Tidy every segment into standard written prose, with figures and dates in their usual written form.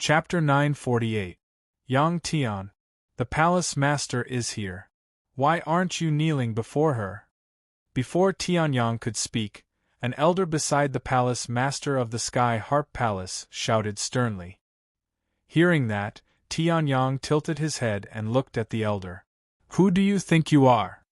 Chapter 948. Yang Tian. The palace master is here. Why aren't you kneeling before her? Before Tianyang could speak, an elder beside the palace master of the Sky Harp Palace shouted sternly. Hearing that, Tianyang tilted his head and looked at the elder. Who do you think you are?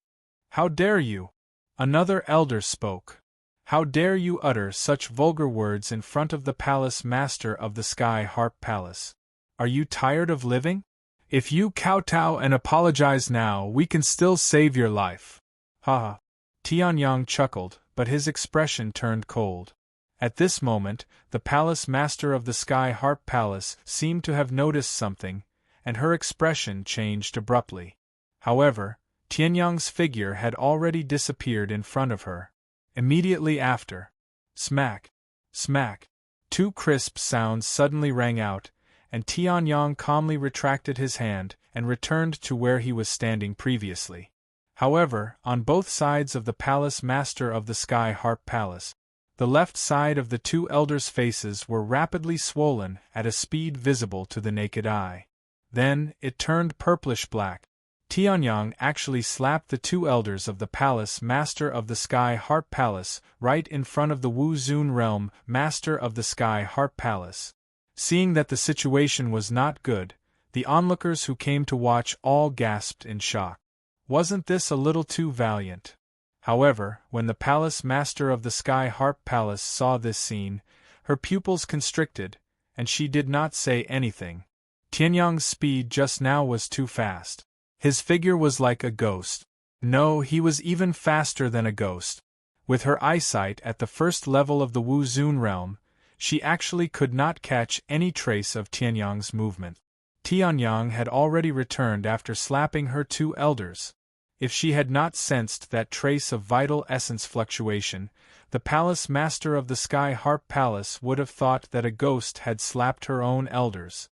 How dare you? Another elder spoke. How dare you utter such vulgar words in front of the palace master of the Sky Harp Palace? Are you tired of living? If you kowtow and apologize now, we can still save your life. Ha ha. Tianyang chuckled, but his expression turned cold. At this moment, the palace master of the Sky Harp Palace seemed to have noticed something, and her expression changed abruptly. However, Tianyang's figure had already disappeared in front of her. Immediately after, smack, smack, two crisp sounds suddenly rang out, and Tianyang calmly retracted his hand and returned to where he was standing previously. However, on both sides of the palace master of the Sky Harp Palace, the left side of the two elders' faces were rapidly swollen at a speed visible to the naked eye. Then, it turned purplish-black. Tianyang actually slapped the two elders of the palace master of the Sky Harp Palace right in front of the Wu Zun realm master of the Sky Harp Palace. Seeing that the situation was not good, the onlookers who came to watch all gasped in shock. Wasn't this a little too valiant? However, when the palace master of the Sky Harp Palace saw this scene, her pupils constricted, and she did not say anything. Tianyang's speed just now was too fast. His figure was like a ghost. No, he was even faster than a ghost. With her eyesight at the first level of the Wu Zun realm, she actually could not catch any trace of Tianyang's movement. Tianyang had already returned after slapping her two elders. If she had not sensed that trace of vital essence fluctuation, the palace master of the Sky Harp Palace would have thought that a ghost had slapped her own elders.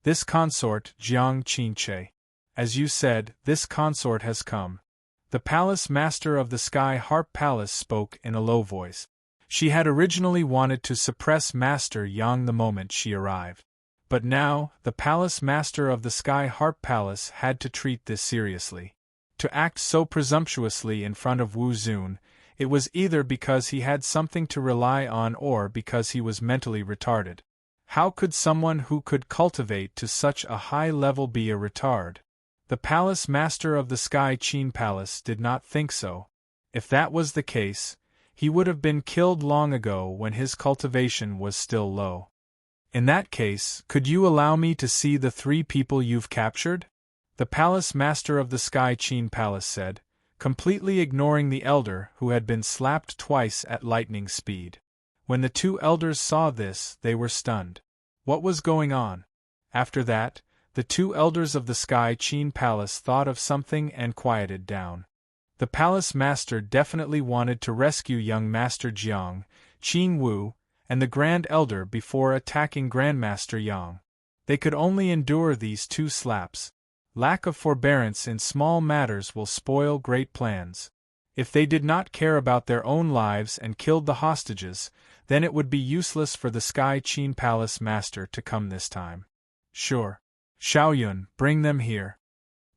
This consort, Jiang Qingche. As you said, this consort has come. The palace master of the Sky Harp Palace spoke in a low voice. She had originally wanted to suppress Master Yang the moment she arrived. But now, the palace master of the Sky Harp Palace had to treat this seriously. To act so presumptuously in front of Wu Zun, it was either because he had something to rely on or because he was mentally retarded. How could someone who could cultivate to such a high level be a retard? The palace master of the Sky Qin Palace did not think so. If that was the case, he would have been killed long ago when his cultivation was still low. In that case, could you allow me to see the three people you've captured? The palace master of the Sky Qin Palace said, completely ignoring the elder who had been slapped twice at lightning speed. When the two elders saw this, they were stunned. What was going on? After that, the two elders of the Sky Qin Palace thought of something and quieted down. The palace master definitely wanted to rescue young Master Jiang, Qin Wu, and the Grand Elder before attacking Grandmaster Yang. They could only endure these two slaps. Lack of forbearance in small matters will spoil great plans. If they did not care about their own lives and killed the hostages, then it would be useless for the Sky Qin Palace master to come this time. Sure. Xiaoyun, bring them here.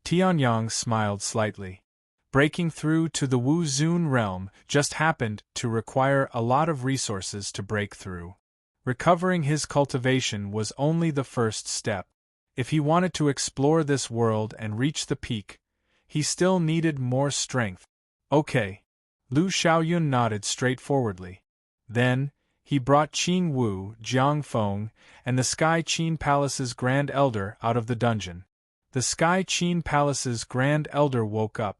Tianyang smiled slightly. Breaking through to the Wu Zun realm just happened to require a lot of resources to break through. Recovering his cultivation was only the first step. If he wanted to explore this world and reach the peak, he still needed more strength. Okay. Lu Xiaoyun nodded straightforwardly. Then, he brought Qin Wu, Jiang Feng, and the Sky Qin Palace's Grand Elder out of the dungeon. The Sky Qin Palace's Grand Elder woke up.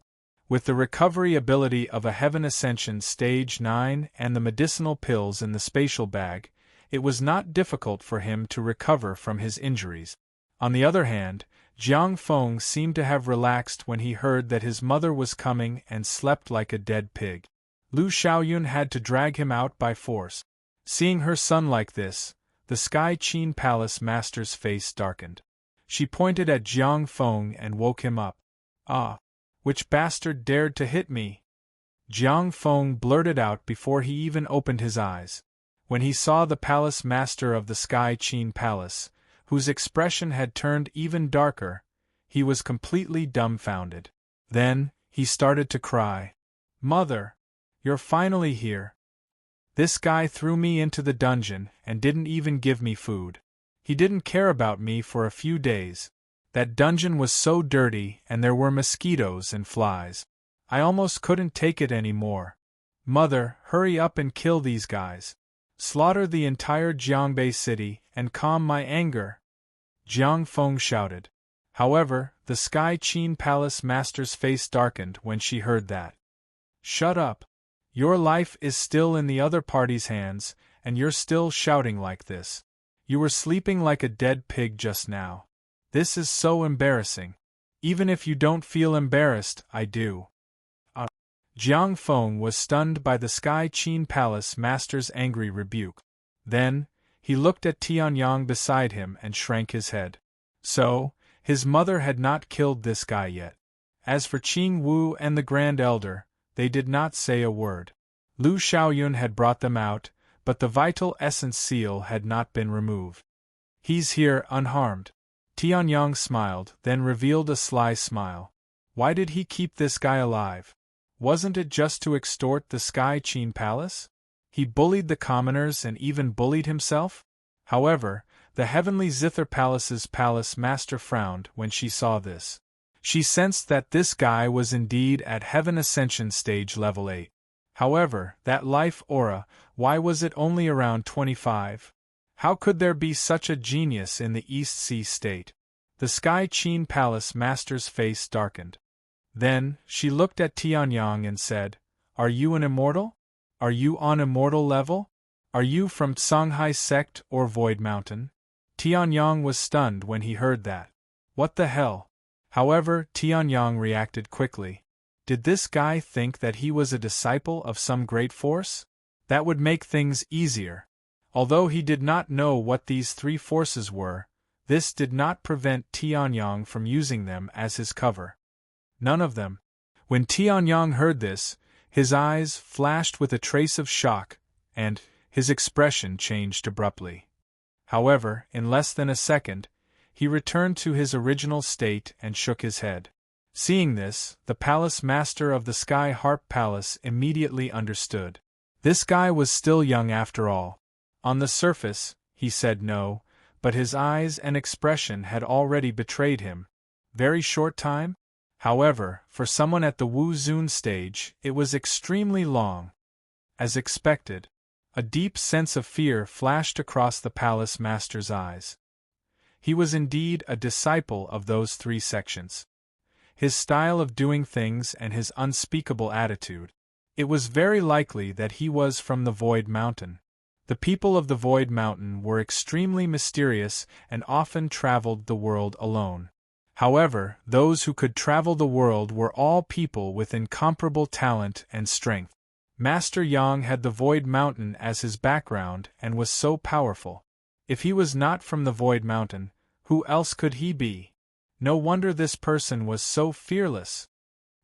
With the recovery ability of a Heaven Ascension Stage 9 and the medicinal pills in the spatial bag, it was not difficult for him to recover from his injuries. On the other hand, Jiang Feng seemed to have relaxed when he heard that his mother was coming and slept like a dead pig. Lu Xiaoyun had to drag him out by force. Seeing her son like this, the Sky Qin Palace master's face darkened. She pointed at Jiang Feng and woke him up. Ah! Which bastard dared to hit me? Jiang Feng blurted out before he even opened his eyes. When he saw the palace master of the Sky Qin Palace, whose expression had turned even darker. He was completely dumbfounded. Then, he started to cry. "Mother! You're finally here! This guy threw me into the dungeon and didn't even give me food. He didn't care about me for a few days. That dungeon was so dirty and there were mosquitoes and flies. I almost couldn't take it anymore. Mother, hurry up and kill these guys. Slaughter the entire Jiangbei city and calm my anger." Jiang Feng shouted. However, the Sky Qin Palace Master's face darkened when she heard that. "Shut up. Your life is still in the other party's hands, and you're still shouting like this. You were sleeping like a dead pig just now. This is so embarrassing. Even if you don't feel embarrassed, I do." Jiang Feng was stunned by the Sky Qin Palace Master's angry rebuke. Then, he looked at Tianyang beside him and shrank his head. So, his mother had not killed this guy yet. As for Qing Wu and the Grand Elder, they did not say a word. Lu Xiaoyun had brought them out, but the vital essence seal had not been removed. "He's here, unharmed." Tianyang smiled, then revealed a sly smile. Why did he keep this guy alive? Wasn't it just to extort the Sky Qin Palace? He bullied the commoners and even bullied himself? However, the Heavenly Zither Palace's palace master frowned when she saw this. She sensed that this guy was indeed at Heaven Ascension Stage Level 8. However, that life aura, why was it only around 25? How could there be such a genius in the East Sea state? The Sky Qin Palace Master's face darkened. Then, she looked at Tianyang and said, "Are you an immortal? Are you on immortal level? Are you from Songhai Sect or Void Mountain?" Tianyang was stunned when he heard that. What the hell? However, Tianyang reacted quickly. Did this guy think that he was a disciple of some great force? That would make things easier. Although he did not know what these three forces were, this did not prevent Tianyang from using them as his cover. None of them. When Tianyang heard this, his eyes flashed with a trace of shock, and his expression changed abruptly. However, in less than a second, he returned to his original state and shook his head. Seeing this, the palace master of the Sky Harp Palace immediately understood. This guy was still young after all. On the surface, he said no, but his eyes and expression had already betrayed him. Very short time? However, for someone at the Wu Zun stage, it was extremely long. As expected, a deep sense of fear flashed across the palace master's eyes. He was indeed a disciple of those three sections. His style of doing things and his unspeakable attitude. It was very likely that he was from the Void Mountain. The people of the Void Mountain were extremely mysterious and often traveled the world alone. However, those who could travel the world were all people with incomparable talent and strength. Master Yang had the Void Mountain as his background and was so powerful. If he was not from the Void Mountain, who else could he be? No wonder this person was so fearless.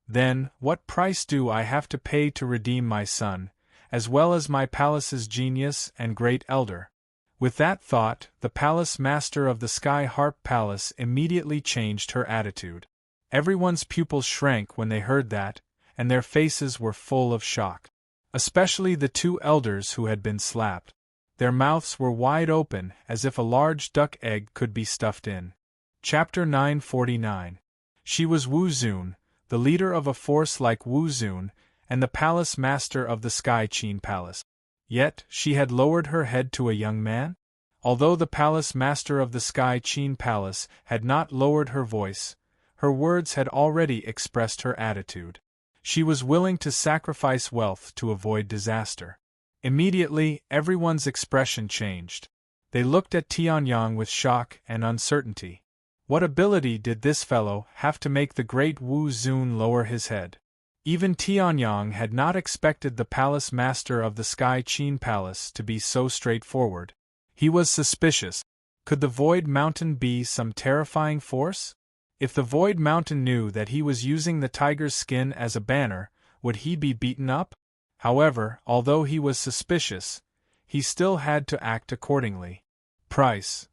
Then, what price do I have to pay to redeem my son, as well as my palace's genius and great elder? With that thought, the palace master of the Sky Harp Palace immediately changed her attitude. Everyone's pupils shrank when they heard that, and their faces were full of shock. Especially the two elders who had been slapped. Their mouths were wide open as if a large duck egg could be stuffed in. Chapter 949. She was Wu Zun, the leader of a force like Wu Zun, and the palace master of the Sky Qin Palace. Yet, she had lowered her head to a young man? Although the palace master of the Sky Qin Palace had not lowered her voice, her words had already expressed her attitude. She was willing to sacrifice wealth to avoid disaster. Immediately, everyone's expression changed. They looked at Tianyang with shock and uncertainty. What ability did this fellow have to make the great Wu Zun lower his head? Even Tianyang had not expected the palace master of the Sky Qin Palace to be so straightforward. He was suspicious. Could the Void Mountain be some terrifying force? If the Void Mountain knew that he was using the tiger's skin as a banner, would he be beaten up? However, although he was suspicious, he still had to act accordingly. Price.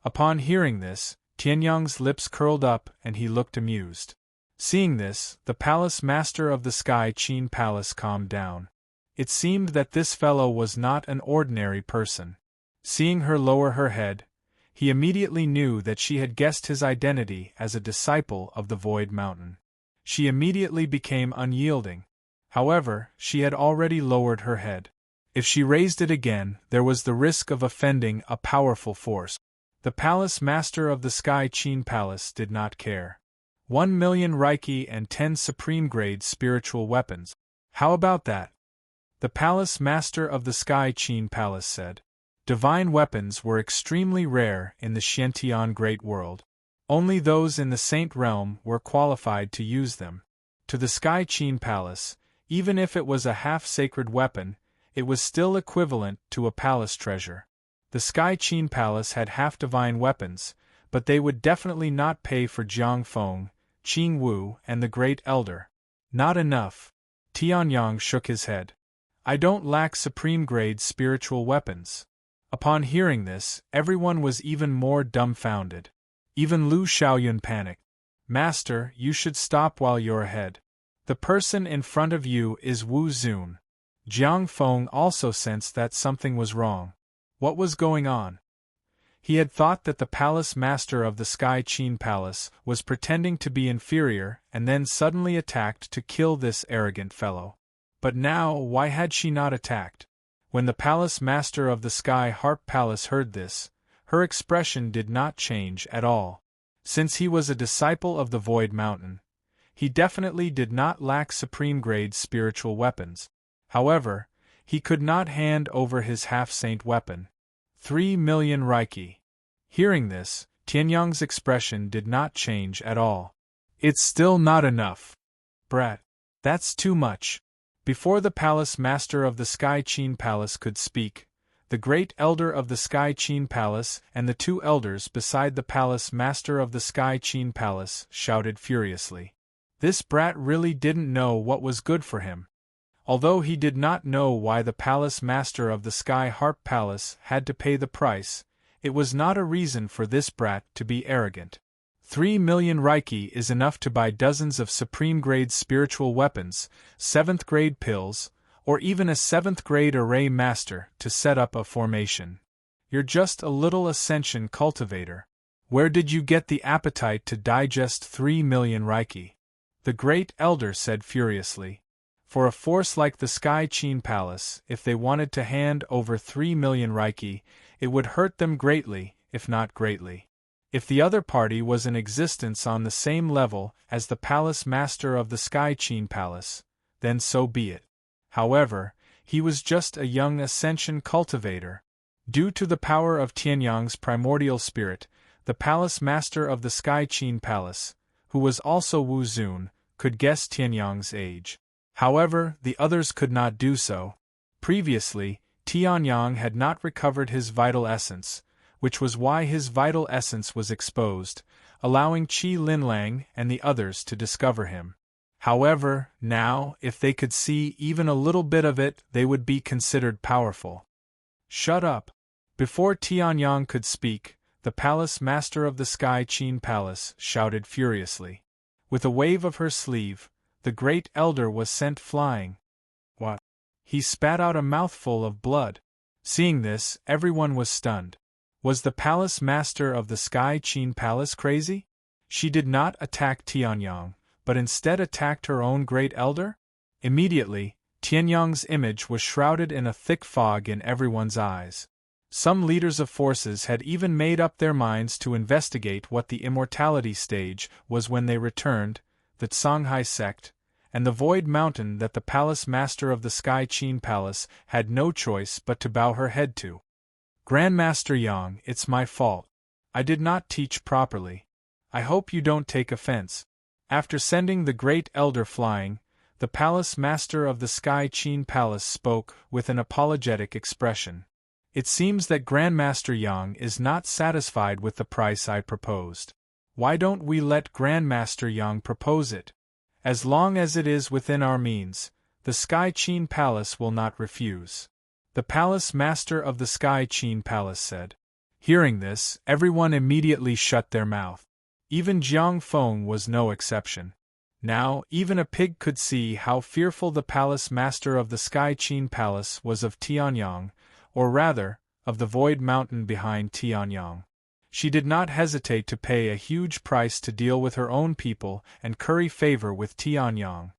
Upon hearing this, Tianyang's lips curled up and he looked amused. Seeing this, the palace master of the Sky Qin Palace calmed down. It seemed that this fellow was not an ordinary person. Seeing her lower her head, he immediately knew that she had guessed his identity as a disciple of the Void Mountain. She immediately became unyielding. However, she had already lowered her head. If she raised it again, there was the risk of offending a powerful force. The palace master of the Sky Qin Palace did not care. 1,000,000 Reiki and 10 supreme-grade spiritual weapons. How about that? The palace master of the Sky Qin Palace said. Divine weapons were extremely rare in the Xiantian Great World. Only those in the Saint Realm were qualified to use them. To the Sky Qin Palace, even if it was a half-sacred weapon, it was still equivalent to a palace treasure. The Sky Qin Palace had half-divine weapons, but they would definitely not pay for Jiang Feng, Qing Wu, and the Great Elder. Not enough. Tianyang shook his head. I don't lack supreme-grade spiritual weapons. Upon hearing this, everyone was even more dumbfounded. Even Lu Xiaoyun panicked. Master, you should stop while you're ahead. The person in front of you is Wu Zun. Jiang Feng also sensed that something was wrong. What was going on? He had thought that the palace master of the Sky Qin Palace was pretending to be inferior and then suddenly attacked to kill this arrogant fellow. But now, why had she not attacked? When the palace master of the Sky Harp Palace heard this, her expression did not change at all. Since he was a disciple of the Void Mountain, he definitely did not lack supreme-grade spiritual weapons. However, he could not hand over his half-saint weapon. 3,000,000 Reiki. Hearing this, Tianyang's expression did not change at all. It's still not enough. Brat. That's too much. Before the palace master of the Sky Qin Palace could speak, the great elder of the Sky Qin Palace and the 2 elders beside the palace master of the Sky Qin Palace shouted furiously. This brat really didn't know what was good for him. Although he did not know why the palace master of the Sky Harp Palace had to pay the price, it was not a reason for this brat to be arrogant. 3,000,000 Reiki is enough to buy dozens of supreme-grade spiritual weapons, 7th-grade pills, or even a 7th-grade array master to set up a formation. You're just a little ascension cultivator. Where did you get the appetite to digest 3,000,000 Reiki? The great elder said furiously. For a force like the Sky Qin Palace, if they wanted to hand over 3,000,000 Reiki, it would hurt them greatly, if not greatly. If the other party was in existence on the same level as the palace master of the Sky Qin Palace, then so be it. However, he was just a young ascension cultivator. Due to the power of Tianyang's primordial spirit, the palace master of the Sky Qin Palace, who was also Wu Zun, could guess Tianyang's age. However, the others could not do so. Previously, Tianyang had not recovered his vital essence, which was why his vital essence was exposed, allowing Qi Linlang and the others to discover him. However, now, if they could see even a little bit of it, they would be considered powerful. Shut up! Before Tianyang could speak, the palace master of the Sky Qin Palace shouted furiously. With a wave of her sleeve, the great elder was sent flying. What? He spat out a mouthful of blood. Seeing this, everyone was stunned. Was the palace master of the Sky Qin Palace crazy? She did not attack Tianyang, but instead attacked her own great elder? Immediately, Tianyang's image was shrouded in a thick fog in everyone's eyes. Some leaders of forces had even made up their minds to investigate what the immortality stage was when they returned, the Songhai sect, and the Void Mountain that the palace master of the Sky Qin Palace had no choice but to bow her head to. Grandmaster Yang, it's my fault. I did not teach properly. I hope you don't take offense. After sending the great elder flying, the palace master of the Sky Qin Palace spoke with an apologetic expression. It seems that Grandmaster Yang is not satisfied with the price I proposed. Why don't we let Grandmaster Yang propose it? As long as it is within our means, the Sky Qin Palace will not refuse. The palace master of the Sky Qin Palace said. Hearing this, everyone immediately shut their mouth. Even Jiang Feng was no exception. Now, even a pig could see how fearful the palace master of the Sky Qin Palace was of Tianyang, or rather, of the Void Mountain behind Tianyang. She did not hesitate to pay a huge price to deal with her own people and curry favor with Tianyang.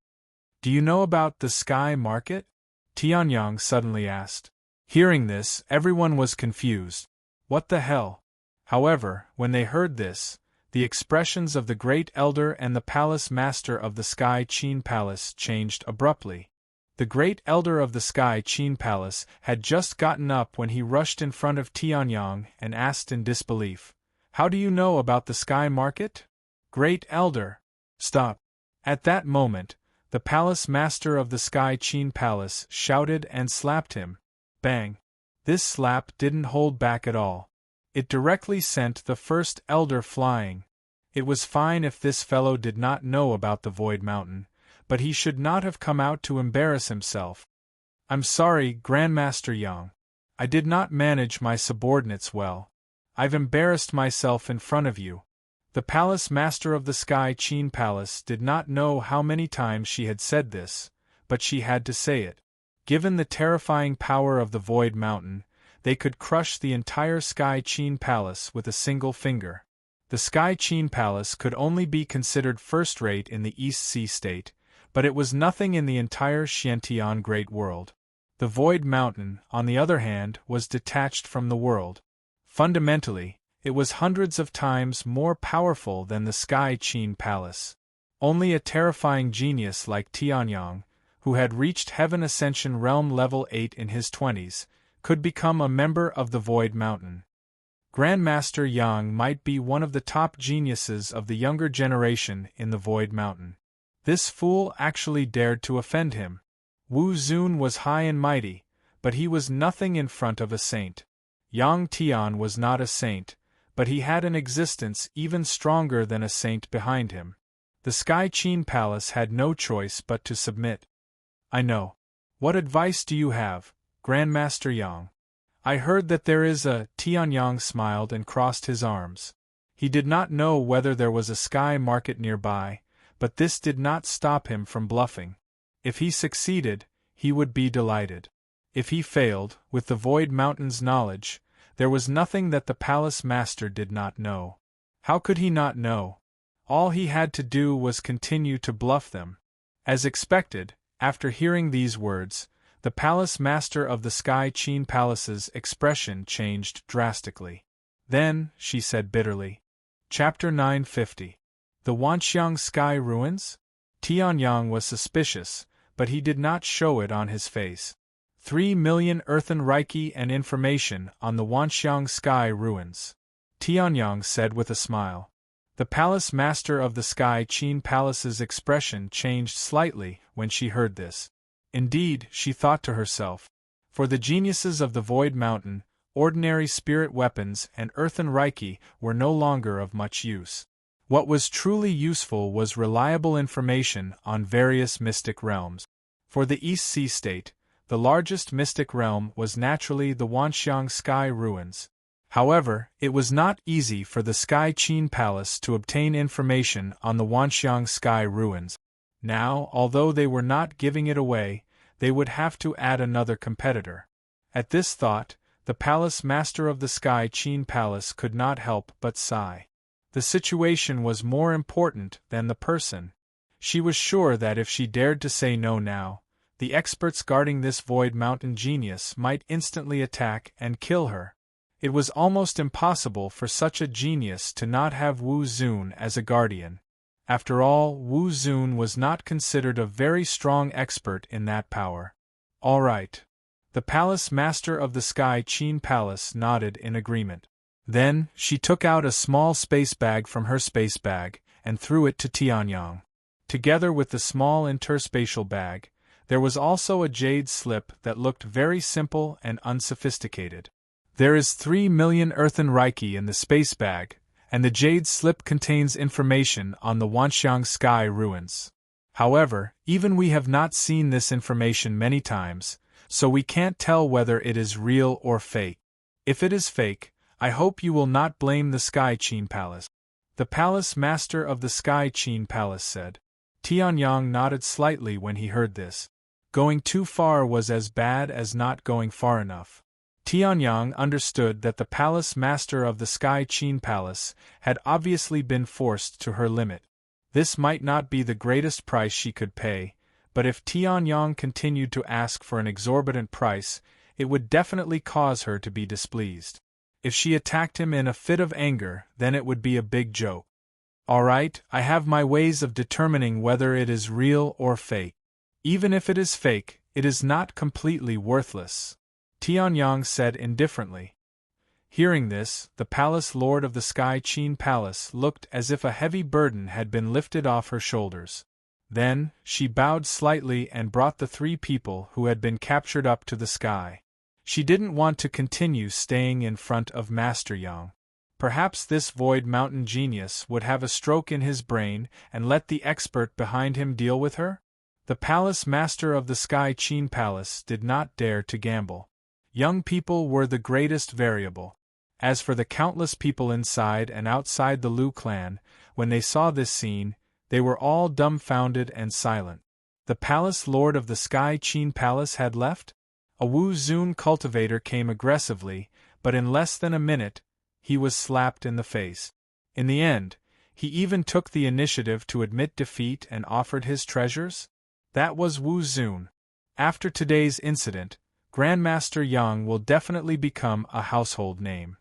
"Do you know about the Sky Market?" Tianyang suddenly asked. Hearing this, everyone was confused. What the hell? However, when they heard this, the expressions of the Great Elder and the Palace Master of the Sky Qin Palace changed abruptly. The Great Elder of the Sky Qin Palace had just gotten up when he rushed in front of Tianyang and asked in disbelief, "How do you know about the Sky Market? Great Elder, stop!" At that moment, the Palace Master of the Sky Qin Palace shouted and slapped him. Bang! This slap didn't hold back at all. It directly sent the First Elder flying. It was fine if this fellow did not know about the Void Mountain, but he should not have come out to embarrass himself. "I'm sorry, Grandmaster Yang. I did not manage my subordinates well. I've embarrassed myself in front of you." The Palace Master of the Sky Qin Palace did not know how many times she had said this, but she had to say it. Given the terrifying power of the Void Mountain, they could crush the entire Sky Qin Palace with a single finger. The Sky Qin Palace could only be considered first-rate in the East Sea State, but it was nothing in the entire Xiantian Great World. The Void Mountain, on the other hand, was detached from the world. Fundamentally, it was hundreds of times more powerful than the Sky Qin Palace. Only a terrifying genius like Tianyang, who had reached Heaven Ascension Realm Level 8 in his 20s, could become a member of the Void Mountain. Grandmaster Yang might be one of the top geniuses of the younger generation in the Void Mountain. This fool actually dared to offend him. Wu Zun was high and mighty, but he was nothing in front of a saint. Yang Tian was not a saint, but he had an existence even stronger than a saint behind him. The Sky Qin Palace had no choice but to submit. "I know. What advice do you have, Grandmaster Yang?" "I heard that there is a—" Tianyang smiled and crossed his arms. He did not know whether there was a sky market nearby, but this did not stop him from bluffing. If he succeeded, he would be delighted. If he failed, with the Void Mountain's knowledge, there was nothing that the Palace Master did not know. How could he not know? All he had to do was continue to bluff them. As expected, after hearing these words, the Palace Master of the Sky Qin Palace's expression changed drastically. "Then," she said bitterly. Chapter 950. The Wanxiang Sky Ruins? Tianyang was suspicious, but he did not show it on his face. 3 million earthen Reiki and information on the Wanxiang Sky Ruins. Tianyang said with a smile. The Palace Master of the Sky Qin Palace's expression changed slightly when she heard this. Indeed, she thought to herself, for the geniuses of the Void Mountain, ordinary spirit weapons and earthen Reiki were no longer of much use. What was truly useful was reliable information on various mystic realms. For the East Sea State, the largest mystic realm was naturally the Wanxiang Sky Ruins. However, it was not easy for the Sky Qin Palace to obtain information on the Wanxiang Sky Ruins. Now, although they were not giving it away, they would have to add another competitor. At this thought, the Palace Master of the Sky Qin Palace could not help but sigh. The situation was more important than the person. She was sure that if she dared to say no now, the experts guarding this Void Mountain genius might instantly attack and kill her. It was almost impossible for such a genius to not have Wu Zun as a guardian. After all, Wu Zun was not considered a very strong expert in that power. All right. The Palace Master of the Sky Qin Palace nodded in agreement. Then, she took out a small space bag from her space bag and threw it to Tianyang. Together with the small interspatial bag, there was also a jade slip that looked very simple and unsophisticated. There is 3 million earthen Reiki in the space bag, and the jade slip contains information on the Wanxiang Sky Ruins. However, even we have not seen this information many times, so we can't tell whether it is real or fake. If it is fake, I hope you will not blame the Sky Qin Palace. The palace master of the Sky Qin Palace said. Tianyang nodded slightly when he heard this. Going too far was as bad as not going far enough. Tianyang understood that the palace master of the Sky Qin Palace had obviously been forced to her limit. This might not be the greatest price she could pay, but if Tianyang continued to ask for an exorbitant price, it would definitely cause her to be displeased. If she attacked him in a fit of anger, then it would be a big joke. All right, I have my ways of determining whether it is real or fake. Even if it is fake, it is not completely worthless, Tianyang said indifferently. Hearing this, the palace lord of the Sky Qin Palace looked as if a heavy burden had been lifted off her shoulders. Then, she bowed slightly and brought the 3 people who had been captured up to the sky. She didn't want to continue staying in front of Master Yang. Perhaps this Void Mountain genius would have a stroke in his brain and let the expert behind him deal with her? The palace master of the Sky Qin Palace did not dare to gamble. Young people were the greatest variable. As for the countless people inside and outside the Lu clan, when they saw this scene, they were all dumbfounded and silent. The palace lord of the Sky Qin Palace had left? A Wu Zun cultivator came aggressively, but in less than a minute, he was slapped in the face. In the end, he even took the initiative to admit defeat and offered his treasures? That was Wu Zun. After today's incident, Grandmaster Yang will definitely become a household name.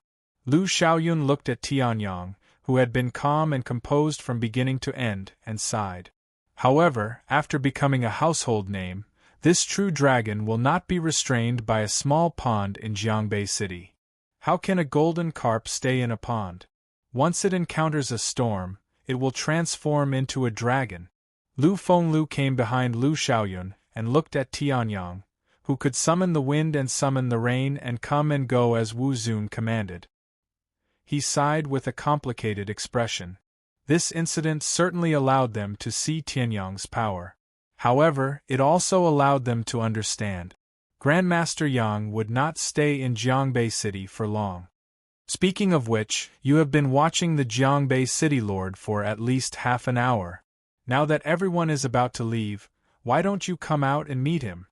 Lu Xiaoyun looked at Tianyang, who had been calm and composed from beginning to end, and sighed. However, after becoming a household name, this true dragon will not be restrained by a small pond in Jiangbei City. How can a golden carp stay in a pond? Once it encounters a storm, it will transform into a dragon. Lu Fenglu came behind Lu Xiaoyun and looked at Tianyang, who could summon the wind and summon the rain and come and go as Wu Zun commanded. He sighed with a complicated expression. This incident certainly allowed them to see Tianyang's power. However, it also allowed them to understand. Grandmaster Yang would not stay in Jiangbei City for long. Speaking of which, you have been watching the Jiangbei City Lord for at least half an hour. Now that everyone is about to leave, why don't you come out and meet him?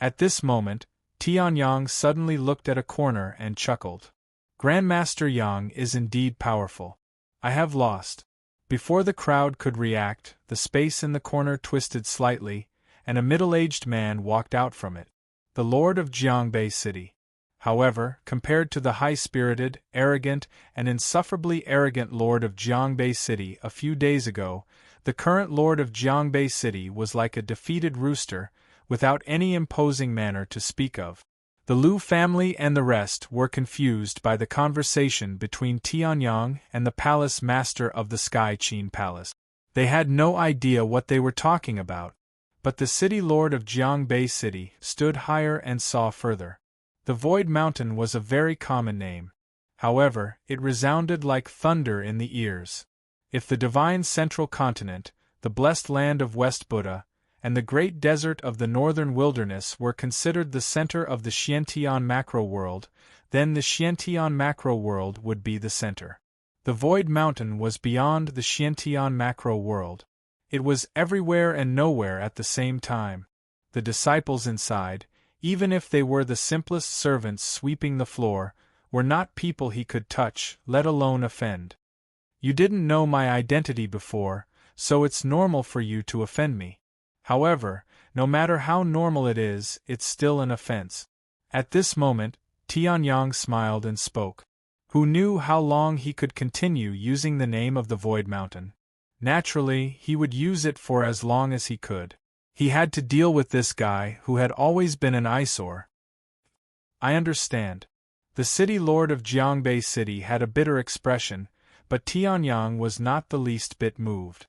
At this moment, Tianyang suddenly looked at a corner and chuckled. Grandmaster Yang is indeed powerful. I have lost. Before the crowd could react, the space in the corner twisted slightly, and a middle-aged man walked out from it. The Lord of Jiangbei City. However, compared to the high-spirited, arrogant, and insufferably arrogant Lord of Jiangbei City a few days ago, the current Lord of Jiangbei City was like a defeated rooster, without any imposing manner to speak of. The Lu family and the rest were confused by the conversation between Tianyang and the palace master of the Sky Qin Palace. They had no idea what they were talking about. But the city lord of Jiangbei City stood higher and saw further. The Void Mountain was a very common name. However, it resounded like thunder in the ears. If the divine central continent, the blessed land of West Buddha, and the great desert of the northern wilderness were considered the center of the Xiantian macro-world, then the Xiantian macro-world would be the center. The Void Mountain was beyond the Xiantian macro-world. It was everywhere and nowhere at the same time. The disciples inside, even if they were the simplest servants sweeping the floor, were not people he could touch, let alone offend. You didn't know my identity before, so it's normal for you to offend me. However, no matter how normal it is, it's still an offense. At this moment, Tianyang smiled and spoke. Who knew how long he could continue using the name of the Void Mountain? Naturally, he would use it for as long as he could. He had to deal with this guy who had always been an eyesore. I understand. The city lord of Jiangbei City had a bitter expression, but Tianyang was not the least bit moved.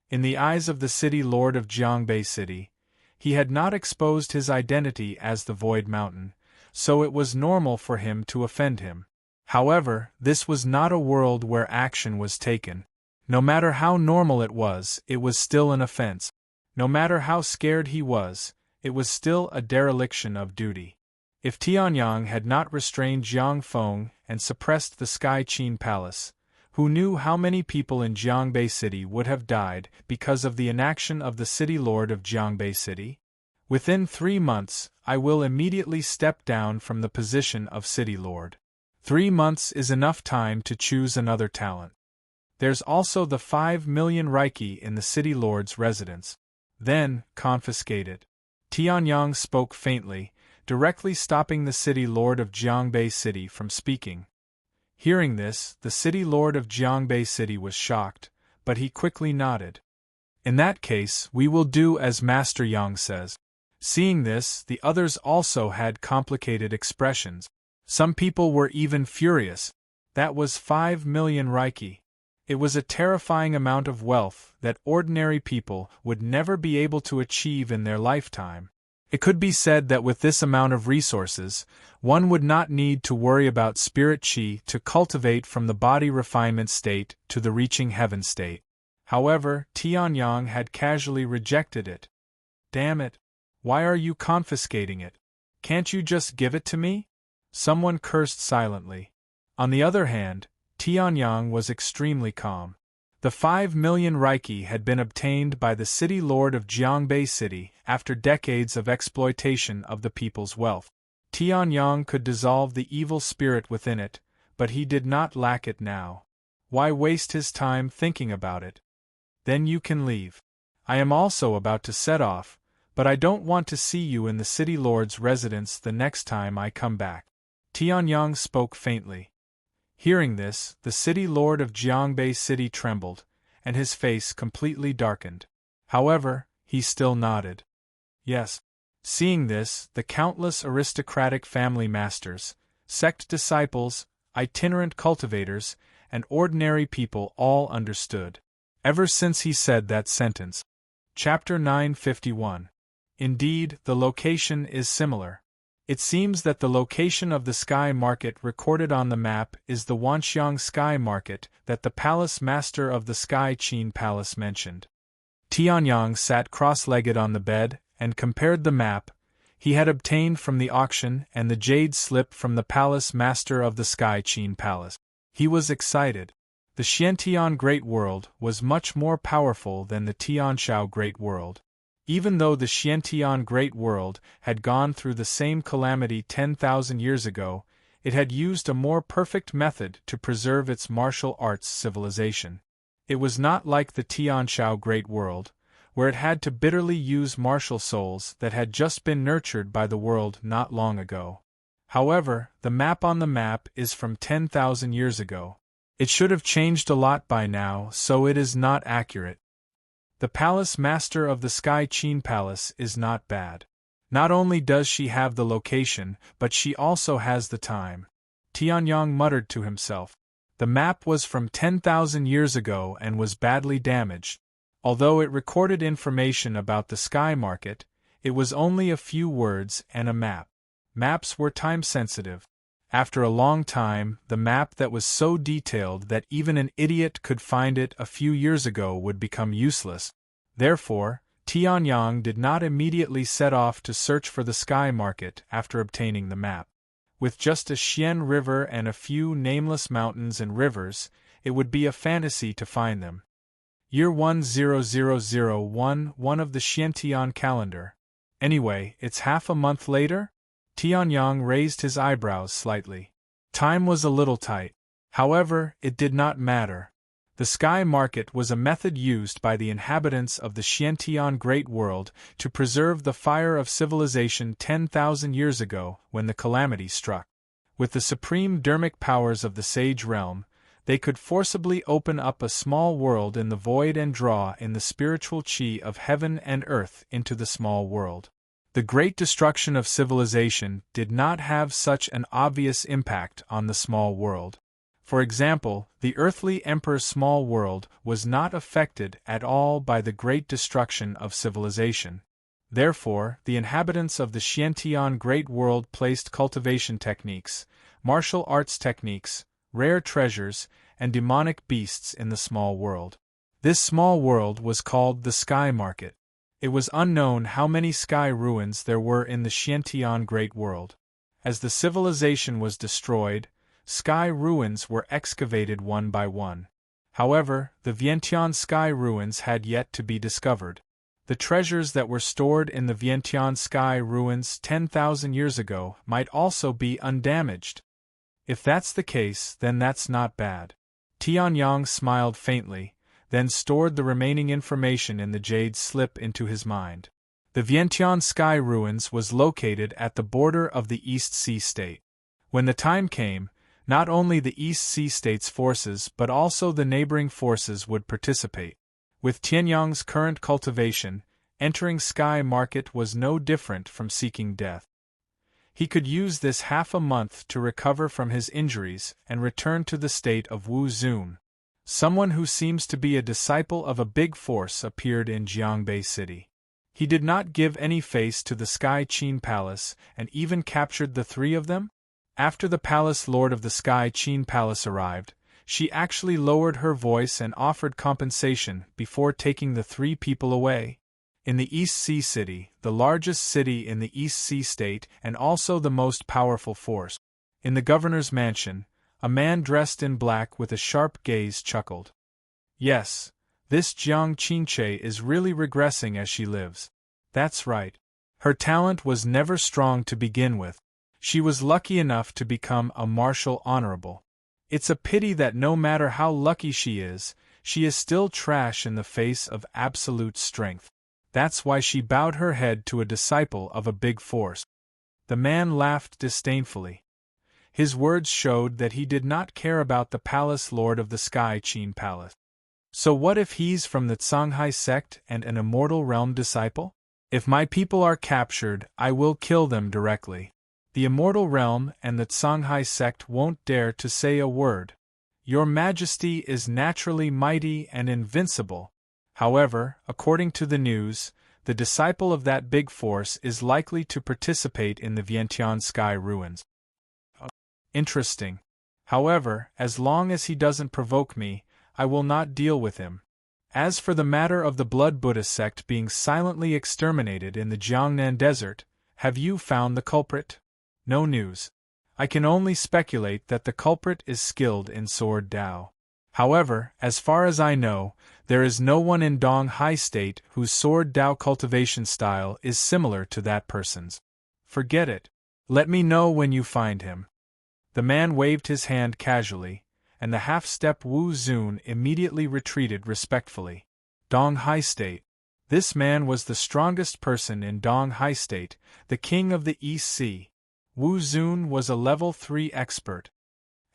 In the eyes of the city lord of Jiangbei City, he had not exposed his identity as the Void Mountain, so it was normal for him to offend him. However, this was not a world where action was taken. No matter how normal it was still an offense. No matter how scared he was, it was still a dereliction of duty. If Tianyang had not restrained Jiang Feng and suppressed the Sky Qin Palace, who knew how many people in Jiangbei City would have died because of the inaction of the city lord of Jiangbei City? Within 3 months, I will immediately step down from the position of city lord. 3 months is enough time to choose another talent. There's also the 5 million Reiki in the city lord's residence. Then, confiscate it. Tianyang spoke faintly, directly stopping the city lord of Jiangbei City from speaking. Hearing this, the city lord of Jiangbei City was shocked, but he quickly nodded. In that case, we will do as Master Yang says. Seeing this, the others also had complicated expressions. Some people were even furious. That was 5 million Reiki. It was a terrifying amount of wealth that ordinary people would never be able to achieve in their lifetime. It could be said that with this amount of resources, one would not need to worry about spirit qi to cultivate from the body refinement state to the reaching heaven state. However, Tianyang had casually rejected it. Damn it! Why are you confiscating it? Can't you just give it to me? Someone cursed silently. On the other hand, Tianyang was extremely calm. The 5 million Reiki had been obtained by the city lord of Jiangbei City after decades of exploitation of the people's wealth. Tianyang could dissolve the evil spirit within it, but he did not lack it now. Why waste his time thinking about it? Then you can leave. I am also about to set off, but I don't want to see you in the city lord's residence the next time I come back. Tianyang spoke faintly. Hearing this, the city lord of Jiangbei City trembled, and his face completely darkened. However, he still nodded. Yes. Seeing this, the countless aristocratic family masters, sect disciples, itinerant cultivators, and ordinary people all understood. Ever since he said that sentence. Chapter 951. Indeed, the location is similar. It seems that the location of the sky market recorded on the map is the Wanxiang Sky Market that the palace master of the Sky Qin Palace mentioned. Tianyang sat cross-legged on the bed and compared the map he had obtained from the auction and the jade slip from the palace master of the Sky Qin Palace. He was excited. The Xiantian Great World was much more powerful than the Tianshao Great World. Even though the Xiantian Great World had gone through the same calamity 10,000 years ago, it had used a more perfect method to preserve its martial arts civilization. It was not like the Tianshao Great World, where it had to bitterly use martial souls that had just been nurtured by the world not long ago. However, the map on the map is from 10,000 years ago. It should have changed a lot by now, so it is not accurate. The palace master of the Sky Qin Palace is not bad. Not only does she have the location, but she also has the time. Tianyang muttered to himself. The map was from 10,000 years ago and was badly damaged. Although it recorded information about the sky market, it was only a few words and a map. Maps were time-sensitive. After a long time, the map that was so detailed that even an idiot could find it a few years ago would become useless. Therefore, Tianyang did not immediately set off to search for the sky market after obtaining the map. With just a Xian River and a few nameless mountains and rivers, it would be a fantasy to find them. Year 10001, one of the Xiantian calendar. Anyway, it's half a month later? Tianyang raised his eyebrows slightly. Time was a little tight. However, it did not matter. The sky market was a method used by the inhabitants of the Xiantian Great World to preserve the fire of civilization 10,000 years ago when the calamity struck. With the supreme dermic powers of the Sage Realm, they could forcibly open up a small world in the void and draw in the spiritual qi of heaven and earth into the small world. The great destruction of civilization did not have such an obvious impact on the small world. For example, the earthly emperor's small world was not affected at all by the great destruction of civilization. Therefore, the inhabitants of the Xiantian Great World placed cultivation techniques, martial arts techniques, rare treasures, and demonic beasts in the small world. This small world was called the Sky Market. It was unknown how many sky ruins there were in the Xiantian Great World. As the civilization was destroyed, sky ruins were excavated one by one. However, the Vientiane sky ruins had yet to be discovered. The treasures that were stored in the Vientiane sky ruins 10,000 years ago might also be undamaged. If that's the case, then that's not bad. Tianyang smiled faintly, then stored the remaining information in the jade slip into his mind. The Vientiane sky ruins was located at the border of the East Sea State. When the time came, not only the East Sea State's forces but also the neighboring forces would participate. With Tianyang's current cultivation, entering Sky Market was no different from seeking death. He could use this half a month to recover from his injuries and return to the state of Wu Zun. Someone who seems to be a disciple of a big force appeared in Jiangbei City. He did not give any face to the Sky Qin Palace and even captured the three of them? After the palace lord of the Sky Qin Palace arrived, she actually lowered her voice and offered compensation before taking the three people away. In the East Sea City, the largest city in the East Sea State and also the most powerful force, in the governor's mansion, a man dressed in black with a sharp gaze chuckled. Yes, this Jiang Qinche is really regressing as she lives. That's right. Her talent was never strong to begin with. She was lucky enough to become a martial honorable. It's a pity that no matter how lucky she is still trash in the face of absolute strength. That's why she bowed her head to a disciple of a big force. The man laughed disdainfully. His words showed that he did not care about the palace lord of the Sky Qin Palace. So what if he's from the Songhai sect and an immortal realm disciple? If my people are captured, I will kill them directly. The immortal realm and the Songhai sect won't dare to say a word. Your Majesty is naturally mighty and invincible. However, according to the news, the disciple of that big force is likely to participate in the Vientiane sky ruins. Interesting. However, as long as he doesn't provoke me, I will not deal with him. As for the matter of the Blood Buddha sect being silently exterminated in the Jiangnan Desert, have you found the culprit? No news. I can only speculate that the culprit is skilled in sword Dao. However, as far as I know, there is no one in Dong Hai State whose sword Dao cultivation style is similar to that person's. Forget it. Let me know when you find him. The man waved his hand casually, and the half-step Wu Zun immediately retreated respectfully. Dong Hai State. This man was the strongest person in Dong Hai State, the king of the East Sea. Wu Zun was a level 3 expert.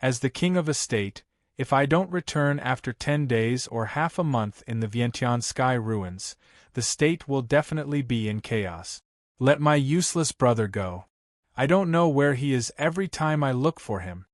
As the king of a state, if I don't return after 10 days or half a month in the Vientiane sky ruins, the state will definitely be in chaos. Let my useless brother go. I don't know where he is every time I look for him.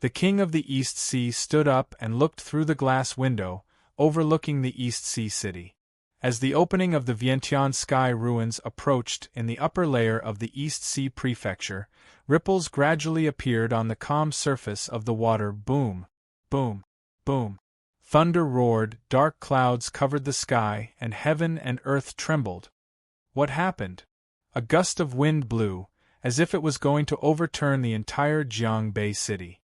The king of the East Sea stood up and looked through the glass window, overlooking the East Sea City. As the opening of the Vientiane sky ruins approached in the upper layer of the East Sea Prefecture, ripples gradually appeared on the calm surface of the water. Boom, boom, boom. Thunder roared, dark clouds covered the sky, and heaven and earth trembled. What happened? A gust of wind blew, as if it was going to overturn the entire Jiangbei City.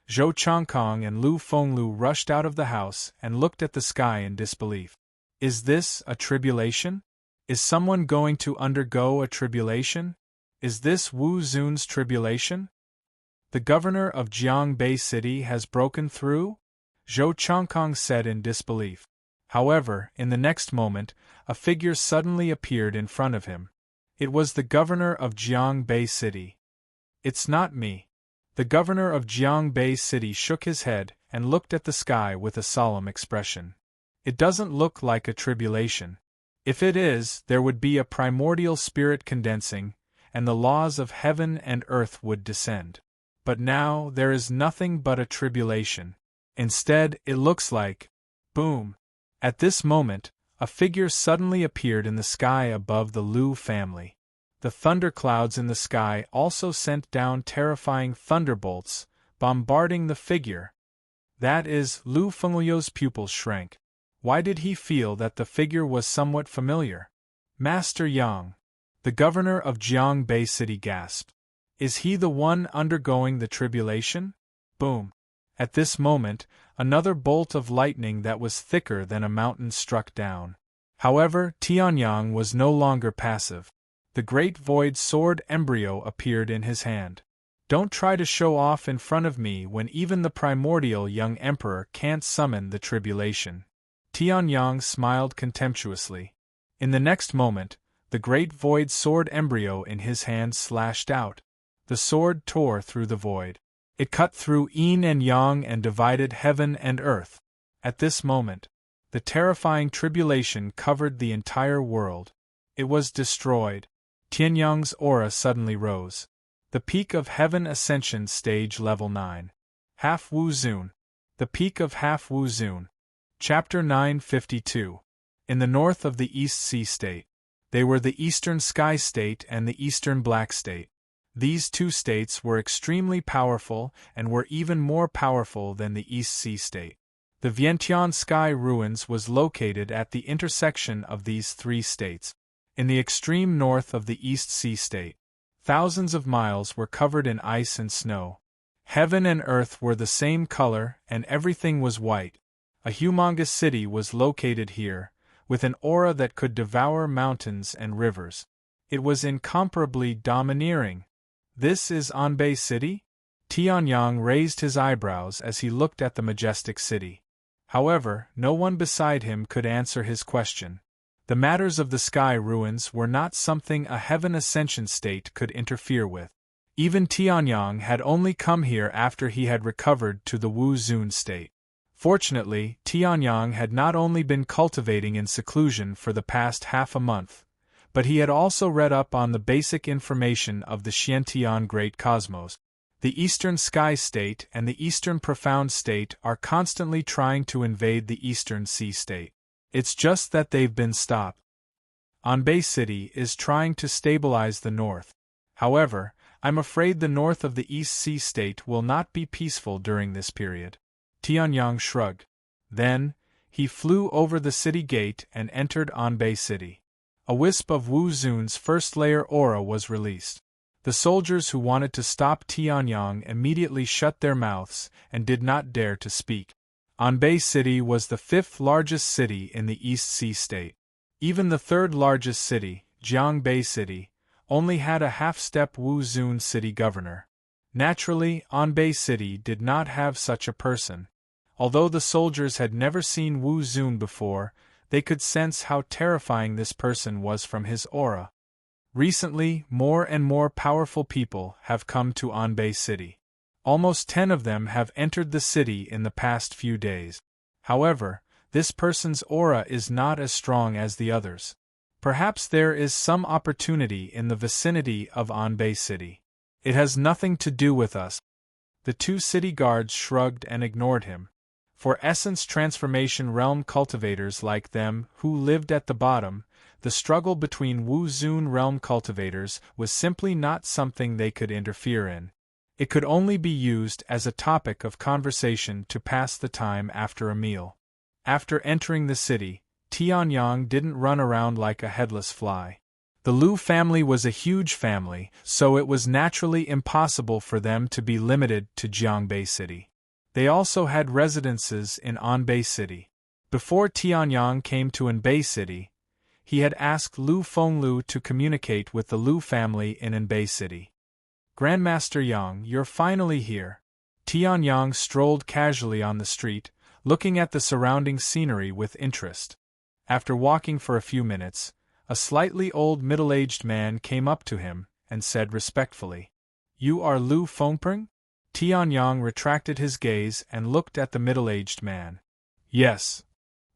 Zhou Changkong and Lu Fenglu rushed out of the house and looked at the sky in disbelief. Is this a tribulation? Is someone going to undergo a tribulation? Is this Wu Zun's tribulation? The governor of Jiangbei City has broken through? Zhou Changkong said in disbelief. However, in the next moment, a figure suddenly appeared in front of him. It was the governor of Jiangbei City. It's not me. The governor of Jiangbei City shook his head and looked at the sky with a solemn expression. It doesn't look like a tribulation. If it is, there would be a primordial spirit condensing, and the laws of heaven and earth would descend. But now there is nothing but a tribulation. Instead, it looks like... Boom! At this moment, a figure suddenly appeared in the sky above the Lu family. The thunderclouds in the sky also sent down terrifying thunderbolts, bombarding the figure. That is, Lu Fenglio's pupils shrank. Why did he feel that the figure was somewhat familiar? Master Yang. The governor of Jiangbei City gasped. Is he the one undergoing the tribulation? Boom! At this moment, another bolt of lightning that was thicker than a mountain struck down. However, Tianyang was no longer passive. The great void sword embryo appeared in his hand. Don't try to show off in front of me when even the primordial young emperor can't summon the tribulation. Tianyang smiled contemptuously. In the next moment, the great void sword embryo in his hand slashed out. The sword tore through the void. It cut through yin and yang and divided heaven and earth. At this moment, the terrifying tribulation covered the entire world. It was destroyed. Tianyang's aura suddenly rose. The peak of heaven ascension stage level 9. Half Wu Zun. The peak of Half Wu Zun. Chapter 952. In the north of the East Sea State. They were the Eastern Sky State and the Eastern Black State. These two states were extremely powerful and were even more powerful than the East Sea State. The Vientiane Sky Ruins was located at the intersection of these three states. In the extreme north of the East Sea State, thousands of miles were covered in ice and snow. Heaven and earth were the same color and everything was white. A humongous city was located here, with an aura that could devour mountains and rivers. It was incomparably domineering. This is Anbei City? Tianyang raised his eyebrows as he looked at the majestic city. However, no one beside him could answer his question. The matters of the sky ruins were not something a heaven ascension state could interfere with. Even Tianyang had only come here after he had recovered to the Wu Zun state. Fortunately, Tianyang had not only been cultivating in seclusion for the past half a month, but he had also read up on the basic information of the Xiantian Great Cosmos. The Eastern Sky State and the Eastern Profound State are constantly trying to invade the Eastern Sea State. It's just that they've been stopped. Anbei City is trying to stabilize the north. However, I'm afraid the north of the East Sea State will not be peaceful during this period. Tianyang shrugged. Then, he flew over the city gate and entered Anbei City. A wisp of Wu Zun's first-layer aura was released. The soldiers who wanted to stop Tianyang immediately shut their mouths and did not dare to speak. Anbei City was the fifth largest city in the East Sea State. Even the third largest city, Jiangbei City, only had a half-step Wu Zun city governor. Naturally, Anbei City did not have such a person. Although the soldiers had never seen Wu Zun before, they could sense how terrifying this person was from his aura. Recently, more and more powerful people have come to Anbei City. Almost 10 of them have entered the city in the past few days. However, this person's aura is not as strong as the others. Perhaps there is some opportunity in the vicinity of Anbei City. It has nothing to do with us. The two city guards shrugged and ignored him. For essence transformation realm cultivators like them who lived at the bottom, the struggle between Wu Zun realm cultivators was simply not something they could interfere in. It could only be used as a topic of conversation to pass the time after a meal. After entering the city, Tianyang didn't run around like a headless fly. The Lu family was a huge family, so it was naturally impossible for them to be limited to Jiangbei City. They also had residences in Anbei City. Before Tianyang came to Anbei City, he had asked Lu Fenglu to communicate with the Lu family in Anbei City. Grandmaster Yang, you're finally here. Tianyang strolled casually on the street, looking at the surrounding scenery with interest. After walking for a few minutes, a slightly old middle-aged man came up to him and said respectfully, "You are Lu Fengpeng?" Tianyang retracted his gaze and looked at the middle-aged man. "Yes."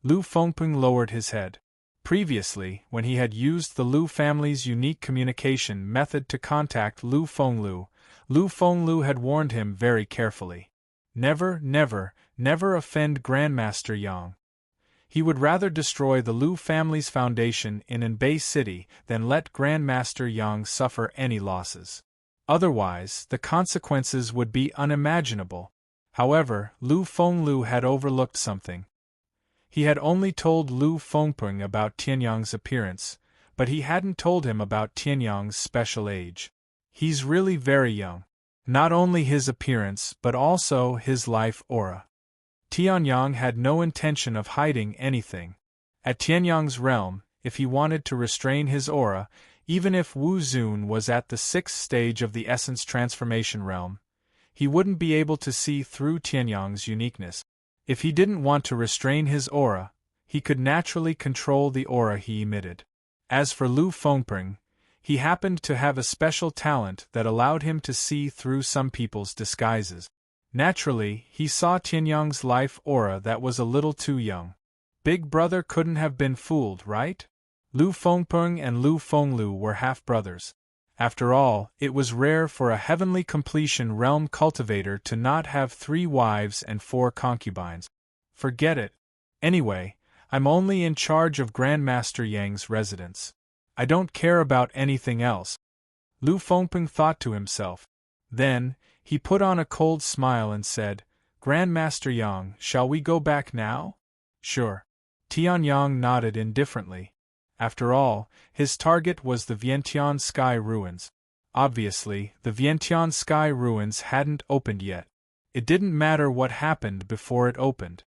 Lu Fengpeng lowered his head. Previously, when he had used the Lu family's unique communication method to contact Lu Fenglu had warned him very carefully. Never, never, never offend Grandmaster Yang. He would rather destroy the Lu family's foundation in Anbei City than let Grandmaster Yang suffer any losses. Otherwise, the consequences would be unimaginable. However, Lu Fenglu had overlooked something. He had only told Lu Fengpeng about Tianyang's appearance, but he hadn't told him about Tianyang's special age. He's really very young. Not only his appearance but also his life aura. Tianyang had no intention of hiding anything. At Tianyang's realm, if he wanted to restrain his aura, even if Wu Zun was at the 6th stage of the essence transformation realm, he wouldn't be able to see through Tianyang's uniqueness. If he didn't want to restrain his aura, he could naturally control the aura he emitted. As for Lu Fengping, he happened to have a special talent that allowed him to see through some people's disguises. Naturally, he saw Tianyang's life aura that was a little too young. Big Brother couldn't have been fooled, right? Lu Fengping and Lu Fenglu were half-brothers. After all, it was rare for a heavenly completion realm cultivator to not have 3 wives and 4 concubines. Forget it. Anyway, I'm only in charge of Grandmaster Yang's residence. I don't care about anything else. Lu Fengping thought to himself. Then, he put on a cold smile and said, Grandmaster Yang, shall we go back now? Sure. Tianyang nodded indifferently. After all, his target was the Vientiane Sky Ruins. Obviously, the Vientiane Sky Ruins hadn't opened yet. It didn't matter what happened before it opened.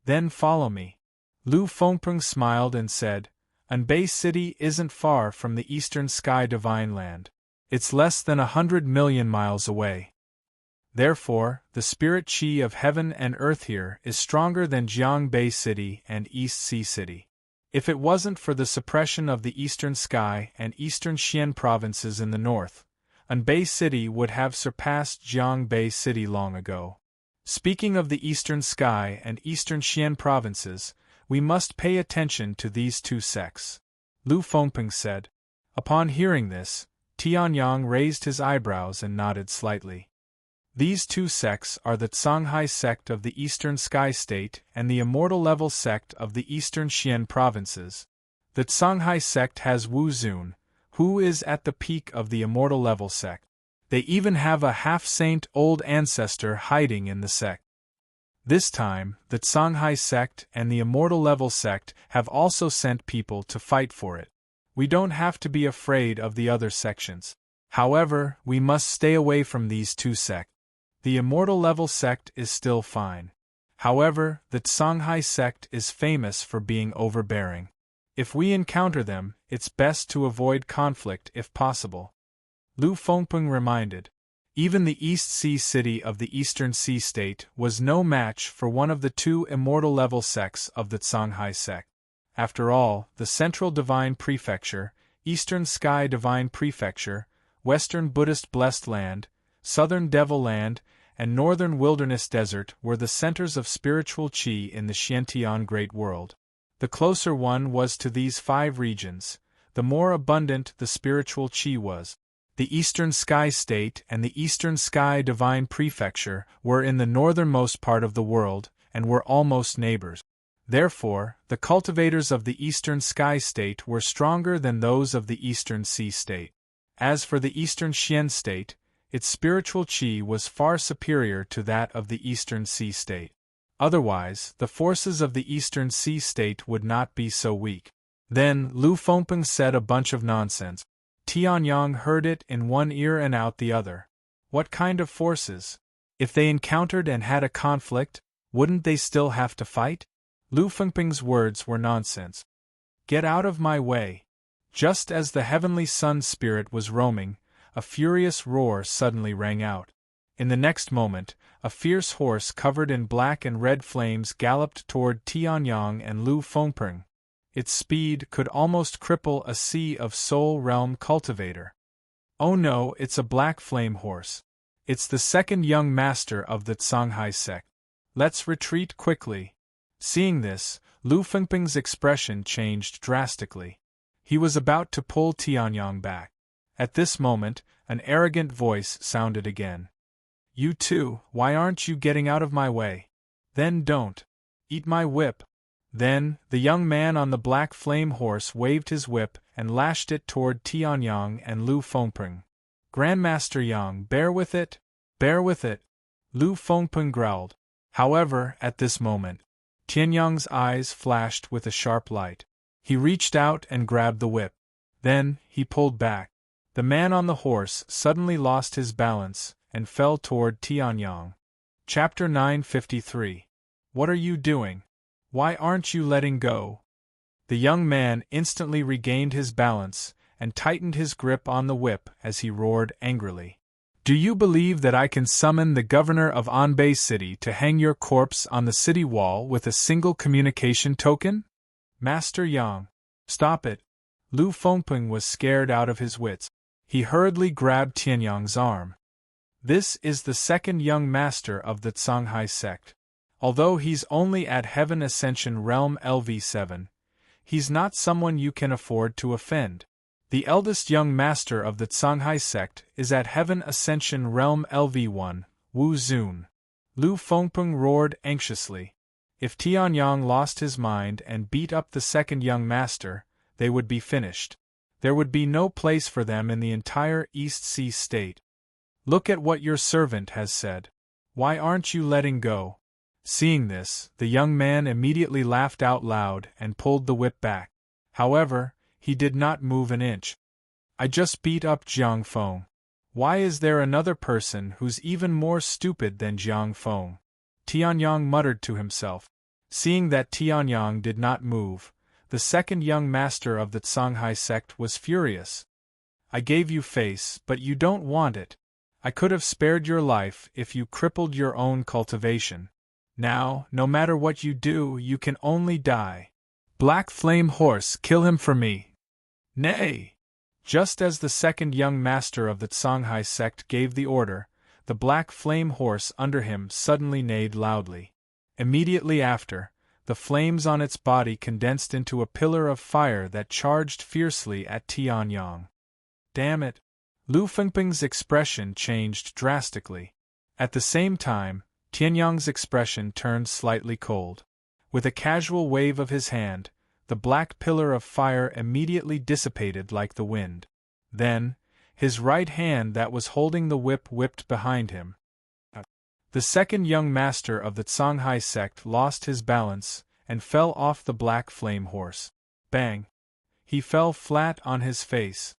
Then follow me. Lu Fengping smiled and said, Anbei City isn't far from the Eastern Sky Divine Land. It's less than 100 million miles away. Therefore, the spirit qi of heaven and earth here is stronger than Jiangbei City and East Sea City. If it wasn't for the suppression of the Eastern Sky and Eastern Xian provinces in the north, Anbei City would have surpassed Jiangbei City long ago. Speaking of the Eastern Sky and Eastern Xian provinces, we must pay attention to these 2 sects. Lu Fengping said. Upon hearing this, Tianyang raised his eyebrows and nodded slightly. These 2 sects are the Songhai sect of the Eastern Sky State and the Immortal Level sect of the Eastern Xian provinces. The Songhai sect has Wu Zun, who is at the peak of the Immortal Level sect. They even have a half-saint old ancestor hiding in the sect. This time, the Songhai sect and the Immortal Level sect have also sent people to fight for it. We don't have to be afraid of the other sections. However, we must stay away from these 2 sects. The Immortal Level sect is still fine. However, the Songhai sect is famous for being overbearing. If we encounter them, it's best to avoid conflict if possible. Lu Fengping reminded. Even the East Sea City of the Eastern Sea State was no match for one of the 2 Immortal Level sects of the Songhai sect. After all, the Central Divine Prefecture, Eastern Sky Divine Prefecture, Western Buddhist Blessed Land, Southern Devil Land, and Northern Wilderness Desert were the centers of spiritual qi in the Xiantian Great World. The closer one was to these 5 regions, the more abundant the spiritual qi was. The Eastern Sky State and the Eastern Sky Divine Prefecture were in the northernmost part of the world, and were almost neighbors. Therefore, the cultivators of the Eastern Sky State were stronger than those of the Eastern Sea State. As for the Eastern Xian State, its spiritual qi was far superior to that of the Eastern Sea State. Otherwise, the forces of the Eastern Sea State would not be so weak. Then, Lu Fengping said a bunch of nonsense. Tianyang heard it in one ear and out the other. What kind of forces? If they encountered and had a conflict, wouldn't they still have to fight? Lu Fengping's words were nonsense. Get out of my way. Just as the heavenly sun spirit was roaming, a furious roar suddenly rang out. In the next moment, a fierce horse covered in black and red flames galloped toward Tianyang and Lu Fengping. Its speed could almost cripple a Sea of Soul Realm cultivator. Oh no, it's a black flame horse. It's the 2nd young master of the Songhai sect. Let's retreat quickly. Seeing this, Lu Fengping's expression changed drastically. He was about to pull Tianyang back. At this moment, an arrogant voice sounded again. You too, why aren't you getting out of my way? Then don't. Eat my whip. Then, the young man on the black flame horse waved his whip and lashed it toward Tianyang and Lu Fengping. Grandmaster Yang, bear with it, bear with it, Lu Fengping growled. However, at this moment, Tianyang's eyes flashed with a sharp light. He reached out and grabbed the whip. Then, he pulled back. The man on the horse suddenly lost his balance, and fell toward Tianyang. Chapter 953. What are you doing? Why aren't you letting go? The young man instantly regained his balance and tightened his grip on the whip as he roared angrily. Do you believe that I can summon the governor of Anbei City to hang your corpse on the city wall with a single communication token? Master Yang. Stop it. Lu Fengping was scared out of his wits. He hurriedly grabbed Tianyang's arm. This is the second young master of the Songhai sect. Although he's only at Heaven Ascension Realm LV7, he's not someone you can afford to offend. The eldest young master of the Songhai sect is at Heaven Ascension Realm LV1, Wu Zun. Lu Fengping roared anxiously. If Tianyang lost his mind and beat up the second young master, they would be finished. There would be no place for them in the entire East Sea state. Look at what your servant has said. Why aren't you letting go? Seeing this, the young man immediately laughed out loud and pulled the whip back. However, he did not move an inch. I just beat up Jiang Feng. Why is there another person who's even more stupid than Jiang Feng? Tianyang muttered to himself. Seeing that Tianyang did not move, the second young master of the Songhai sect was furious. I gave you face, but you don't want it. I could have spared your life if you crippled your own cultivation. Now, no matter what you do, you can only die. Black Flame Horse, kill him for me. Nay! Just as the second young master of the Songhai sect gave the order, the Black Flame Horse under him suddenly neighed loudly. Immediately after, the flames on its body condensed into a pillar of fire that charged fiercely at Tianyang. Damn it! Lu Fengping's expression changed drastically. At the same time, Tianyang's expression turned slightly cold. With a casual wave of his hand, the black pillar of fire immediately dissipated like the wind. Then, his right hand that was holding the whip whipped behind him. The second young master of the Songhai sect lost his balance and fell off the Black Flame Horse. Bang! He fell flat on his face.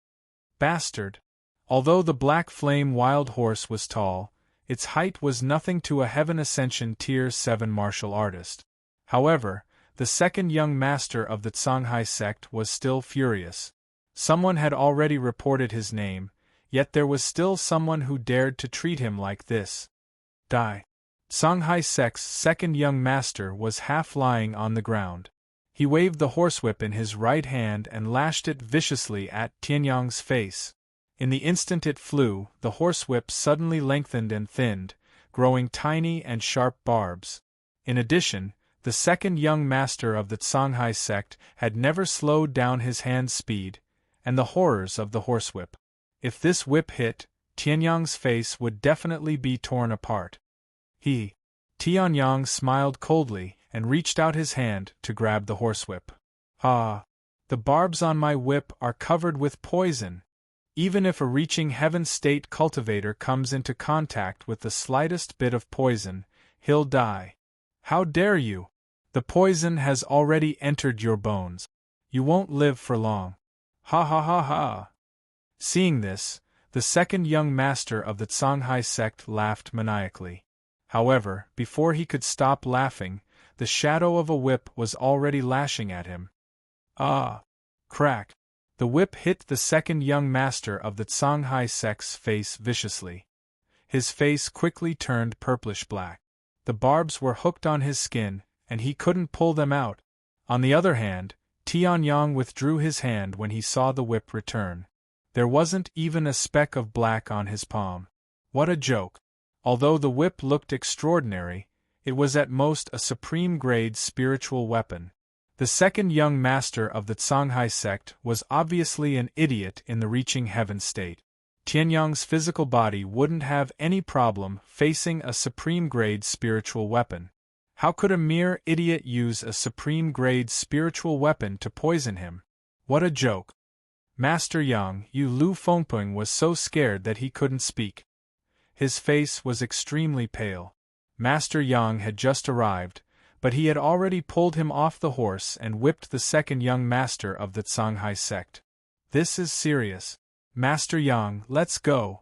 Bastard! Although the Black Flame Wild Horse was tall, its height was nothing to a Heaven Ascension Tier 7 martial artist. However, the second young master of the Songhai sect was still furious. Someone had already reported his name, yet there was still someone who dared to treat him like this. Die. Songhai sect's second young master was half lying on the ground. He waved the horsewhip in his right hand and lashed it viciously at Tianyang's face. In the instant it flew, the horsewhip suddenly lengthened and thinned, growing tiny and sharp barbs. In addition, the second young master of the Songhai sect had never slowed down his hand speed, and the horrors of the horsewhip. If this whip hit, Tianyang's face would definitely be torn apart. Tianyang smiled coldly and reached out his hand to grab the horsewhip. Ah! The barbs on my whip are covered with poison. Even if a reaching Heaven State cultivator comes into contact with the slightest bit of poison, he'll die. How dare you? The poison has already entered your bones. You won't live for long. Ha ha ha ha! Seeing this, the second young master of the Songhai sect laughed maniacally. However, before he could stop laughing, the shadow of a whip was already lashing at him. Ah! Crack! The whip hit the second young master of the Songhai sect's face viciously. His face quickly turned purplish-black. The barbs were hooked on his skin, and he couldn't pull them out. On the other hand, Tianyang withdrew his hand when he saw the whip return. There wasn't even a speck of black on his palm. What a joke! Although the whip looked extraordinary, it was at most a supreme-grade spiritual weapon. The second young master of the Songhai sect was obviously an idiot in the reaching Heaven state. Tianyang's physical body wouldn't have any problem facing a supreme-grade spiritual weapon. How could a mere idiot use a supreme-grade spiritual weapon to poison him? What a joke! Master Yang, Lu Fengping was so scared that he couldn't speak. His face was extremely pale. Master Yang had just arrived, but he had already pulled him off the horse and whipped the second young master of the Songhai sect. This is serious. Master Yang, let's go.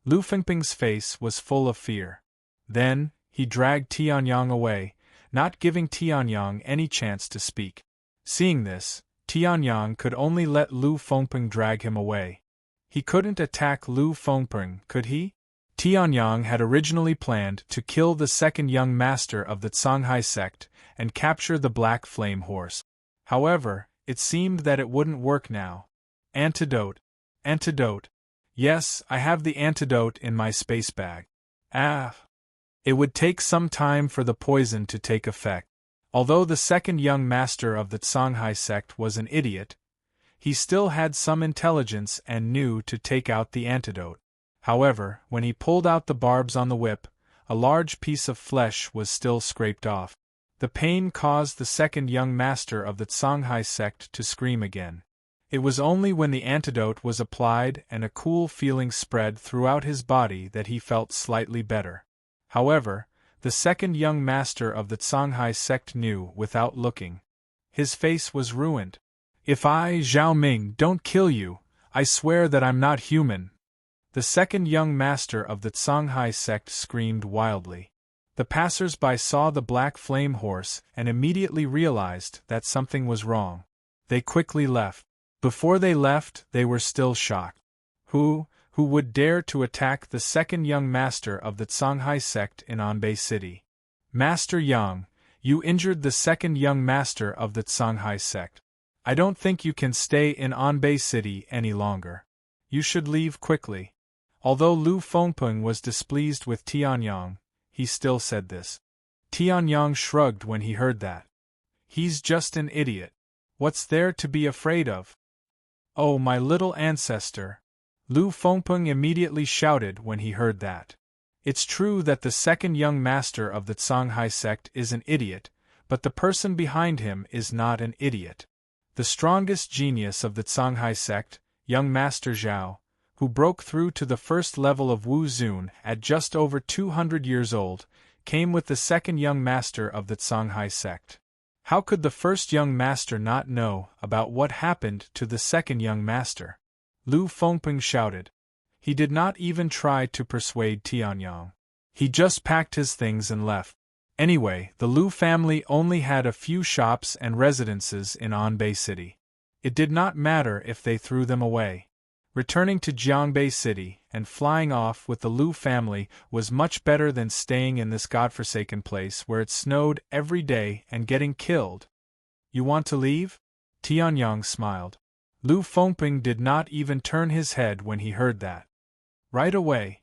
Lu Fengping's face was full of fear. Then, he dragged Tianyang away, not giving Tianyang any chance to speak. Seeing this, Tianyang could only let Lu Fengping drag him away. He couldn't attack Lu Fengping, could he? Tianyang had originally planned to kill the second young master of the Songhai sect and capture the Black Flame Horse. However, it seemed that it wouldn't work now. Antidote. Antidote. Yes, I have the antidote in my space bag. Ah. It would take some time for the poison to take effect. Although the second young master of the Songhai sect was an idiot, he still had some intelligence and knew to take out the antidote. However, when he pulled out the barbs on the whip, a large piece of flesh was still scraped off. The pain caused the second young master of the Songhai sect to scream again. It was only when the antidote was applied and a cool feeling spread throughout his body that he felt slightly better. However, the second young master of the Songhai sect knew without looking. His face was ruined. If I, Zhao Ming, don't kill you, I swear that I'm not human. The second young master of the Songhai sect screamed wildly. The passers-by saw the Black Flame Horse and immediately realized that something was wrong. They quickly left. Before they left, they were still shocked. Who would dare to attack the second young master of the Songhai sect in Anbei City? Master Yang, you injured the second young master of the Songhai sect. I don't think you can stay in Anbei City any longer. You should leave quickly. Although Lu Fengping was displeased with Tianyang, he still said this. Tianyang shrugged when he heard that. He's just an idiot. What's there to be afraid of? Oh, my little ancestor! Lu Fengping immediately shouted when he heard that. It's true that the second young master of the Songhai sect is an idiot, but the person behind him is not an idiot. The strongest genius of the Songhai sect, young Master Zhao, who broke through to the first level of Wu Zun at just over 200 years old, came with the second young master of the Songhai sect. How could the first young master not know about what happened to the second young master? Lu Fengping shouted. He did not even try to persuade Tianyang. He just packed his things and left. Anyway, the Lu family only had a few shops and residences in Anbei City. It did not matter if they threw them away. Returning to Jiangbei City and flying off with the Lu family was much better than staying in this godforsaken place where it snowed every day and getting killed. You want to leave? Tianyang smiled. Lu Fengping did not even turn his head when he heard that. Right away.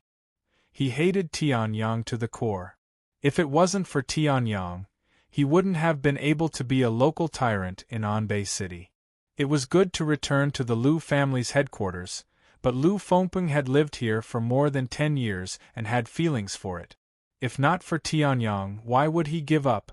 He hated Tianyang to the core. If it wasn't for Tianyang, he wouldn't have been able to be a local tyrant in Anbei City. It was good to return to the Lu family's headquarters, but Lu Fengping had lived here for more than 10 years and had feelings for it. If not for Tianyang, why would he give up?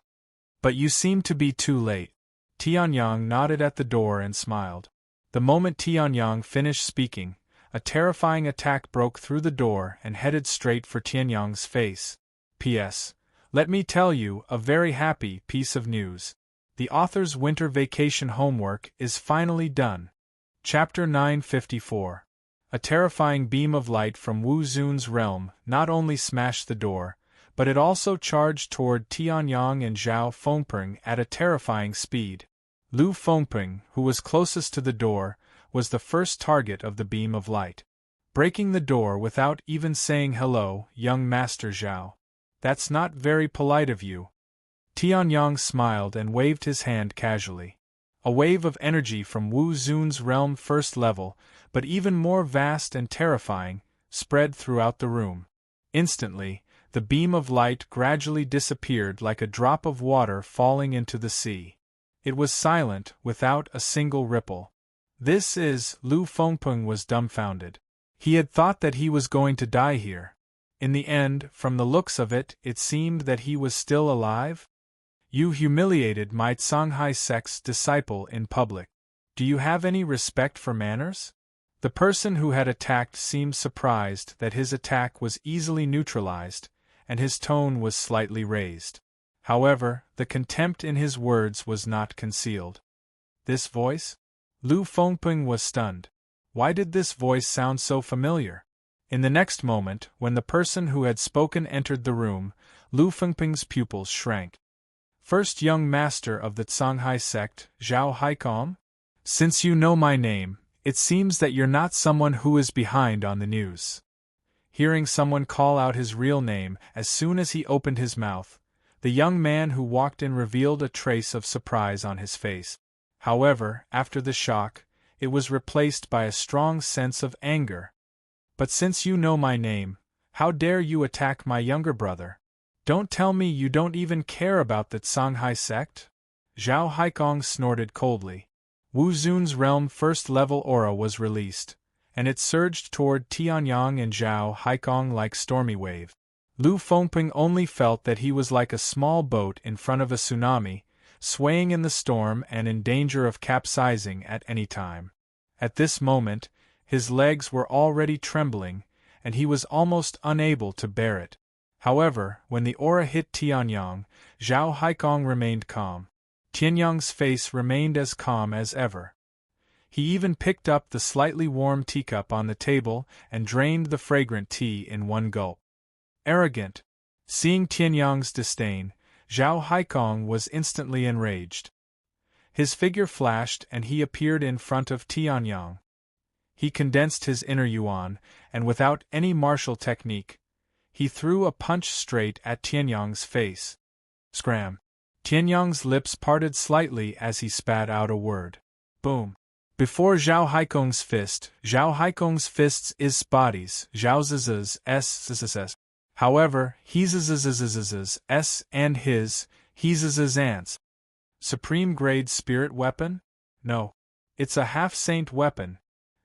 But you seem to be too late. Tianyang nodded at the door and smiled. The moment Tianyang finished speaking, a terrifying attack broke through the door and headed straight for Tianyang's face. P.S. Let me tell you a very happy piece of news. The author's winter vacation homework is finally done. Chapter 954. A terrifying beam of light from Wu Zun's realm not only smashed the door, but it also charged toward Tianyang and Zhao Fengping at a terrifying speed. Lu Fengping, who was closest to the door, was the first target of the beam of light. Breaking the door without even saying hello, young Master Zhao. That's not very polite of you. Tianyang smiled and waved his hand casually. A wave of energy from Wu Zun's realm first level, but even more vast and terrifying, spread throughout the room. Instantly, the beam of light gradually disappeared like a drop of water falling into the sea. It was silent, without a single ripple. Lu Fengping was dumbfounded. He had thought that he was going to die here. In the end, from the looks of it, it seemed that he was still alive. You humiliated my Songhai sect's disciple in public. Do you have any respect for manners? The person who had attacked seemed surprised that his attack was easily neutralized, and his tone was slightly raised. However, the contempt in his words was not concealed. This voice? Lu Fengping was stunned. Why did this voice sound so familiar? In the next moment, when the person who had spoken entered the room, Lu Fengping's pupils shrank. First young master of the Shanghai sect, Zhao Haikong? Since you know my name, it seems that you're not someone who is behind on the news. Hearing someone call out his real name as soon as he opened his mouth, the young man who walked in revealed a trace of surprise on his face. However, after the shock, it was replaced by a strong sense of anger. But since you know my name, how dare you attack my younger brother? Don't tell me you don't even care about the Shanghai sect? Zhao Haikong snorted coldly. Wu Zun's realm first-level aura was released, and it surged toward Tianyang and Zhao Haikong like stormy wave. Lu Fengping only felt that he was like a small boat in front of a tsunami, swaying in the storm and in danger of capsizing at any time. At this moment, his legs were already trembling, and he was almost unable to bear it. However, when the aura hit Tianyang, Zhao Haikong remained calm. Tianyang's face remained as calm as ever. He even picked up the slightly warm teacup on the table and drained the fragrant tea in one gulp. Arrogant. Seeing Tianyang's disdain, Zhao Haikong was instantly enraged. His figure flashed and he appeared in front of Tianyang. He condensed his inner yuan, and without any martial technique, he threw a punch straight at Tianyang's face. Scram! Tianyang's lips parted slightly as he spat out a word. Boom! Before Zhao Haikong's fists is bodies, Zhao's s. However, his s and his ants. Supreme grade spirit weapon? No. It's a half-saint weapon.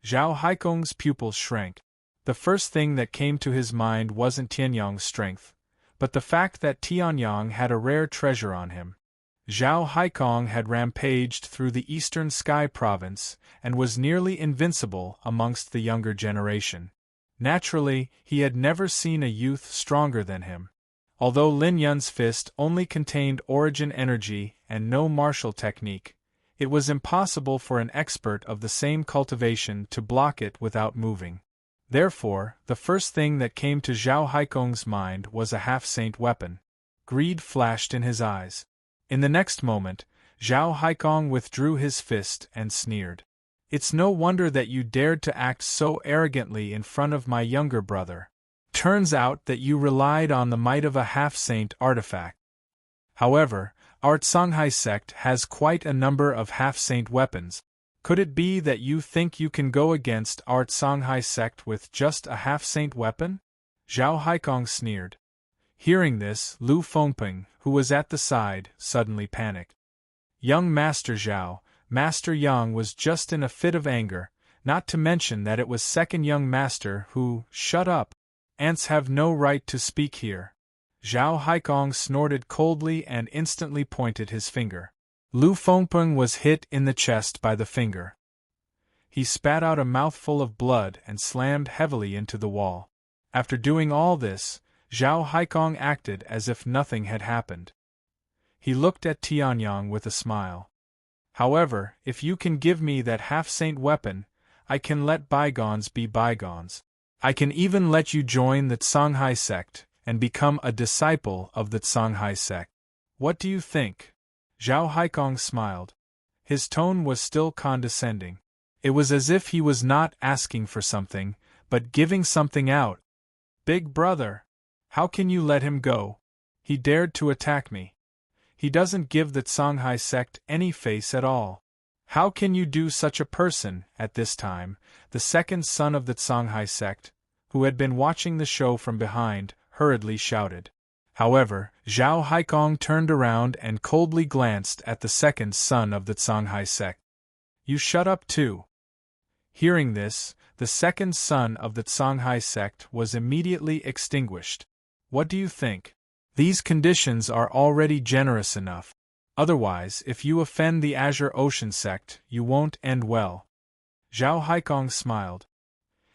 Zhao Haikong's pupils shrank. The first thing that came to his mind wasn't Tianyang's strength, but the fact that Tianyang had a rare treasure on him. Zhao Haikong had rampaged through the eastern sky province and was nearly invincible amongst the younger generation. Naturally, he had never seen a youth stronger than him. Although Lin Yun's fist only contained origin energy and no martial technique, it was impossible for an expert of the same cultivation to block it without moving. Therefore, the first thing that came to Zhao Haikong's mind was a half-saint weapon. Greed flashed in his eyes. In the next moment, Zhao Haikong withdrew his fist and sneered. It's no wonder that you dared to act so arrogantly in front of my younger brother. Turns out that you relied on the might of a half-saint artifact. However, our Shanghai sect has quite a number of half-saint weapons. Could it be that you think you can go against our Shanghai sect with just a half-saint weapon? Zhao Haikong sneered. Hearing this, Lu Fengping, who was at the side, suddenly panicked. Young Master Zhao, Master Yang was just in a fit of anger, not to mention that it was second young master who, shut up. Ants have no right to speak here. Zhao Haikong snorted coldly and instantly pointed his finger. Lu Fengping was hit in the chest by the finger. He spat out a mouthful of blood and slammed heavily into the wall. After doing all this, Zhao Haikong acted as if nothing had happened. He looked at Tianyang with a smile. However, if you can give me that half-saint weapon, I can let bygones be bygones. I can even let you join the Shanghai sect and become a disciple of the Shanghai sect. What do you think? Zhao Haikong smiled. His tone was still condescending. It was as if he was not asking for something, but giving something out. Big brother, how can you let him go? He dared to attack me. He doesn't give the Shanghai sect any face at all. How can you do such a person? At this time, the second son of the Shanghai sect, who had been watching the show from behind, hurriedly shouted. However, Zhao Haikong turned around and coldly glanced at the second son of the Shanghai sect. You shut up too. Hearing this, the second son of the Shanghai sect was immediately extinguished. What do you think? These conditions are already generous enough. Otherwise, if you offend the Azure Ocean sect, you won't end well. Zhao Haikong smiled.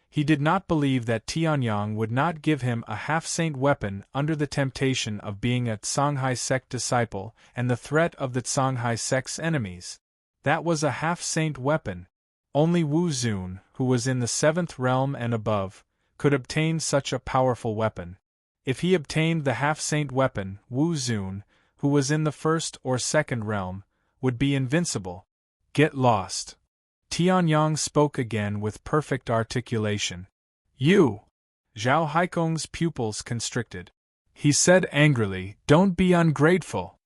He did not believe that Tianyang would not give him a half-saint weapon under the temptation of being a Shanghai sect disciple and the threat of the Shanghai sect's enemies. That was a half-saint weapon. Only Wu Zun, who was in the 7th realm and above, could obtain such a powerful weapon. If he obtained the half-saint weapon, Wu Zun, who was in the first or second realm, would be invincible. Get lost. Tianyang spoke again with perfect articulation. You! Zhao Haikong's pupils constricted. He said angrily, don't be ungrateful.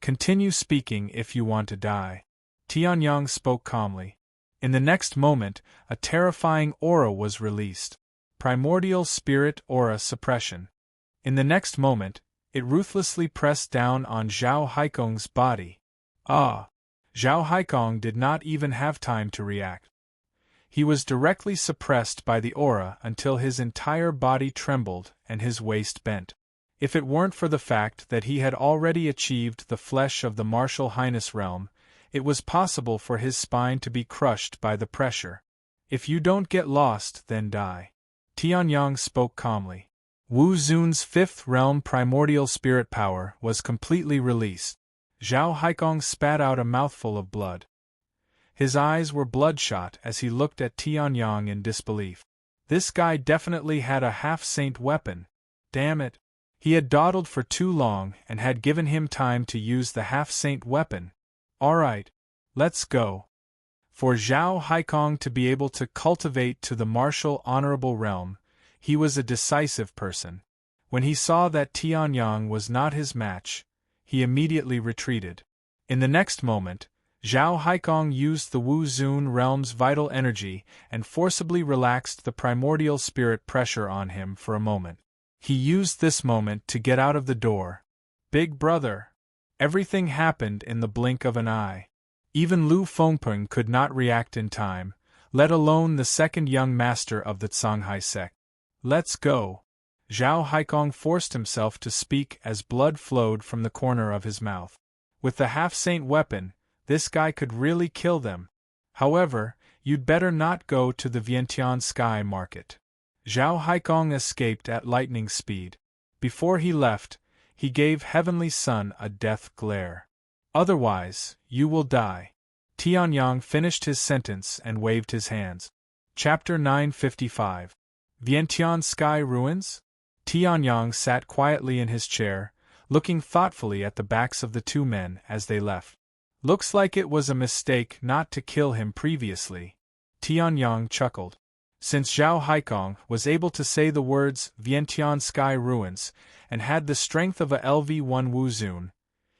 Continue speaking if you want to die. Tianyang spoke calmly. In the next moment, a terrifying aura was released. Primordial Spirit Aura Suppression. In the next moment, it ruthlessly pressed down on Zhao Haikong's body. Ah! Zhao Haikong did not even have time to react. He was directly suppressed by the aura until his entire body trembled and his waist bent. If it weren't for the fact that he had already achieved the flesh of the Martial Highness realm, it was possible for his spine to be crushed by the pressure. If you don't get lost, then die. Tianyang spoke calmly. Wu Zun's fifth realm primordial spirit power was completely released. Zhao Haikong spat out a mouthful of blood. His eyes were bloodshot as he looked at Tianyang in disbelief. This guy definitely had a half-saint weapon. Damn it. He had dawdled for too long and had given him time to use the half-saint weapon. Alright, let's go. For Zhao Haikong to be able to cultivate to the martial honorable realm, he was a decisive person. When he saw that Tianyang was not his match, he immediately retreated. In the next moment, Zhao Haikong used the Wu Zun realm's vital energy and forcibly relaxed the primordial spirit pressure on him for a moment. He used this moment to get out of the door. Big brother! Everything happened in the blink of an eye. Even Lu Fengpeng could not react in time, let alone the second young master of the Songhai sect. Let's go. Zhao Haikong forced himself to speak as blood flowed from the corner of his mouth. With the half-saint weapon, this guy could really kill them. However, you'd better not go to the Vientiane Sky Market. Zhao Haikong escaped at lightning speed. Before he left, he gave Heavenly Sun a death glare. Otherwise, you will die. Tianyang finished his sentence and waved his hands. Chapter 955. Vientiane Sky Ruins? Tianyang sat quietly in his chair, looking thoughtfully at the backs of the two men as they left. Looks like it was a mistake not to kill him previously. Tianyang chuckled. Since Zhao Haikong was able to say the words Vientiane Sky Ruins and had the strength of a LV1 Wu Zun,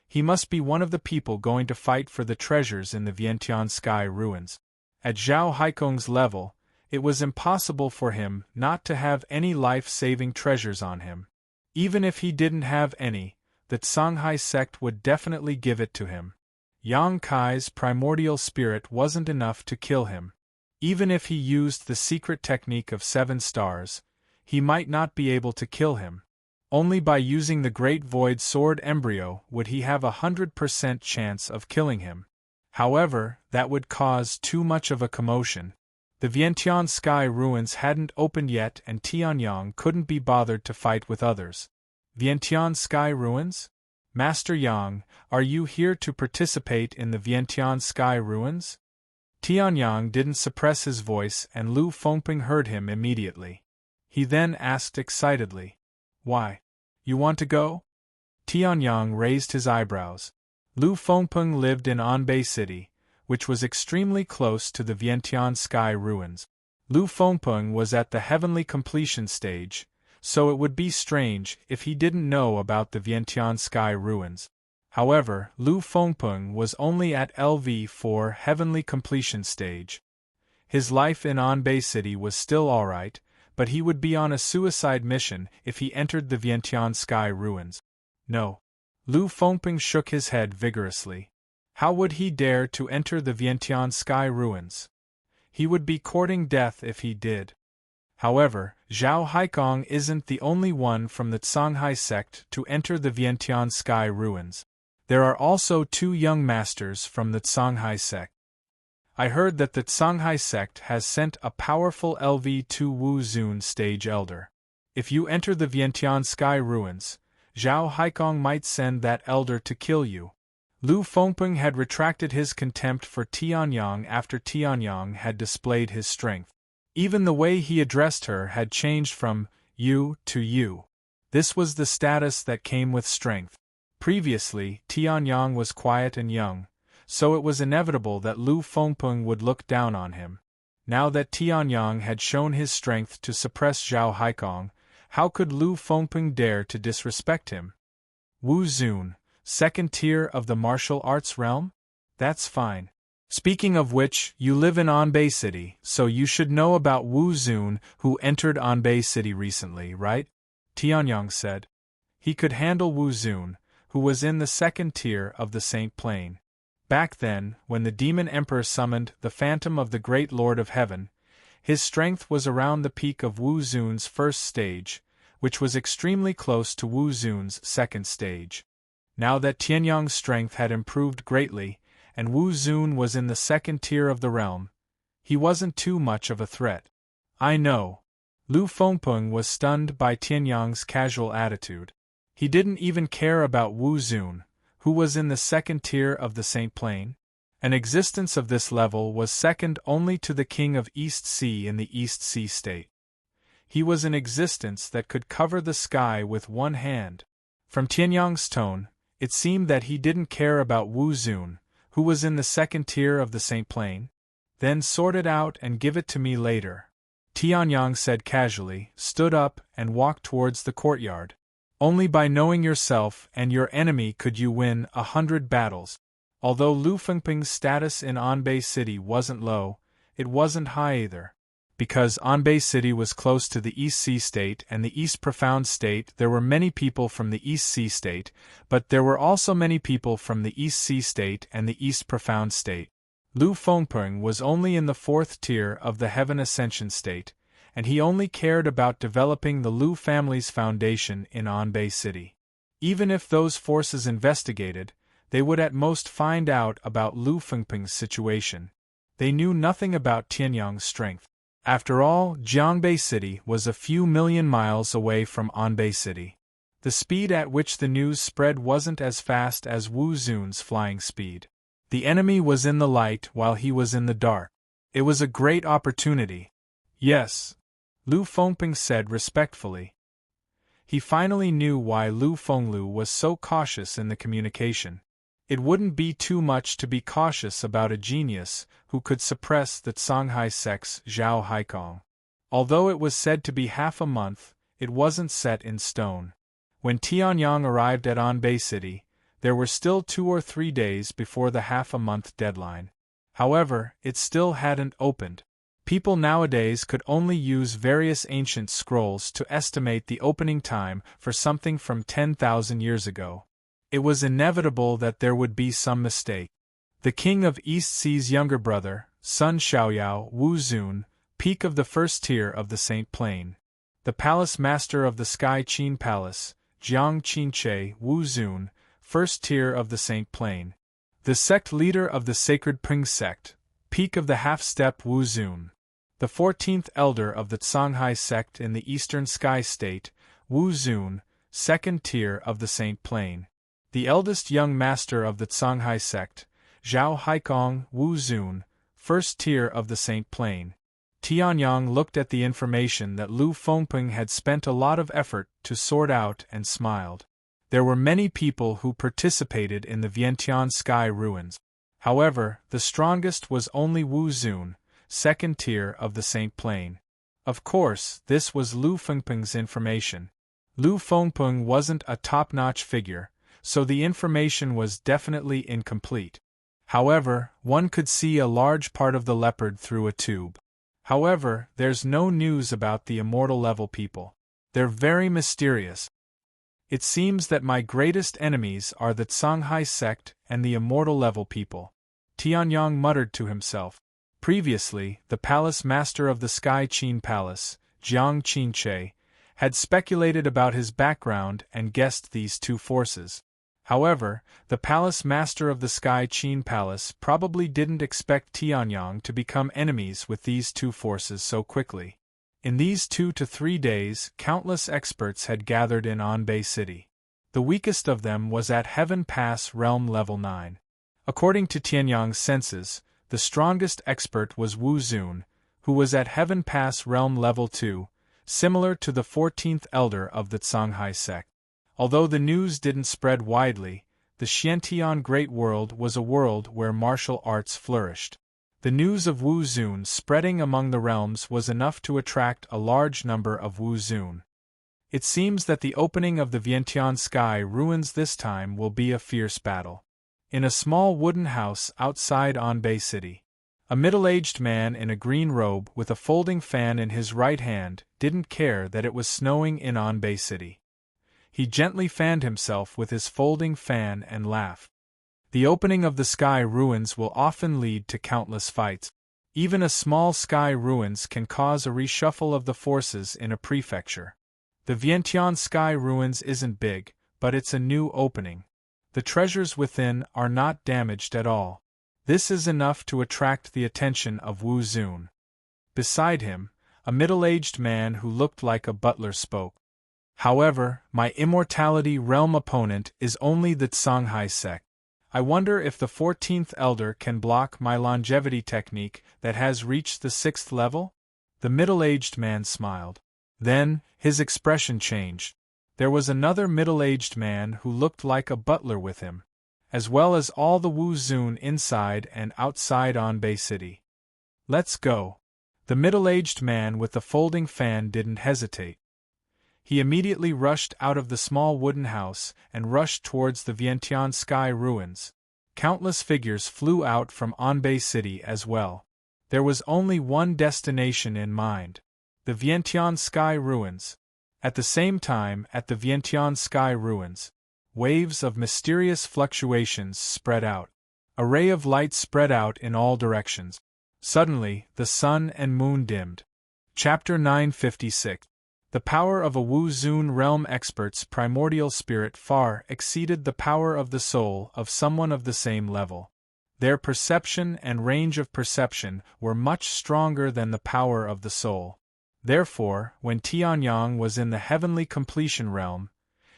he must be one of the people going to fight for the treasures in the Vientiane Sky Ruins. At Zhao Haikong's level, it was impossible for him not to have any life-saving treasures on him. Even if he didn't have any, the Songhai sect would definitely give it to him. Yang Kai's primordial spirit wasn't enough to kill him. Even if he used the secret technique of 7 stars, he might not be able to kill him. Only by using the Great Void Sword Embryo would he have 100% chance of killing him. However, that would cause too much of a commotion. The Vientiane Sky Ruins hadn't opened yet and Tianyang couldn't be bothered to fight with others. Vientiane Sky Ruins? Master Yang, are you here to participate in the Vientiane Sky Ruins? Tianyang didn't suppress his voice and Lu Fengpeng heard him immediately. He then asked excitedly, Why? You want to go? Tianyang raised his eyebrows. Lu Fengpeng lived in Anbei City, which was extremely close to the Vientiane Sky Ruins. Lu Fengpeng was at the heavenly completion stage, so it would be strange if he didn't know about the Vientiane Sky Ruins. However, Lu Fengpeng was only at LV4 heavenly completion stage. His life in Anbei City was still alright, but he would be on a suicide mission if he entered the Vientiane Sky Ruins. No. Lu Fengpeng shook his head vigorously. How would he dare to enter the Vientiane Sky Ruins? He would be courting death if he did. However, Zhao Haikong isn't the only one from the Songhai sect to enter the Vientiane Sky Ruins. There are also 2 young masters from the Songhai sect. I heard that the Songhai sect has sent a powerful LV2 Wu Zun stage elder. If you enter the Vientiane Sky Ruins, Zhao Haikong might send that elder to kill you. Lu Fengpeng had retracted his contempt for Tianyang after Tianyang had displayed his strength. Even the way he addressed her had changed from you to you. This was the status that came with strength. Previously, Tianyang was quiet and young, so it was inevitable that Lu Fengpeng would look down on him. Now that Tianyang had shown his strength to suppress Zhao Haikong, how could Lu Fengpeng dare to disrespect him? Wu Zun, second tier of the martial arts realm? That's fine. Speaking of which, you live in Anbei City, so you should know about Wu Zun, who entered Anbei City recently, right? Tianyang said. He could handle Wu Zun, who was in the second tier of the Saint Plane. Back then, when the Demon Emperor summoned the Phantom of the Great Lord of Heaven, his strength was around the peak of Wu Zun's first stage, which was extremely close to Wu Zun's second stage. Now that Tianyang's strength had improved greatly, and Wu Zun was in the second tier of the realm, he wasn't too much of a threat. I know. Lu Fengpeng was stunned by Tianyang's casual attitude. He didn't even care about Wu Zun, who was in the second tier of the Saint Plane. An existence of this level was second only to the King of East Sea in the East Sea state. He was an existence that could cover the sky with one hand. From Tianyang's tone, it seemed that he didn't care about Wu Zun, who was in the second tier of the Saint Plane. Then sort it out and give it to me later. Tianyang said casually, stood up, and walked towards the courtyard. Only by knowing yourself and your enemy could you win 100 battles. Although Lu Fengpeng's status in Anbei City wasn't low, it wasn't high either. Because Anbei City was close to the East Sea State and the East Profound State, there were many people from the East Sea State, but there were also many people from the East Sea State and the East Profound State. Lu Fengpeng was only in the fourth tier of the Heaven Ascension State, and he only cared about developing the Lu family's foundation in Anbei City. Even if those forces investigated, they would at most find out about Lu Fengpeng's situation. They knew nothing about Tianyang's strength. After all, Jiangbei City was a few million miles away from Anbei City. The speed at which the news spread wasn't as fast as Wu Zun's flying speed. The enemy was in the light while he was in the dark. It was a great opportunity. Yes, Lu Fengpeng said respectfully. He finally knew why Lu Fenglu was so cautious in the communication. It wouldn't be too much to be cautious about a genius who could suppress the Songhai sect's Zhao Haikong. Although it was said to be half a month, it wasn't set in stone. When Tianyang arrived at Anbei City, there were still 2 or 3 days before the half-a-month deadline. However, it still hadn't opened. People nowadays could only use various ancient scrolls to estimate the opening time for something from 10,000 years ago. It was inevitable that there would be some mistake. The King of East Sea's younger brother, Sun Xiaoyao Wu Zun, peak of the first tier of the Saint Plane. The Palace Master of the Sky Qin Palace, Jiang Qinche Wu Zun, first tier of the Saint Plane. The sect leader of the Sacred Ping sect, peak of the half-step Wu Zun. The 14th elder of the Songhai sect in the Eastern Sky State, Wu Zun, second tier of the Saint Plane. The eldest young master of the Songhai sect, Zhao Haikong Wu Zun, first tier of the Saint Plane. Tianyang looked at the information that Lu Fengpeng had spent a lot of effort to sort out and smiled. There were many people who participated in the Vientiane Sky ruins. However, the strongest was only Wu Zun, second tier of the Saint Plane. Of course, this was Lu Fengpeng's information. Lu Fengpeng wasn't a top-notch figure, so the information was definitely incomplete. However, one could see a large part of the leopard through a tube. However, there's no news about the immortal level people. They're very mysterious. It seems that my greatest enemies are the Songhai sect and the immortal level people. Tianyang muttered to himself. Previously, the Palace Master of the Sky Qin Palace, Jiang Qinche, had speculated about his background and guessed these two forces. However, the Palace Master of the Sky Qin Palace probably didn't expect Tianyang to become enemies with these two forces so quickly. In these 2 to 3 days, countless experts had gathered in Anbei City. The weakest of them was at Heaven Pass Realm Level 9. According to Tianyang's senses, the strongest expert was Wu Zun, who was at Heaven Pass Realm Level 2, similar to the 14th Elder of the Songhai sect. Although the news didn't spread widely, the Xiantian Great World was a world where martial arts flourished. The news of Wu Zun spreading among the realms was enough to attract a large number of Wu Zun. It seems that the opening of the Vientiane Sky Ruins this time will be a fierce battle. In a small wooden house outside Anbei City, a middle-aged man in a green robe with a folding fan in his right hand didn't care that it was snowing in Anbei City. He gently fanned himself with his folding fan and laughed. The opening of the sky ruins will often lead to countless fights. Even a small sky ruins can cause a reshuffle of the forces in a prefecture. The Vientiane Sky Ruins isn't big, but it's a new opening. The treasures within are not damaged at all. This is enough to attract the attention of Wu Zun. Beside him, a middle-aged man who looked like a butler spoke. However, my Immortality Realm opponent is only the Songhai sect. I wonder if the 14th Elder can block my longevity technique that has reached the 6th level? The middle-aged man smiled. Then, his expression changed. There was another middle-aged man who looked like a butler with him, as well as all the Wu Zun inside and outside Anbei City. Let's go. The middle-aged man with the folding fan didn't hesitate. He immediately rushed out of the small wooden house and rushed towards the Vientiane Sky Ruins. Countless figures flew out from Anbei City as well. There was only one destination in mind: the Vientiane Sky Ruins. At the same time, at the Vientiane Sky Ruins, waves of mysterious fluctuations spread out. A ray of light spread out in all directions. Suddenly, the sun and moon dimmed. Chapter 956. The power of a Wu Zun realm expert's primordial spirit far exceeded the power of the soul of someone of the same level. Their perception and range of perception were much stronger than the power of the soul. Therefore, when Tianyang was in the heavenly completion realm,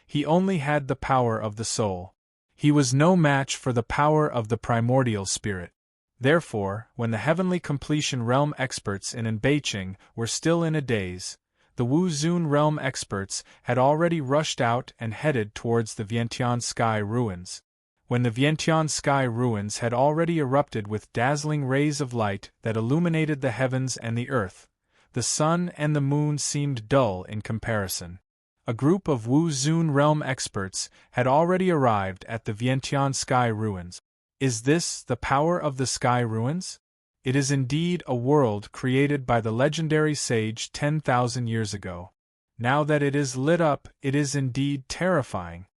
he only had the power of the soul. He was no match for the power of the primordial spirit. Therefore, when the heavenly completion realm experts in Anbeiching were still in a daze, the Wu Zun realm experts had already rushed out and headed towards the Vientiane Sky Ruins. When the Vientiane Sky Ruins had already erupted with dazzling rays of light that illuminated the heavens and the earth, the sun and the moon seemed dull in comparison. A group of Wu Zun realm experts had already arrived at the Vientiane Sky Ruins. Is this the power of the Sky Ruins? It is indeed a world created by the legendary sage 10,000 years ago. Now that it is lit up, it is indeed terrifying.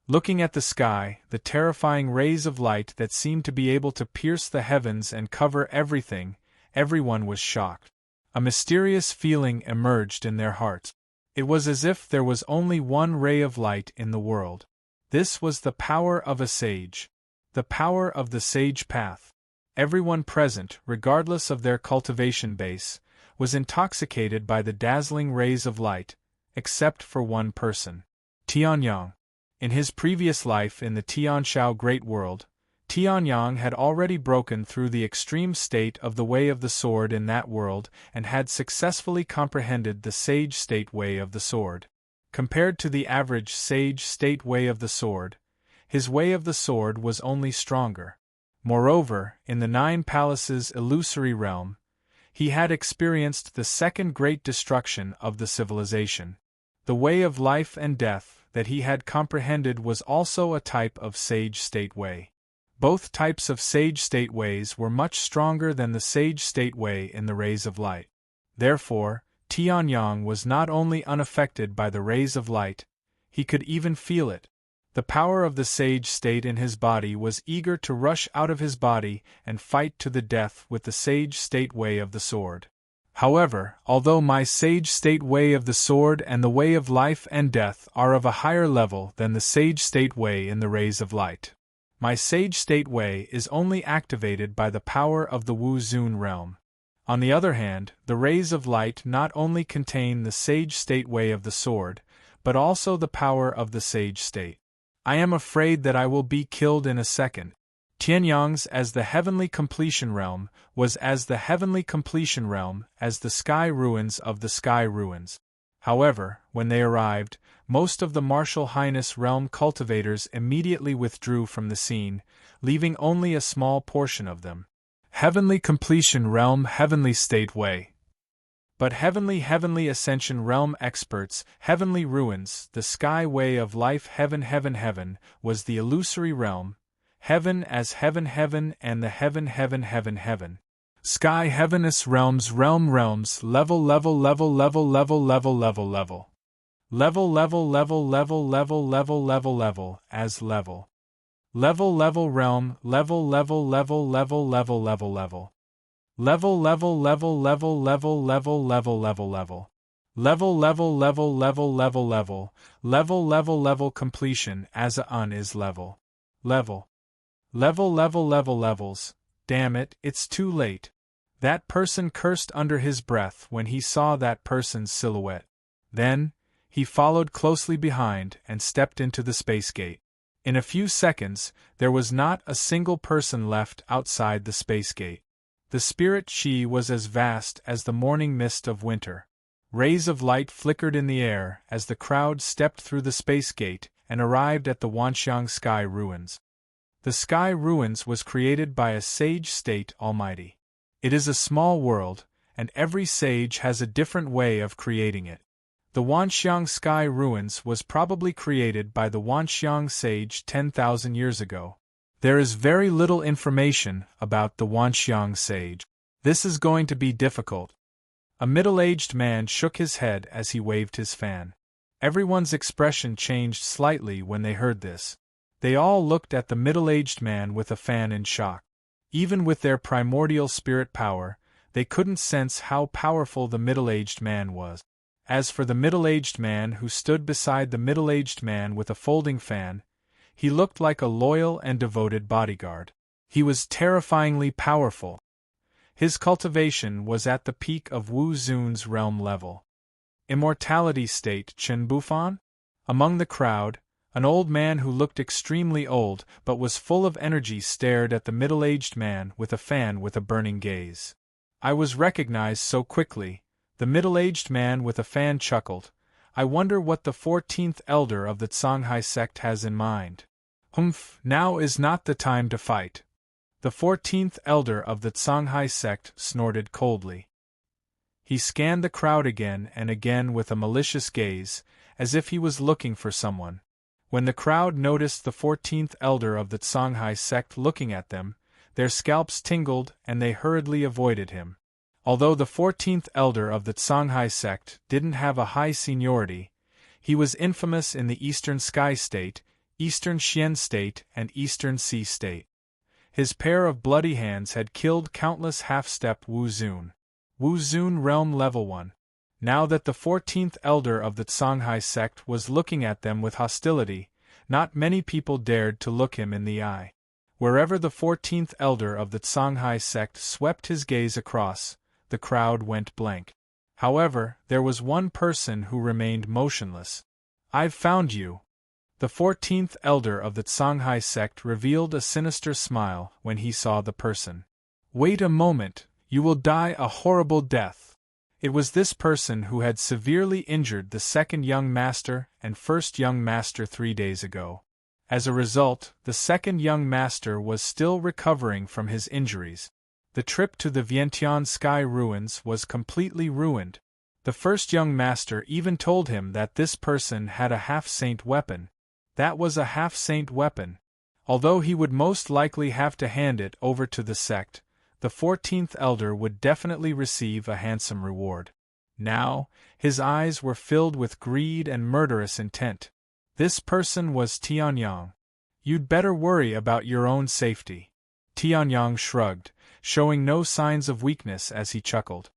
Looking at the sky, the terrifying rays of light that seemed to be able to pierce the heavens and cover everything, everyone was shocked. A mysterious feeling emerged in their hearts. It was as if there was only one ray of light in the world. This was the power of a sage. The power of the sage path. Everyone present, regardless of their cultivation base, was intoxicated by the dazzling rays of light, except for one person. Tianyang. In his previous life in the Tianshao Great World, Tianyang had already broken through the extreme state of the Way of the Sword in that world and had successfully comprehended the Sage State Way of the Sword. Compared to the average Sage State Way of the Sword, his Way of the Sword was only stronger. Moreover, in the Nine Palaces illusory realm, he had experienced the second great destruction of the civilization. The way of life and death that he had comprehended was also a type of Sage State Way. Both types of Sage State Ways were much stronger than the Sage State Way in the rays of light. Therefore, Tianyang was not only unaffected by the rays of light, he could even feel it. The power of the Sage State in his body was eager to rush out of his body and fight to the death with the Sage State Way of the Sword. However, although my Sage State Way of the Sword and the Way of Life and Death are of a higher level than the Sage State Way in the rays of light, my Sage State Way is only activated by the power of the Wu Zun realm. On the other hand, the rays of light not only contain the Sage State Way of the Sword, but also the power of the Sage State. I am afraid that I will be killed in a second. Tianyang's as the heavenly completion realm was as the heavenly completion realm as the sky ruins of the sky ruins. However, when they arrived, most of the Martial Highness realm cultivators immediately withdrew from the scene, leaving only a small portion of them. Heavenly completion realm, heavenly state way. But heavenly ascension realm experts, heavenly ruins, the sky way of life, heaven, was the illusory realm, heaven as heaven, and the heaven. Sky heavenous realms, realms, level as level. Level realm, level. Level completion as a un is level. Levels. Damn it, it's too late. That person cursed under his breath when he saw that person's silhouette. Then, he followed closely behind and stepped into the space gate. In a few seconds, there was not a single person left outside the space gate. The spirit chi was as vast as the morning mist of winter. Rays of light flickered in the air as the crowd stepped through the space gate and arrived at the Wanxiang Sky Ruins. The Sky Ruins was created by a sage state almighty. It is a small world, and every sage has a different way of creating it. The Wanxiang Sky Ruins was probably created by the Wanxiang sage 10,000 years ago. There is very little information about the Wanxiang sage. This is going to be difficult. A middle-aged man shook his head as he waved his fan. Everyone's expression changed slightly when they heard this. They all looked at the middle-aged man with a fan in shock. Even with their primordial spirit power, they couldn't sense how powerful the middle-aged man was. As for the middle-aged man who stood beside the middle-aged man with a folding fan, he looked like a loyal and devoted bodyguard. He was terrifyingly powerful. His cultivation was at the peak of Wu Zun's realm level. Immortality state Chen Bufan? Among the crowd, an old man who looked extremely old but was full of energy stared at the middle-aged man with a fan with a burning gaze. I was recognized so quickly. The middle-aged man with a fan chuckled. I wonder what the 14th elder of the Songhai sect has in mind. Humph, now is not the time to fight. The 14th elder of the Songhai sect snorted coldly. He scanned the crowd again and again with a malicious gaze, as if he was looking for someone. When the crowd noticed the 14th elder of the Songhai sect looking at them, their scalps tingled and they hurriedly avoided him. Although the 14th elder of the Songhai sect didn't have a high seniority, he was infamous in the Eastern Sky State, Eastern Xian State, and Eastern Sea State. His pair of bloody hands had killed countless half-step Wu Zun. Wu Zun Realm Level 1. Now that the 14th elder of the Songhai sect was looking at them with hostility, not many people dared to look him in the eye. Wherever the 14th elder of the Songhai sect swept his gaze across, the crowd went blank. However, there was one person who remained motionless. I've found you. The 14th elder of the Songhai sect revealed a sinister smile when he saw the person. Wait a moment, you will die a horrible death. It was this person who had severely injured the second young master and first young master 3 days ago. As a result, the second young master was still recovering from his injuries. The trip to the Vientiane Sky Ruins was completely ruined. The first young master even told him that this person had a half-saint weapon. That was a half-saint weapon. Although he would most likely have to hand it over to the sect, the 14th elder would definitely receive a handsome reward. Now, his eyes were filled with greed and murderous intent. This person was Tianyang. You'd better worry about your own safety. Tianyang shrugged, showing no signs of weakness as he chuckled.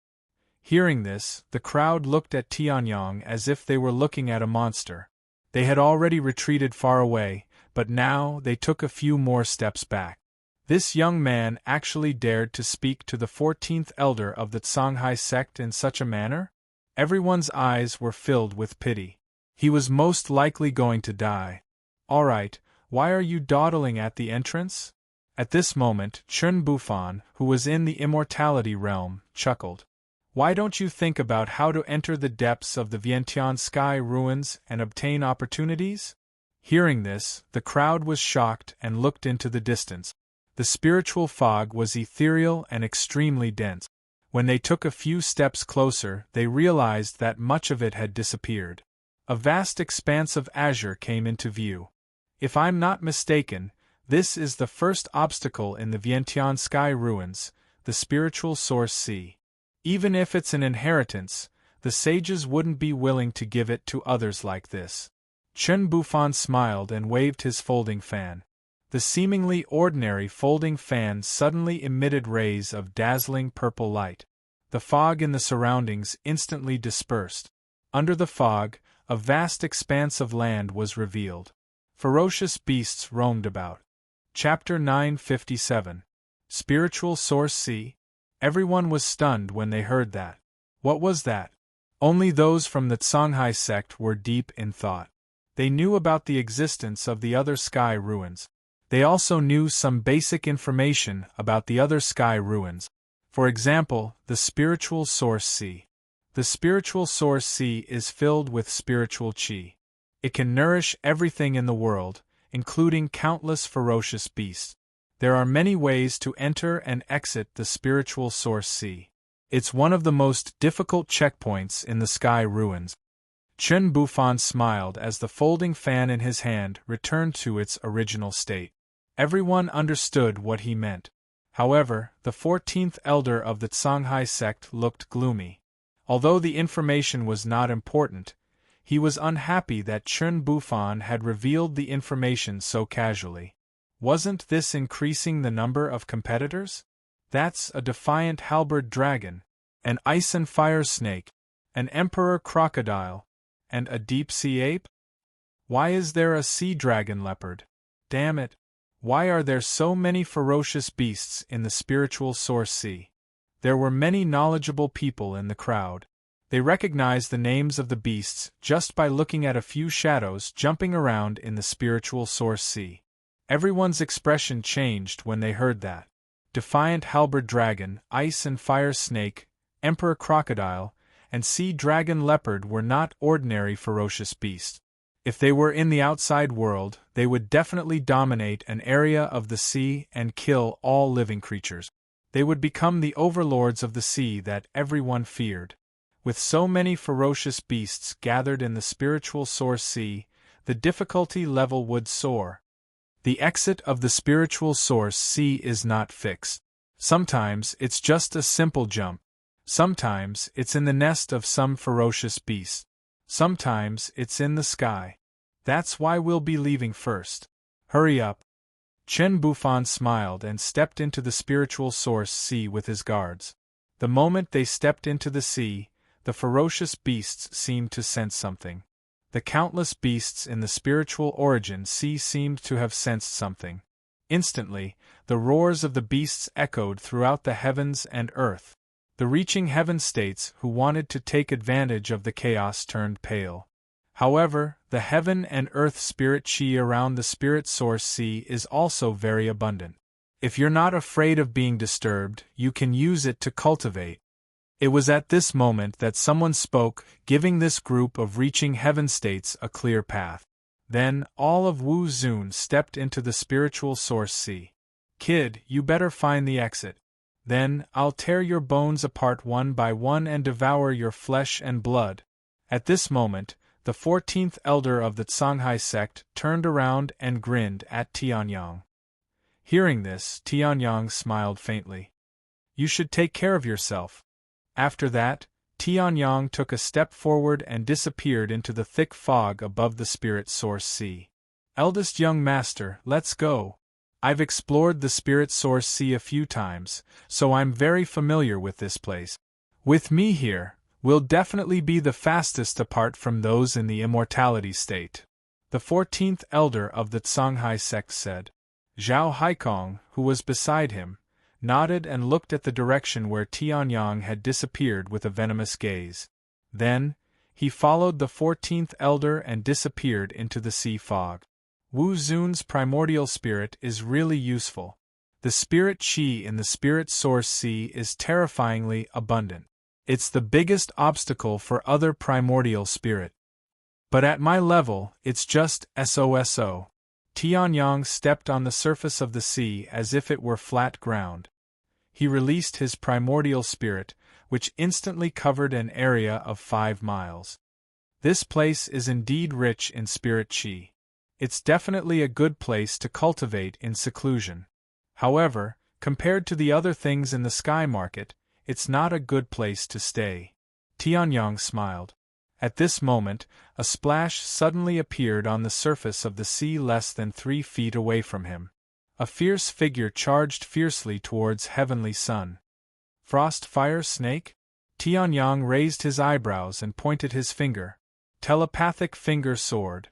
Hearing this, the crowd looked at Tianyang as if they were looking at a monster. They had already retreated far away, but now they took a few more steps back. This young man actually dared to speak to the 14th elder of the Songhai sect in such a manner? Everyone's eyes were filled with pity. He was most likely going to die. All right, why are you dawdling at the entrance? At this moment, Chun Bufan, who was in the immortality realm, chuckled. Why don't you think about how to enter the depths of the Vientiane sky ruins and obtain opportunities? Hearing this, the crowd was shocked and looked into the distance. The spiritual fog was ethereal and extremely dense. When they took a few steps closer, they realized that much of it had disappeared. A vast expanse of azure came into view. If I'm not mistaken, this is the first obstacle in the Vientiane sky ruins, the spiritual source sea. Even if it's an inheritance, the sages wouldn't be willing to give it to others like this. Chun Bufan smiled and waved his folding fan. The seemingly ordinary folding fan suddenly emitted rays of dazzling purple light. The fog in the surroundings instantly dispersed. Under the fog, a vast expanse of land was revealed. Ferocious beasts roamed about. Chapter 957. Spiritual Source Sea? Everyone was stunned when they heard that. What was that? Only those from the Songhai sect were deep in thought. They knew about the existence of the other sky ruins. They also knew some basic information about the other sky ruins. For example, the spiritual source sea. The spiritual source sea is filled with spiritual qi. It can nourish everything in the world, including countless ferocious beasts. There are many ways to enter and exit the spiritual source sea. It's one of the most difficult checkpoints in the sky ruins. Chun Bufan smiled as the folding fan in his hand returned to its original state. Everyone understood what he meant. However, the 14th elder of the Songhai sect looked gloomy. Although the information was not important, he was unhappy that Chun Bufan had revealed the information so casually. Wasn't this increasing the number of competitors? That's a defiant halberd dragon, an ice and fire snake, an emperor crocodile, and a deep-sea ape? Why is there a sea dragon leopard? Damn it! Why are there so many ferocious beasts in the spiritual source sea? There were many knowledgeable people in the crowd. They recognized the names of the beasts just by looking at a few shadows jumping around in the spiritual source sea. Everyone's expression changed when they heard that. Defiant halberd dragon, ice and fire snake, emperor crocodile, and sea dragon leopard were not ordinary ferocious beasts. If they were in the outside world, they would definitely dominate an area of the sea and kill all living creatures. They would become the overlords of the sea that everyone feared. With so many ferocious beasts gathered in the spiritual source sea, the difficulty level would soar. The exit of the spiritual source sea is not fixed. Sometimes it's just a simple jump. Sometimes it's in the nest of some ferocious beast. Sometimes it's in the sky. That's why we'll be leaving first. Hurry up. Chun Bufan smiled and stepped into the spiritual source sea with his guards. The moment they stepped into the sea, the ferocious beasts seemed to sense something. The countless beasts in the spiritual origin sea seemed to have sensed something. Instantly, the roars of the beasts echoed throughout the heavens and earth. The reaching heaven states who wanted to take advantage of the chaos turned pale. However, the heaven and earth spirit chi around the spirit source sea is also very abundant. If you're not afraid of being disturbed, you can use it to cultivate. It was at this moment that someone spoke, giving this group of reaching heaven states a clear path. Then, all of Wu Zun stepped into the spiritual source sea. Kid, you better find the exit. Then, I'll tear your bones apart one by one and devour your flesh and blood. At this moment, the 14th elder of the Songhai sect turned around and grinned at Tianyang. Hearing this, Tianyang smiled faintly. You should take care of yourself. After that, Tianyang took a step forward and disappeared into the thick fog above the spirit source sea. Eldest young master, let's go. I've explored the spirit source sea a few times, so I'm very familiar with this place. With me here, we'll definitely be the fastest apart from those in the immortality state. The 14th elder of the Songhai sect said. Zhao Haikong, who was beside him, nodded and looked at the direction where Tianyang had disappeared with a venomous gaze. Then, he followed the 14th elder and disappeared into the sea fog. Wu Zun's primordial spirit is really useful. The spirit chi in the spirit source sea is terrifyingly abundant. It's the biggest obstacle for other primordial spirit. But at my level, it's just SOSO. Tianyang stepped on the surface of the sea as if it were flat ground. He released his primordial spirit, which instantly covered an area of 5 miles. This place is indeed rich in spirit chi. It's definitely a good place to cultivate in seclusion. However, compared to the other things in the sky market, it's not a good place to stay. Tianyang smiled. At this moment, a splash suddenly appeared on the surface of the sea less than 3 feet away from him. A fierce figure charged fiercely towards Heavenly Sun. Frost Fire Snake? Tianyang raised his eyebrows and pointed his finger. Telepathic finger sword.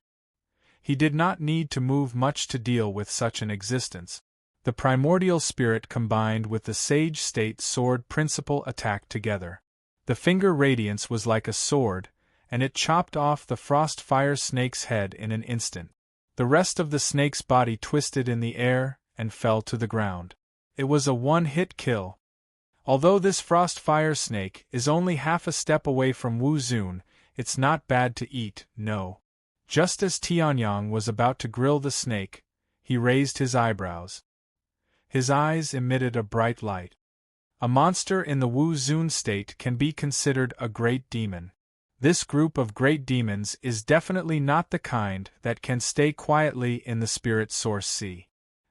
He did not need to move much to deal with such an existence. The primordial spirit combined with the sage state sword principle attacked together. The finger radiance was like a sword, and it chopped off the frost fire snake's head in an instant. The rest of the snake's body twisted in the air and fell to the ground. It was a one-hit kill. Although this frost fire snake is only half a step away from Wu Zun, it's not bad to eat, no. Just as Tianyang was about to grill the snake, he raised his eyebrows. His eyes emitted a bright light. A monster in the Wu Zun state can be considered a great demon. This group of great demons is definitely not the kind that can stay quietly in the spirit source sea.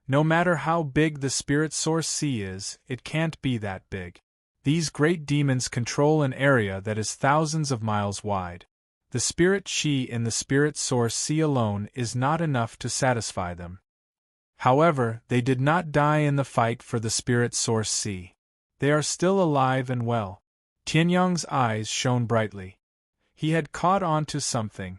No matter how big the spirit source sea is, it can't be that big. These great demons control an area that is thousands of miles wide. The spirit chi in the spirit source sea alone is not enough to satisfy them. However, they did not die in the fight for the spirit source sea. They are still alive and well. Tianyang's eyes shone brightly. He had caught on to something.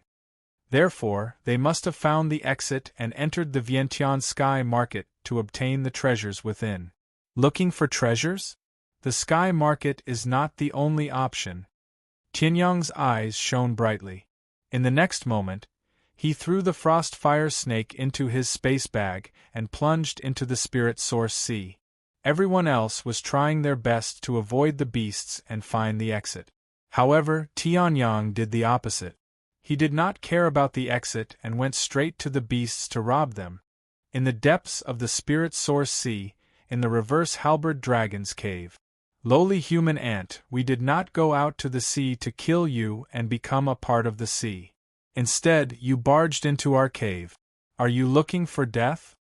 Therefore, they must have found the exit and entered the Vientiane sky market to obtain the treasures within. Looking for treasures? The sky market is not the only option. Tianyang's eyes shone brightly. In the next moment, he threw the frost fire snake into his space bag and plunged into the spirit source sea. Everyone else was trying their best to avoid the beasts and find the exit. However, Tianyang did the opposite. He did not care about the exit and went straight to the beasts to rob them. In the depths of the spirit source sea, in the reverse halberd dragon's cave. Lowly human ant, we did not go out to the sea to kill you and become a part of the sea. Instead, you barged into our cave. Are you looking for death?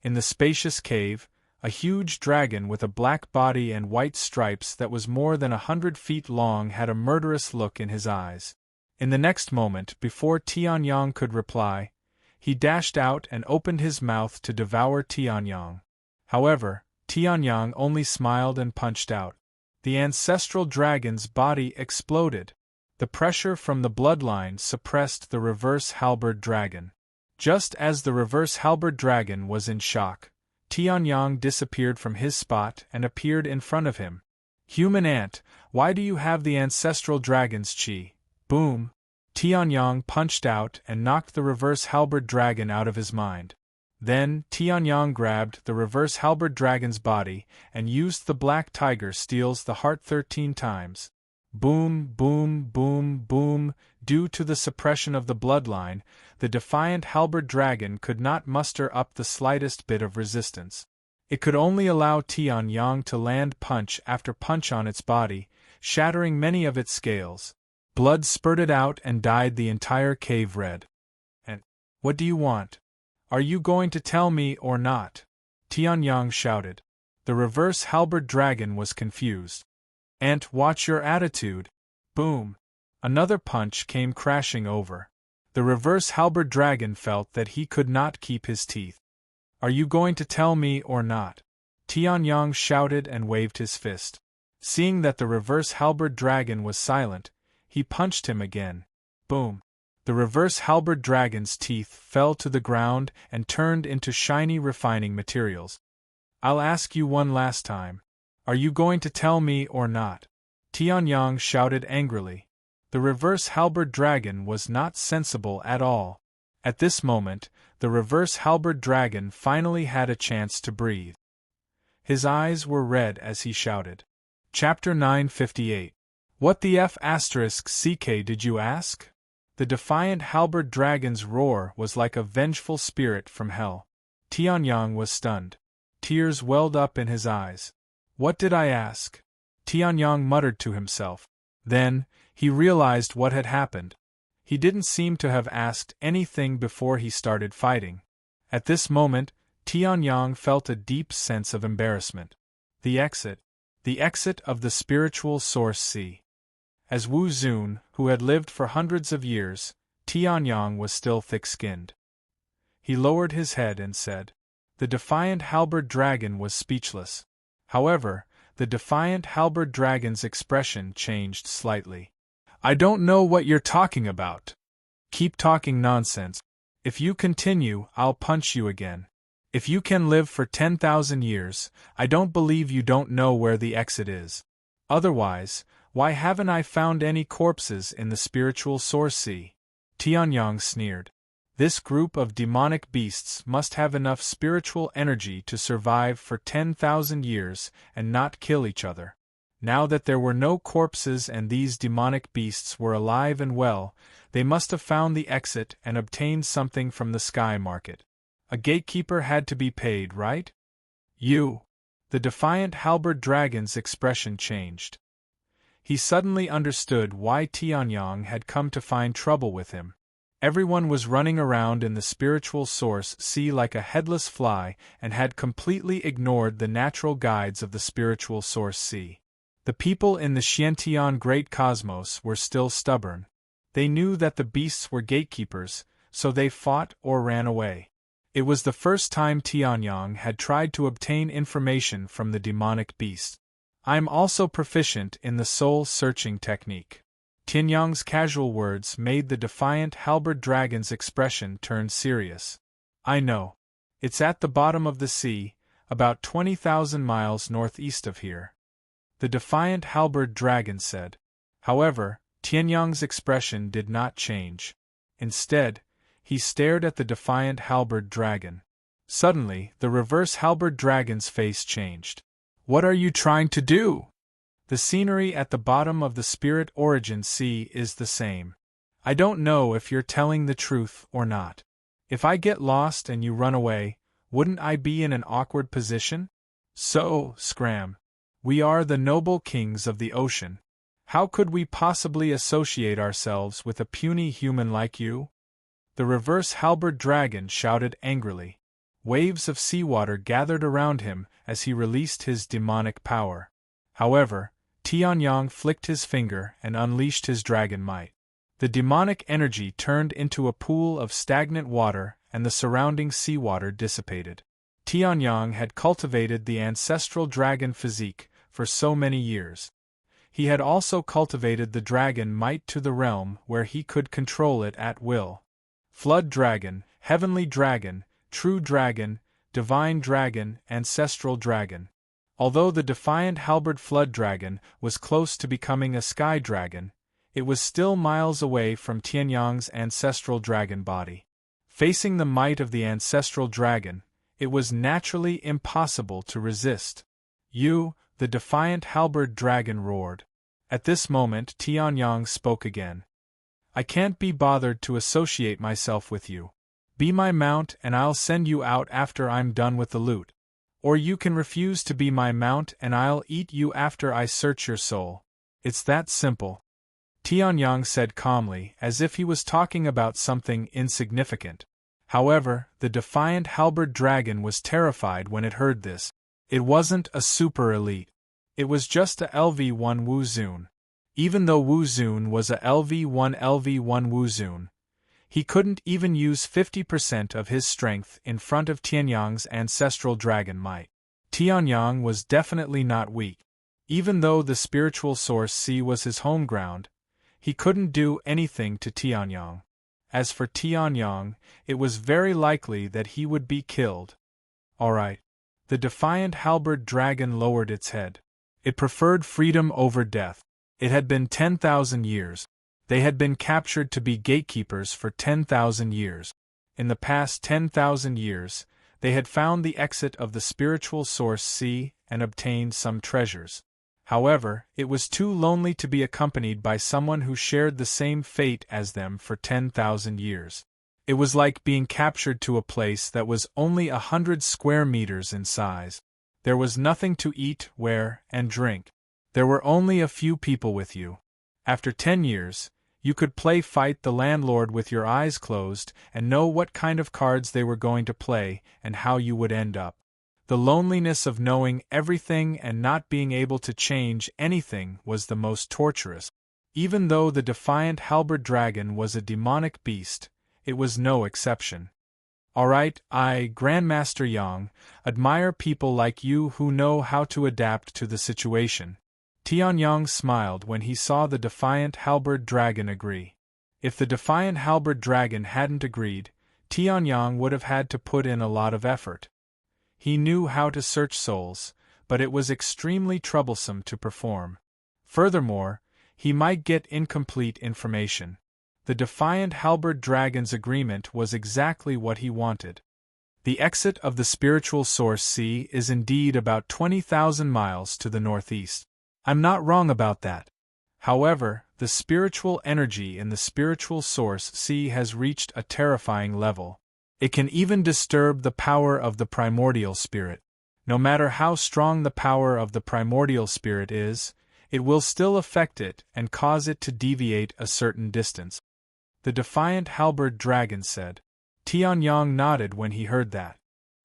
In the spacious cave, a huge dragon with a black body and white stripes that was more than 100 feet long had a murderous look in his eyes. In the next moment, before Tianyang could reply, he dashed out and opened his mouth to devour Tianyang. However, Tianyang only smiled and punched out. The ancestral dragon's body exploded. The pressure from the bloodline suppressed the reverse halberd dragon. Just as the reverse halberd dragon was in shock, Tianyang disappeared from his spot and appeared in front of him. Human ant, why do you have the ancestral dragon's chi? Boom! Tianyang punched out and knocked the reverse halberd dragon out of his mind. Then, Tianyang grabbed the reverse halberd dragon's body and used the black tiger steals the heart 13 times. Boom, boom, boom, boom. Due to the suppression of the bloodline, the defiant halberd dragon could not muster up the slightest bit of resistance. It could only allow Tianyang to land punch after punch on its body, shattering many of its scales. Blood spurted out and dyed the entire cave red. And, what do you want? Are you going to tell me or not? Tianyang shouted. The reverse halberd dragon was confused. Ant, watch your attitude. Boom. Another punch came crashing over. The reverse halberd dragon felt that he could not keep his teeth. Are you going to tell me or not? Tianyang shouted and waved his fist. Seeing that the reverse halberd dragon was silent, he punched him again. Boom. The reverse halberd dragon's teeth fell to the ground and turned into shiny refining materials. I'll ask you one last time. Are you going to tell me or not? Tianyang shouted angrily. The reverse halberd dragon was not sensible at all. At this moment, the reverse halberd dragon finally had a chance to breathe. His eyes were red as he shouted. Chapter 958. What the F***ck did you ask? The defiant halberd dragon's roar was like a vengeful spirit from hell. Tianyang was stunned. Tears welled up in his eyes. What did I ask? Tianyang muttered to himself. Then, he realized what had happened. He didn't seem to have asked anything before he started fighting. At this moment, Tianyang felt a deep sense of embarrassment. The exit of the spiritual source sea. As Wu Zun, who had lived for hundreds of years, Tianyang was still thick-skinned. He lowered his head and said. The defiant halberd dragon was speechless. However, the defiant halberd dragon's expression changed slightly. I don't know what you're talking about. Keep talking nonsense. If you continue, I'll punch you again. If you can live for 10,000 years, I don't believe you don't know where the exit is. Otherwise, why haven't I found any corpses in the spiritual source sea? Tianyang sneered. This group of demonic beasts must have enough spiritual energy to survive for 10,000 years and not kill each other. Now that there were no corpses and these demonic beasts were alive and well, they must have found the exit and obtained something from the sky market. A gatekeeper had to be paid, right? You. The defiant halberd dragon's expression changed. He suddenly understood why Tianyang had come to find trouble with him. Everyone was running around in the spiritual source sea like a headless fly and had completely ignored the natural guides of the spiritual source sea. The people in the Xiantian Great Cosmos were still stubborn. They knew that the beasts were gatekeepers, so they fought or ran away. It was the first time Tianyang had tried to obtain information from the demonic beasts. I'm also proficient in the soul-searching technique. Tianyang's casual words made the defiant halberd dragon's expression turn serious. I know. It's at the bottom of the sea, about 20,000 miles northeast of here. The defiant halberd dragon said. However, Tianyang's expression did not change. Instead, he stared at the defiant halberd dragon. Suddenly, the reverse halberd dragon's face changed. What are you trying to do? The scenery at the bottom of the Spirit Origin Sea is the same. I don't know if you're telling the truth or not. If I get lost and you run away, wouldn't I be in an awkward position? So, Scram. We are the noble kings of the ocean. How could we possibly associate ourselves with a puny human like you? The reverse halberd dragon shouted angrily. Waves of seawater gathered around him as he released his demonic power. However, Tianyang flicked his finger and unleashed his dragon might. The demonic energy turned into a pool of stagnant water and the surrounding seawater dissipated. Tianyang had cultivated the ancestral dragon physique for so many years. He had also cultivated the dragon might to the realm where he could control it at will. Flood dragon, heavenly dragon, true dragon, divine dragon, ancestral dragon. Although the defiant halberd flood dragon was close to becoming a sky dragon, it was still miles away from Tianyang's ancestral dragon body. Facing the might of the ancestral dragon, it was naturally impossible to resist. You, the defiant halberd dragon roared. At this moment Tianyang spoke again. I can't be bothered to associate myself with you. Be my mount and I'll send you out after I'm done with the loot. Or you can refuse to be my mount and I'll eat you after I search your soul. It's that simple. Tianyang said calmly, as if he was talking about something insignificant. However, the defiant halberd dragon was terrified when it heard this. It wasn't a super elite. It was just a LV1 Wu Zun. Even though Wu Zun was a LV1 Wu Zun, he couldn't even use 50% of his strength in front of Tianyang's ancestral dragon might. Tianyang was definitely not weak. Even though the spiritual source sea was his home ground, he couldn't do anything to Tianyang. As for Tianyang, it was very likely that he would be killed. Alright. The defiant halberd dragon lowered its head. It preferred freedom over death. It had been 10,000 years. They had been captured to be gatekeepers for 10,000 years. In the past 10,000 years, they had found the exit of the spiritual source sea and obtain some treasures. However, it was too lonely to be accompanied by someone who shared the same fate as them for 10,000 years. It was like being captured to a place that was only 100 square meters in size. There was nothing to eat, wear, and drink. There were only a few people with you. After 10 years, you could play fight the landlord with your eyes closed and know what kind of cards they were going to play and how you would end up. The loneliness of knowing everything and not being able to change anything was the most torturous. Even though the defiant halberd dragon was a demonic beast, it was no exception. Alright, I, Grandmaster Yang, admire people like you who know how to adapt to the situation. Tianyang smiled when he saw the defiant halberd dragon agree. If the defiant halberd dragon hadn't agreed, Tianyang would have had to put in a lot of effort. He knew how to search souls, but it was extremely troublesome to perform. Furthermore, he might get incomplete information. The defiant halberd dragon's agreement was exactly what he wanted. The exit of the spiritual source sea is indeed about 20,000 miles to the northeast. I'm not wrong about that. However, the spiritual energy in the spiritual source sea has reached a terrifying level. It can even disturb the power of the primordial spirit. No matter how strong the power of the primordial spirit is, it will still affect it and cause it to deviate a certain distance. The defiant halberd dragon said. Tianyang nodded when he heard that.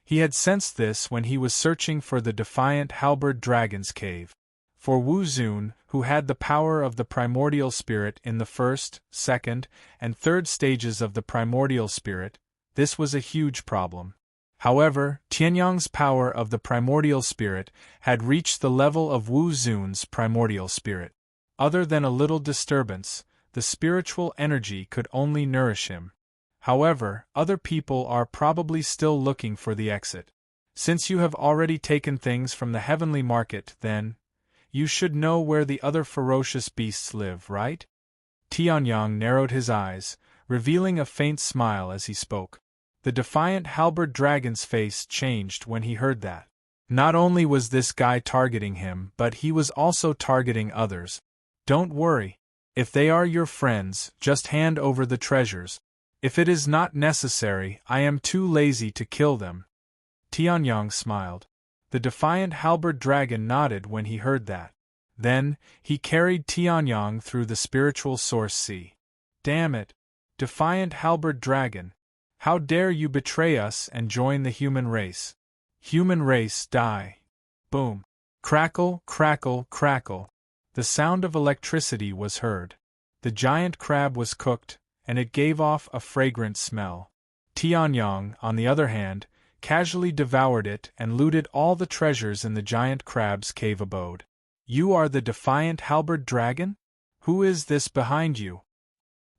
He had sensed this when he was searching for the defiant halberd dragon's cave. For Wu Zun, who had the power of the primordial spirit in the first, second, and third stages of the primordial spirit, this was a huge problem. However, Tianyang's power of the primordial spirit had reached the level of Wu Zun's primordial spirit. Other than a little disturbance, the spiritual energy could only nourish him. However, other people are probably still looking for the exit. Since you have already taken things from the heavenly market, then, you should know where the other ferocious beasts live, right? Tianyang narrowed his eyes, revealing a faint smile as he spoke. The defiant halberd dragon's face changed when he heard that. Not only was this guy targeting him, but he was also targeting others. Don't worry. If they are your friends, just hand over the treasures. If it is not necessary, I am too lazy to kill them. Tianyang smiled. The defiant halberd dragon nodded when he heard that. Then, he carried Tianyang through the spiritual source sea. Damn it! Defiant halberd dragon! How dare you betray us and join the human race? Human race, die! Boom! Crackle, crackle, crackle! The sound of electricity was heard. The giant crab was cooked, and it gave off a fragrant smell. Tianyang, on the other hand, casually devoured it and looted all the treasures in the giant crab's cave abode. You are the defiant halberd dragon? Who is this behind you?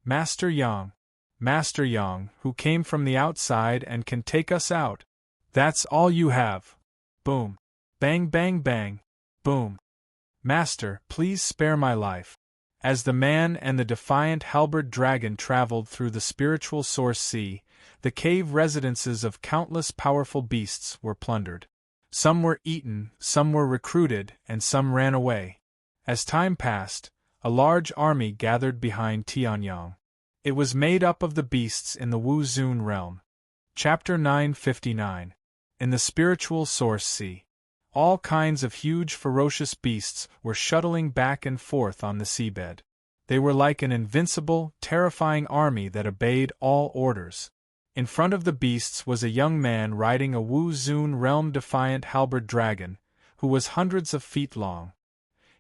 Master Yang. Master Yang, who came from the outside and can take us out. That's all you have. Boom. Bang bang bang. Boom. Master, please spare my life. As the man and the defiant halberd dragon traveled through the spiritual source sea, the cave residences of countless powerful beasts were plundered. Some were eaten, some were recruited, and some ran away. As time passed, a large army gathered behind Tianyang. It was made up of the beasts in the Wu Zun realm. Chapter 959. In the spiritual source sea. All kinds of huge ferocious beasts were shuttling back and forth on the seabed. They were like an invincible, terrifying army that obeyed all orders. In front of the beasts was a young man riding a Wu Zun realm-defiant halberd dragon, who was hundreds of feet long.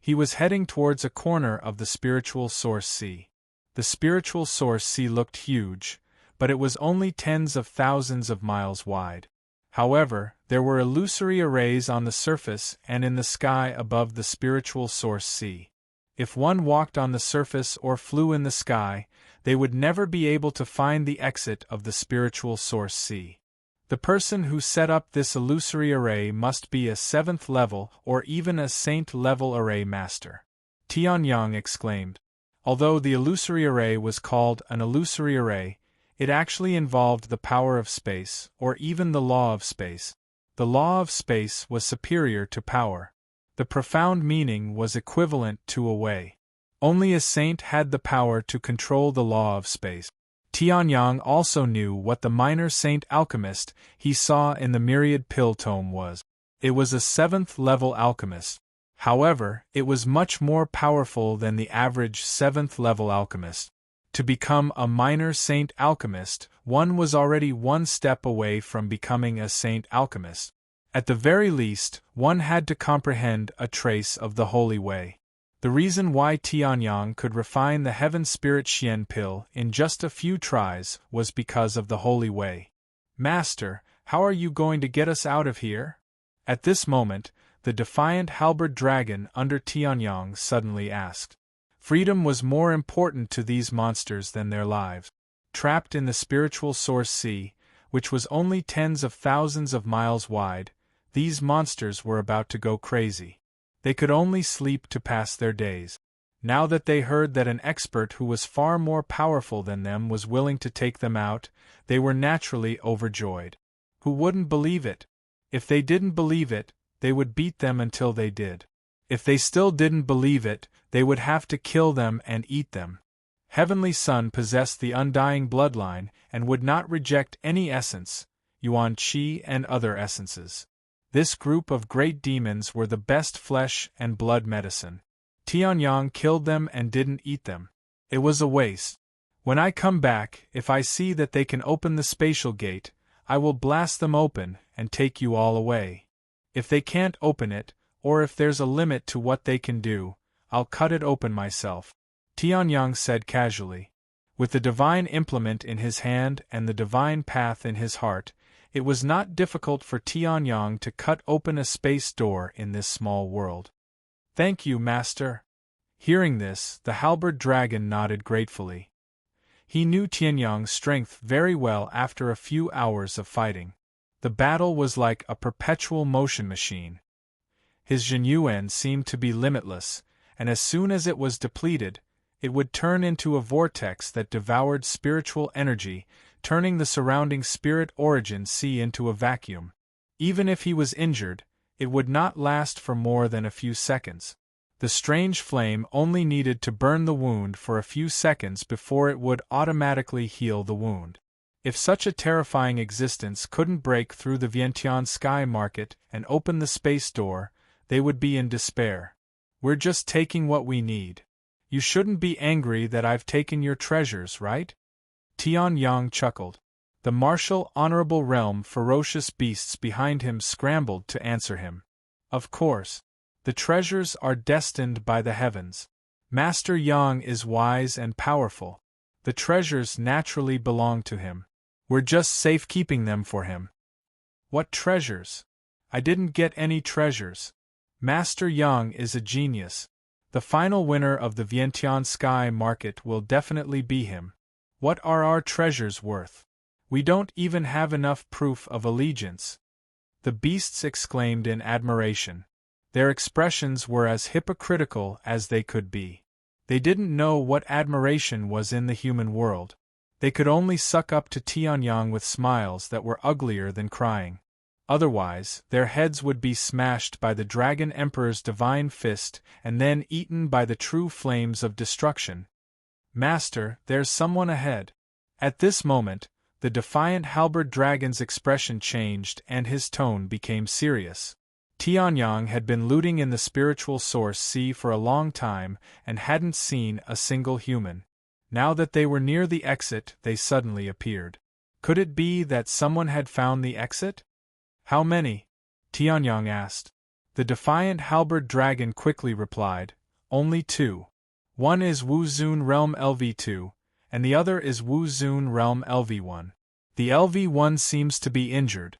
He was heading towards a corner of the spiritual source sea. The spiritual source sea looked huge, but it was only tens of thousands of miles wide. However, there were illusory arrays on the surface and in the sky above the spiritual source sea. If one walked on the surface or flew in the sky, they would never be able to find the exit of the spiritual source sea. The person who set up this illusory array must be a 7th level or even a saint level array master. Tianyang exclaimed. Although the illusory array was called an illusory array, it actually involved the power of space, or even the law of space. The law of space was superior to power. The profound meaning was equivalent to a way. Only a saint had the power to control the law of space. Tianyang also knew what the minor saint alchemist he saw in the myriad pill tome was. It was a 7th-level alchemist. However, it was much more powerful than the average 7th-level alchemist. To become a minor saint alchemist, one was already one step away from becoming a saint alchemist. At the very least, one had to comprehend a trace of the holy way. The reason why Tianyang could refine the Heaven Spirit Xian pill in just a few tries was because of the holy way. Master, how are you going to get us out of here? At this moment, the defiant halberd dragon under Tianyang suddenly asked. Freedom was more important to these monsters than their lives. Trapped in the spiritual source sea, which was only tens of thousands of miles wide, these monsters were about to go crazy. They could only sleep to pass their days. Now that they heard that an expert who was far more powerful than them was willing to take them out, they were naturally overjoyed. Who wouldn't believe it? If they didn't believe it, they would beat them until they did. If they still didn't believe it, they would have to kill them and eat them. Heavenly Sun possessed the undying bloodline and would not reject any essence, Yuan Qi and other essences. This group of great demons were the best flesh and blood medicine. Tianyang killed them and didn't eat them. It was a waste. When I come back, if I see that they can open the spatial gate, I will blast them open and take you all away. If they can't open it, or if there's a limit to what they can do, I'll cut it open myself, Tianyang said casually. With the divine implement in his hand and the divine path in his heart, it was not difficult for Tianyang to cut open a space door in this small world. Thank you, Master. Hearing this, the halberd dragon nodded gratefully. He knew Tianyang's strength very well after a few hours of fighting. The battle was like a perpetual motion machine. His Zhenyuan seemed to be limitless, and as soon as it was depleted, it would turn into a vortex that devoured spiritual energy, turning the surrounding spirit origin sea into a vacuum. Even if he was injured, it would not last for more than a few seconds. The strange flame only needed to burn the wound for a few seconds before it would automatically heal the wound. If such a terrifying existence couldn't break through the Vientiane sky market and open the space door, they would be in despair. We're just taking what we need. You shouldn't be angry that I've taken your treasures, right? Tianyang chuckled. The martial, honorable realm ferocious beasts behind him scrambled to answer him. Of course. The treasures are destined by the heavens. Master Yang is wise and powerful. The treasures naturally belong to him. We're just safekeeping them for him. What treasures? I didn't get any treasures. Master Yang is a genius. The final winner of the Vientiane sky market will definitely be him. What are our treasures worth? We don't even have enough proof of allegiance. The beasts exclaimed in admiration. Their expressions were as hypocritical as they could be. They didn't know what admiration was in the human world. They could only suck up to Tianyang with smiles that were uglier than crying. Otherwise, their heads would be smashed by the Dragon Emperor's divine fist and then eaten by the true flames of destruction. Master, there's someone ahead. At this moment, the defiant halberd dragon's expression changed and his tone became serious. Tianyang had been looting in the spiritual source sea for a long time and hadn't seen a single human. Now that they were near the exit, they suddenly appeared. Could it be that someone had found the exit? How many? Tianyang asked. The defiant halberd dragon quickly replied, Only 2. One is Wu Zun Realm LV2, and the other is Wu Zun Realm LV1. The LV1 seems to be injured.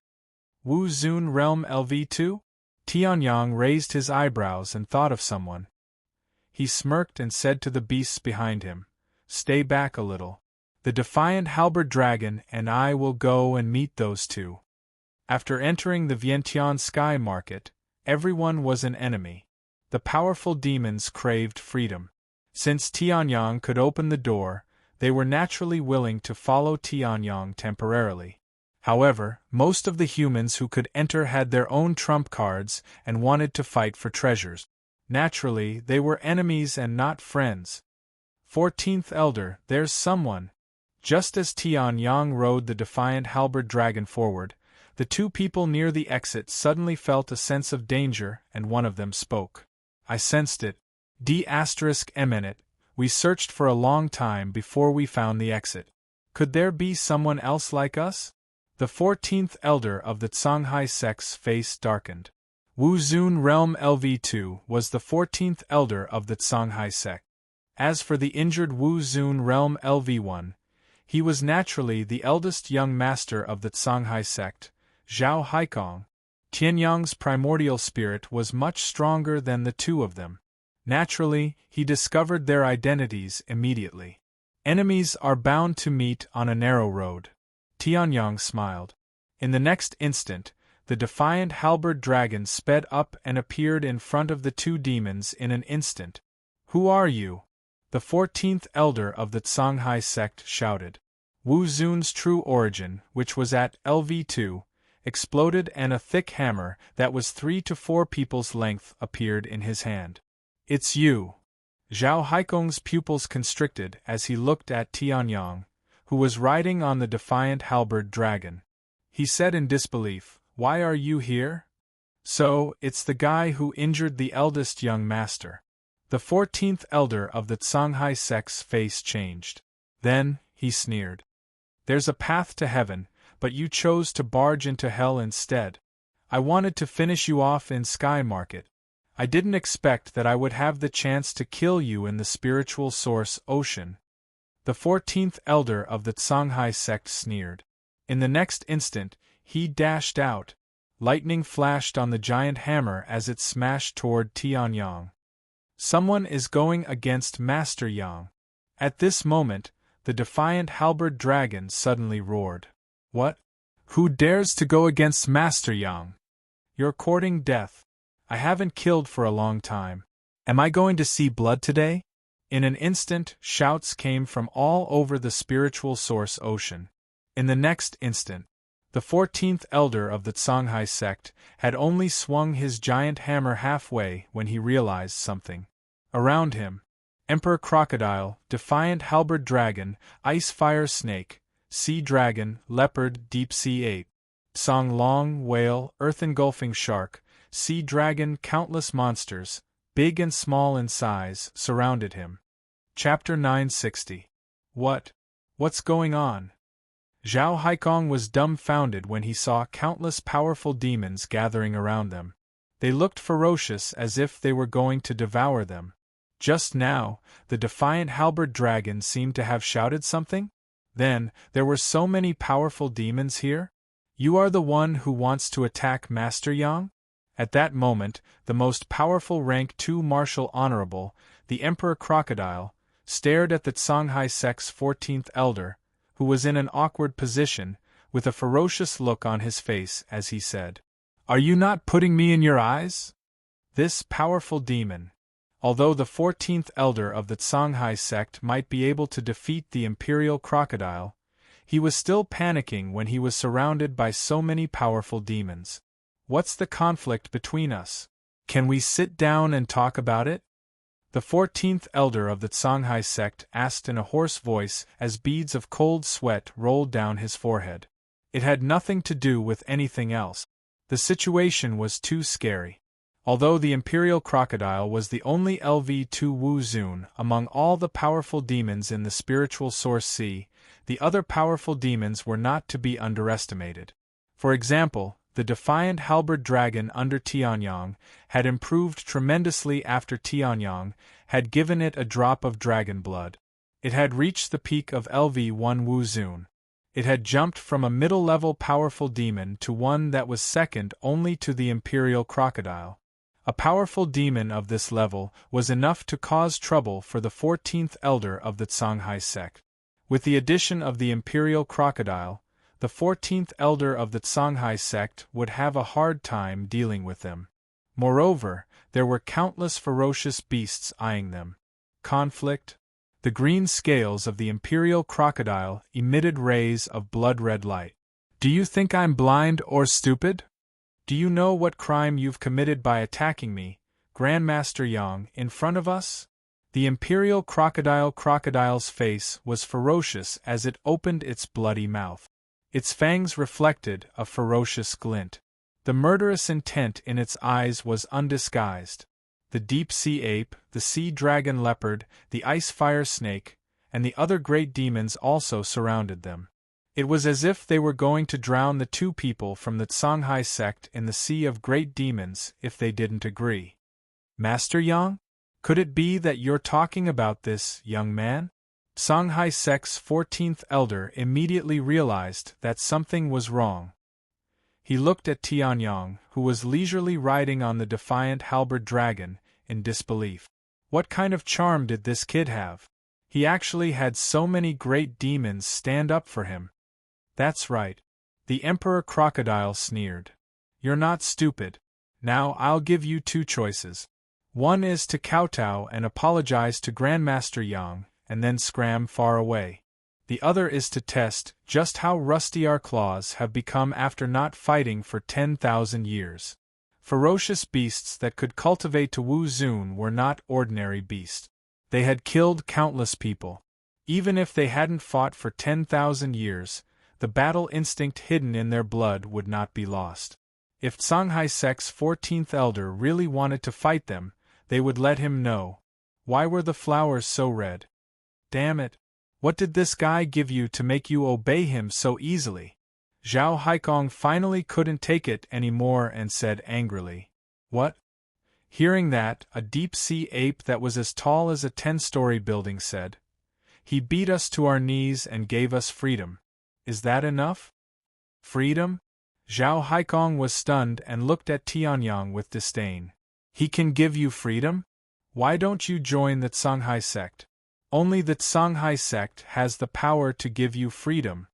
Wu Zun Realm LV2? Tianyang raised his eyebrows and thought of someone. He smirked and said to the beasts behind him, Stay back a little. The defiant halberd dragon and I will go and meet those 2. After entering the Vientiane sky market, everyone was an enemy. The powerful demons craved freedom. Since Tianyang could open the door, they were naturally willing to follow Tianyang temporarily. However, most of the humans who could enter had their own trump cards and wanted to fight for treasures. Naturally, they were enemies and not friends. 14th Elder, there's someone. Just as Tian Yang rode the defiant halberd dragon forward, the two people near the exit suddenly felt a sense of danger, and one of them spoke. I sensed it. D***, we searched for a long time before we found the exit. Could there be someone else like us? The 14th Elder of the Songhai sect's face darkened. Wu Zun Realm LV2 was the 14th Elder of the Songhai sect. As for the injured Wu Zun Realm LV1, he was naturally the eldest young master of the Songhai sect, Zhao Haikong. Tianyang's primordial spirit was much stronger than the two of them. Naturally, he discovered their identities immediately. Enemies are bound to meet on a narrow road. Tianyang smiled. In the next instant, the defiant halberd dragon sped up and appeared in front of the two demons in an instant. Who are you? The 14th Elder of the Songhai sect shouted. Wu Zun's true origin, which was at LV2, exploded and a thick hammer that was 3 to 4 people's length appeared in his hand. It's you. Zhao Haikong's pupils constricted as he looked at Tianyang, who was riding on the defiant halberd dragon. He said in disbelief, "Why are you here?" So, it's the guy who injured the eldest young master. The 14th Elder of the Songhai sect's face changed. Then, he sneered. There's a path to heaven, but you chose to barge into hell instead. I wanted to finish you off in Sky Market. I didn't expect that I would have the chance to kill you in the spiritual source ocean. The 14th Elder of the Songhai sect sneered. In the next instant, he dashed out. Lightning flashed on the giant hammer as it smashed toward Tianyang. Someone is going against Master Yang. At this moment, the defiant halberd dragon suddenly roared. What? Who dares to go against Master Yang? You're courting death. I haven't killed for a long time. Am I going to see blood today? In an instant, shouts came from all over the spiritual source ocean. In the next instant, the 14th Elder of the Songhai sect had only swung his giant hammer halfway when he realized something. Around him, Emperor Crocodile, Defiant Halberd Dragon, Ice Fire Snake, Sea Dragon, Leopard, Deep Sea Ape, Song Long, Whale, Earth Engulfing Shark, Sea Dragon, countless monsters, big and small in size, surrounded him. Chapter 960. What's going on? Zhao Haikong was dumbfounded when he saw countless powerful demons gathering around them. They looked ferocious as if they were going to devour them. Just now, the defiant halberd dragon seemed to have shouted something? Then, there were so many powerful demons here? You are the one who wants to attack Master Yang? At that moment, the most powerful rank 2 Martial Honorable, the Emperor Crocodile, stared at the Songhai sect's 14th Elder, who was in an awkward position, with a ferocious look on his face as he said, "Are you not putting me in your eyes?" This powerful demon. Although the 14th Elder of the Songhai sect might be able to defeat the Imperial Crocodile, he was still panicking when he was surrounded by so many powerful demons. What's the conflict between us? Can we sit down and talk about it? The 14th Elder of the Songhai sect asked in a hoarse voice as beads of cold sweat rolled down his forehead. It had nothing to do with anything else. The situation was too scary. Although the Imperial Crocodile was the only LV2 Wu Zun among all the powerful demons in the spiritual source sea, the other powerful demons were not to be underestimated. For example, the defiant halberd dragon under Tianyang had improved tremendously after Tianyang had given it a drop of dragon blood. It had reached the peak of LV1 Wu Zun. It had jumped from a middle-level powerful demon to one that was second only to the Imperial Crocodile. A powerful demon of this level was enough to cause trouble for the 14th Elder of the Songhai sect. With the addition of the Imperial Crocodile, the 14th Elder of the Songhai sect would have a hard time dealing with them. Moreover, there were countless ferocious beasts eyeing them. Conflict? The green scales of the Imperial Crocodile emitted rays of blood-red light. Do you think I'm blind or stupid? Do you know what crime you've committed by attacking me, Grandmaster Yang, in front of us? The imperial crocodile's face was ferocious as it opened its bloody mouth. Its fangs reflected a ferocious glint. The murderous intent in its eyes was undisguised. The deep-sea ape, the sea dragon leopard, the ice fire snake, and the other great demons also surrounded them. It was as if they were going to drown the two people from the Songhai sect in the sea of great demons if they didn't agree. Master Yang? Could it be that you're talking about this, young man? Songhai sect's 14th elder immediately realized that something was wrong. He looked at Tianyang, who was leisurely riding on the defiant halberd dragon, in disbelief. What kind of charm did this kid have? He actually had so many great demons stand up for him. That's right. The Emperor Crocodile sneered. You're not stupid. Now I'll give you two choices. One is to kowtow and apologize to Grandmaster Yang, and then scram far away. The other is to test just how rusty our claws have become after not fighting for 10,000 years. Ferocious beasts that could cultivate to Wu Zun were not ordinary beasts. They had killed countless people. Even if they hadn't fought for 10,000 years, the battle instinct hidden in their blood would not be lost. If Songhai sect's 14th elder really wanted to fight them, they would let him know. Why were the flowers so red? Damn it! What did this guy give you to make you obey him so easily? Zhao Haikong finally couldn't take it anymore and said angrily. What? Hearing that, a deep-sea ape that was as tall as a 10-story building said. He beat us to our knees and gave us freedom. Is that enough? Freedom? Zhao Haikong was stunned and looked at Tianyang with disdain. He can give you freedom? Why don't you join the Songhai sect? Only the Songhai sect has the power to give you freedom.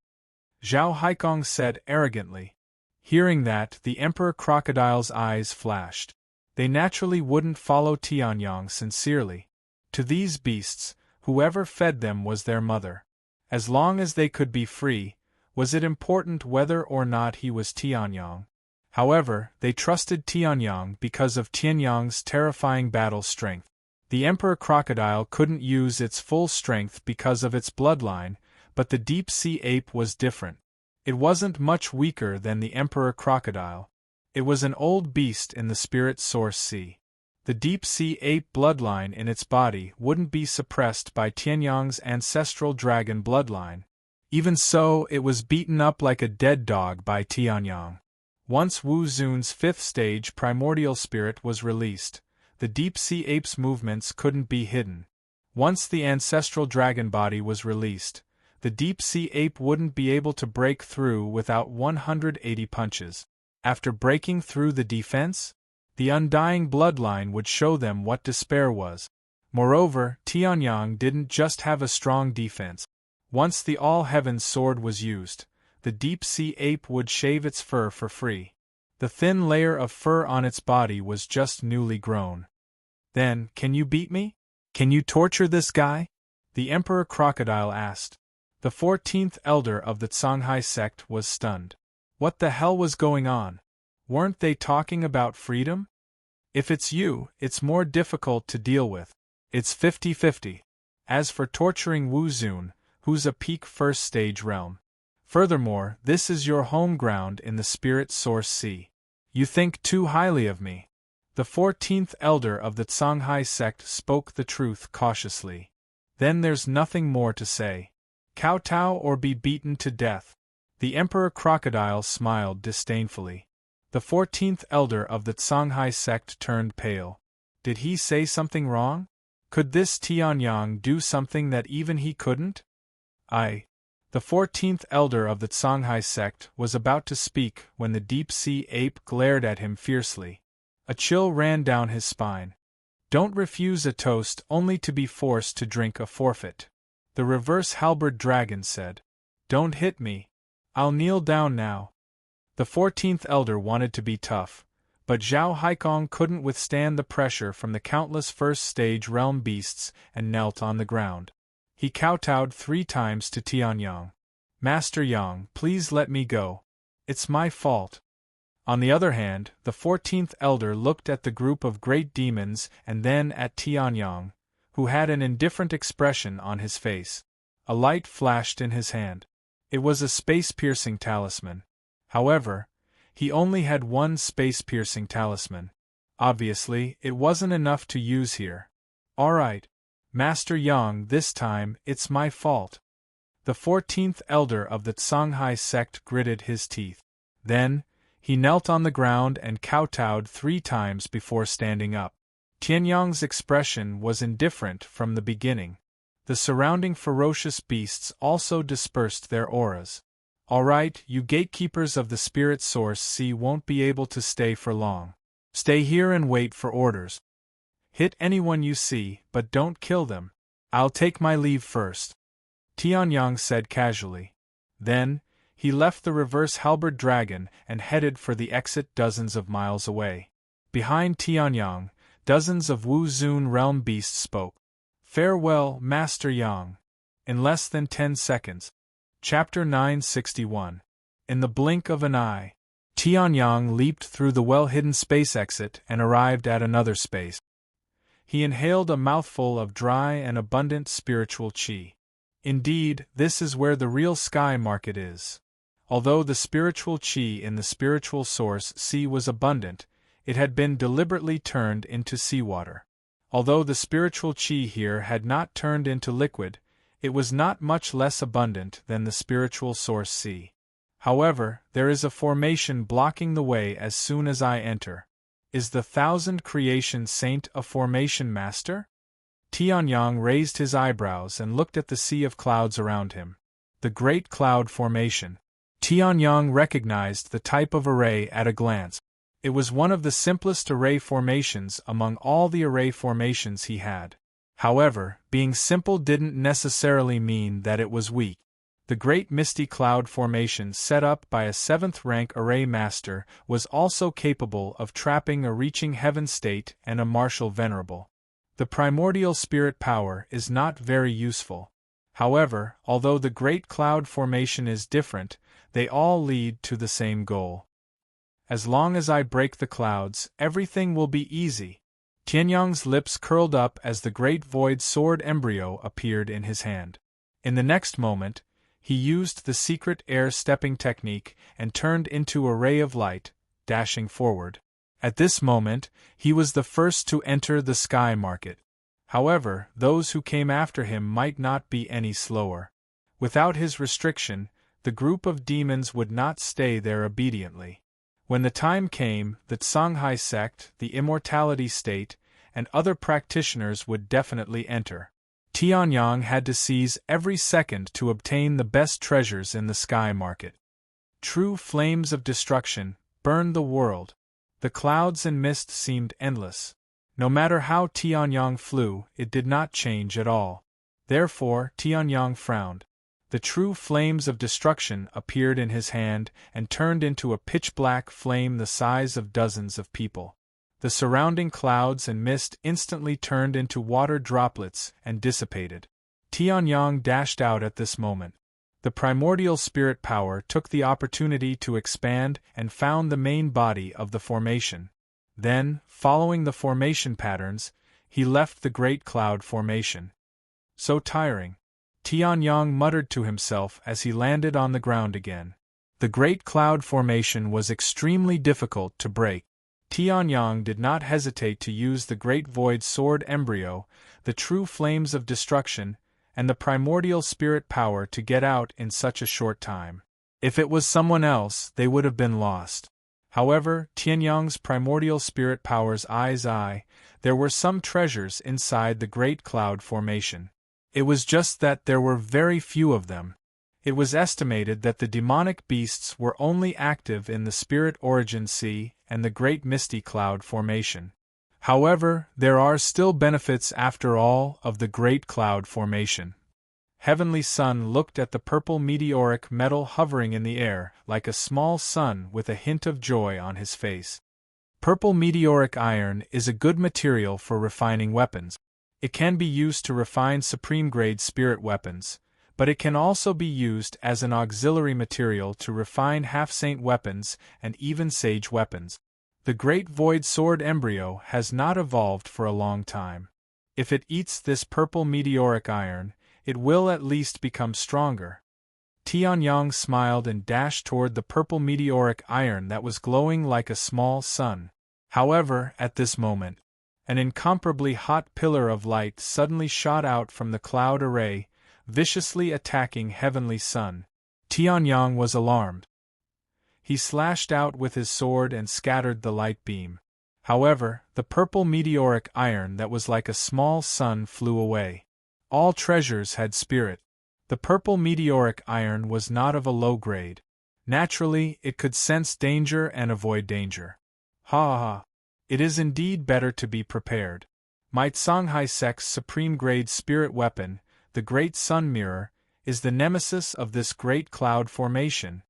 Zhao Haikong said arrogantly. Hearing that, the Emperor Crocodile's eyes flashed. They naturally wouldn't follow Tianyang sincerely. To these beasts, whoever fed them was their mother. As long as they could be free, was it important whether or not he was Tianyang? However, they trusted Tianyang because of Tianyang's terrifying battle strength. The Emperor Crocodile couldn't use its full strength because of its bloodline, but the deep-sea ape was different. It wasn't much weaker than the Emperor Crocodile. It was an old beast in the spirit source sea. The deep-sea ape bloodline in its body wouldn't be suppressed by Tianyang's ancestral dragon bloodline. Even so, it was beaten up like a dead dog by Tianyang. Once Wu Zun's 5th stage primordial spirit was released, the deep-sea ape's movements couldn't be hidden. Once the ancestral dragon body was released, the deep-sea ape wouldn't be able to break through without 180 punches. After breaking through the defense, the undying bloodline would show them what despair was. Moreover, Tianyang didn't just have a strong defense. Once the all-heavens sword was used, the deep-sea ape would shave its fur for free. The thin layer of fur on its body was just newly grown. Then, can you beat me? Can you torture this guy? The Emperor Crocodile asked. The 14th elder of the Songhai sect was stunned. What the hell was going on? Weren't they talking about freedom? If it's you, it's more difficult to deal with. It's 50-50. As for torturing Wu Zun, who's a peak first stage realm. Furthermore, this is your home ground in the spirit source sea. You think too highly of me. The 14th elder of the Songhai sect spoke the truth cautiously. Then there's nothing more to say. Kowtow or be beaten to death. The Emperor Crocodile smiled disdainfully. The 14th elder of the Songhai sect turned pale. Did he say something wrong? Could this Tianyang do something that even he couldn't? The 14th elder of the Songhai sect was about to speak when the deep-sea ape glared at him fiercely. A chill ran down his spine. Don't refuse a toast only to be forced to drink a forfeit. The reverse halberd dragon said. Don't hit me. I'll kneel down now. The 14th elder wanted to be tough, but Zhao Haikong couldn't withstand the pressure from the countless first-stage realm beasts and knelt on the ground. He kowtowed 3 times to Tianyang. Master Yang, please let me go. it's my fault. On the other hand, the 14th elder looked at the group of great demons and then at Tianyang, who had an indifferent expression on his face. A light flashed in his hand. It was a space-piercing talisman. However, he only had one space-piercing talisman. Obviously, it wasn't enough to use here. All right, Master Yang, this time, it's my fault. The 14th elder of the Songhai sect gritted his teeth. Then, he knelt on the ground and kowtowed 3 times before standing up. Tianyang's expression was indifferent from the beginning. The surrounding ferocious beasts also dispersed their auras. All right, you gatekeepers of the spirit source C won't be able to stay for long. Stay here and wait for orders. Hit anyone you see, but don't kill them. I'll take my leave first, Tianyang said casually. Then, he left the reverse halberd dragon and headed for the exit dozens of miles away. Behind Tianyang, dozens of Wu Zun realm beasts spoke. Farewell, Master Yang. In less than 10 seconds. Chapter 961. In the blink of an eye, Tianyang leaped through the well-hidden space exit and arrived at another space. He inhaled a mouthful of dry and abundant spiritual qi. Indeed, this is where the real sky market is. Although the spiritual qi in the spiritual source C was abundant, it had been deliberately turned into seawater. Although the spiritual qi here had not turned into liquid, it was not much less abundant than the spiritual source C. However, there is a formation blocking the way as soon as I enter. Is the Thousand Creation Saint a formation master? Tianyang raised his eyebrows and looked at the sea of clouds around him. The Great Cloud Formation. Tianyang recognized the type of array at a glance. It was one of the simplest array formations among all the array formations he had. However, being simple didn't necessarily mean that it was weak. The Great Misty Cloud Formation set up by a 7th-rank array master was also capable of trapping a reaching heaven state and a martial venerable. The primordial spirit power is not very useful. However, although the Great Cloud Formation is different, they all lead to the same goal. As long as I break the clouds, everything will be easy. Tianyang's lips curled up as the Great Void Sword embryo appeared in his hand. In the next moment, he used the secret air-stepping technique and turned into a ray of light, dashing forward. At this moment, he was the first to enter the sky market. However, those who came after him might not be any slower. Without his restriction, the group of demons would not stay there obediently. When the time came, the Songhai sect, the immortality state, and other practitioners would definitely enter. Tianyang had to seize every second to obtain the best treasures in the sky market. True flames of destruction burned the world. The clouds and mist seemed endless. No matter how Tianyang flew, it did not change at all. Therefore, Tianyang frowned. The true flames of destruction appeared in his hand and turned into a pitch-black flame the size of dozens of people. The surrounding clouds and mist instantly turned into water droplets and dissipated. Tianyang dashed out at this moment. The primordial spirit power took the opportunity to expand and found the main body of the formation. Then, following the formation patterns, he left the Great Cloud Formation. So tiring. Tianyang muttered to himself as he landed on the ground again. The Great Cloud Formation was extremely difficult to break. Tianyang did not hesitate to use the Great Void Sword embryo, the true flames of destruction, and the primordial spirit power to get out in such a short time. If it was someone else, they would have been lost. However, Tianyang's primordial spirit power's eye, there were some treasures inside the Great Cloud Formation. It was just that there were very few of them. It was estimated that the demonic beasts were only active in the Spirit Origin Sea and the Great Misty Cloud Formation. However, there are still benefits after all of the Great Cloud Formation. Heavenly Sun looked at the purple meteoric metal hovering in the air like a small sun with a hint of joy on his face. Purple meteoric iron is a good material for refining weapons. It can be used to refine supreme-grade spirit weapons, but it can also be used as an auxiliary material to refine half-saint weapons and even sage weapons. The Great Void Sword embryo has not evolved for a long time. If it eats this purple meteoric iron, it will at least become stronger. Tianyang smiled and dashed toward the purple meteoric iron that was glowing like a small sun. However, at this moment, an incomparably hot pillar of light suddenly shot out from the cloud array, viciously attacking Heavenly Sun. Tianyang was alarmed. He slashed out with his sword and scattered the light beam. However, the purple meteoric iron that was like a small sun flew away. All treasures had spirit. The purple meteoric iron was not of a low grade. Naturally, it could sense danger and avoid danger. Ha ha! It is indeed better to be prepared. My Songhai sect's supreme grade spirit weapon, the Great Sun Mirror, is the nemesis of this great cloud formation.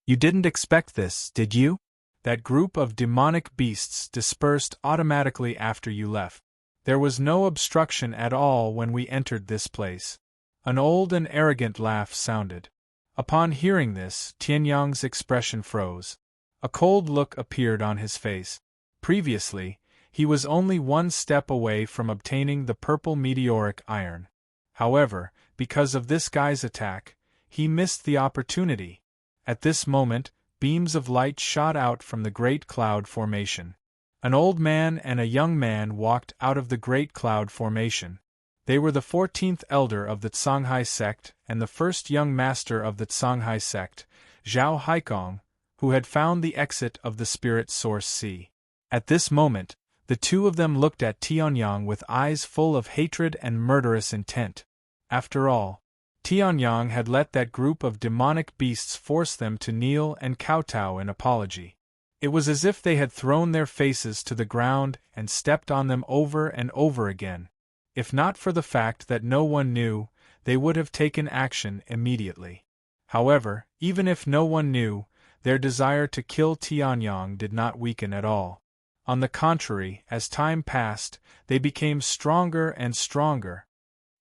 You didn't expect this, did you? That group of demonic beasts dispersed automatically after you left. There was no obstruction at all when we entered this place. An old and arrogant laugh sounded. Upon hearing this, Tianyang's expression froze. A cold look appeared on his face. Previously, he was only one step away from obtaining the purple meteoric iron. However, because of this guy's attack, he missed the opportunity. At this moment, beams of light shot out from the great cloud formation. An old man and a young man walked out of the great cloud formation. They were the 14th elder of the Songhai sect and the first young master of the Songhai sect, Zhao Haikong, who had found the exit of the spirit source sea. At this moment, the two of them looked at Tianyang with eyes full of hatred and murderous intent. After all, Tianyang had let that group of demonic beasts force them to kneel and kowtow in apology. It was as if they had thrown their faces to the ground and stepped on them over and over again. If not for the fact that no one knew, they would have taken action immediately. However, even if no one knew, their desire to kill Tianyang did not weaken at all. On the contrary, as time passed, they became stronger and stronger.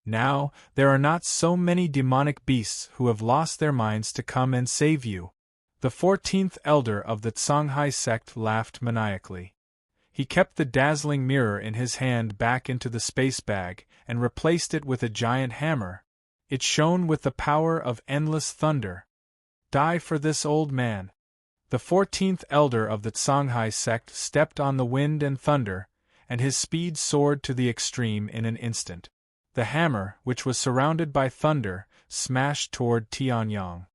Now, there are not so many demonic beasts who have lost their minds to come and save you. The 14th elder of the Songhai sect laughed maniacally. He kept the dazzling mirror in his hand back into the space bag and replaced it with a giant hammer. It shone with the power of endless thunder. Die for this old man. The 14th elder of the Songhai sect stepped on the wind and thunder, and his speed soared to the extreme in an instant. The hammer, which was surrounded by thunder, smashed toward Tianyang.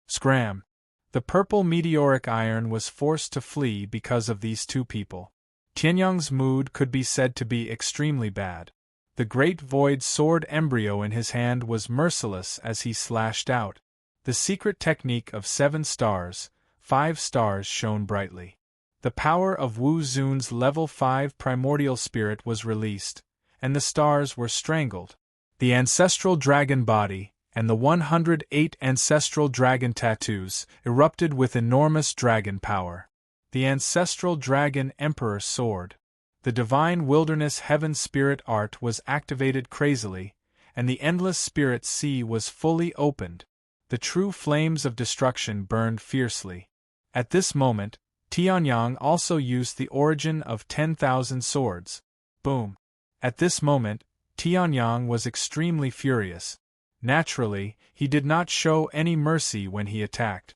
Scram! The purple meteoric iron was forced to flee because of these two people. Tianyang's mood could be said to be extremely bad. The great void sword embryo in his hand was merciless as he slashed out. The secret technique of 7 stars, 5 stars shone brightly. The power of Wu Zun's level 5 primordial spirit was released, and the stars were strangled. The ancestral dragon body, and the 108 ancestral dragon tattoos, erupted with enormous dragon power. The ancestral dragon emperor sword. The divine wilderness heaven spirit art was activated crazily, and the endless spirit sea was fully opened. The true flames of destruction burned fiercely. At this moment, Tianyang also used the origin of 10,000 swords. Boom! At this moment, Tianyang was extremely furious. Naturally, he did not show any mercy when he attacked.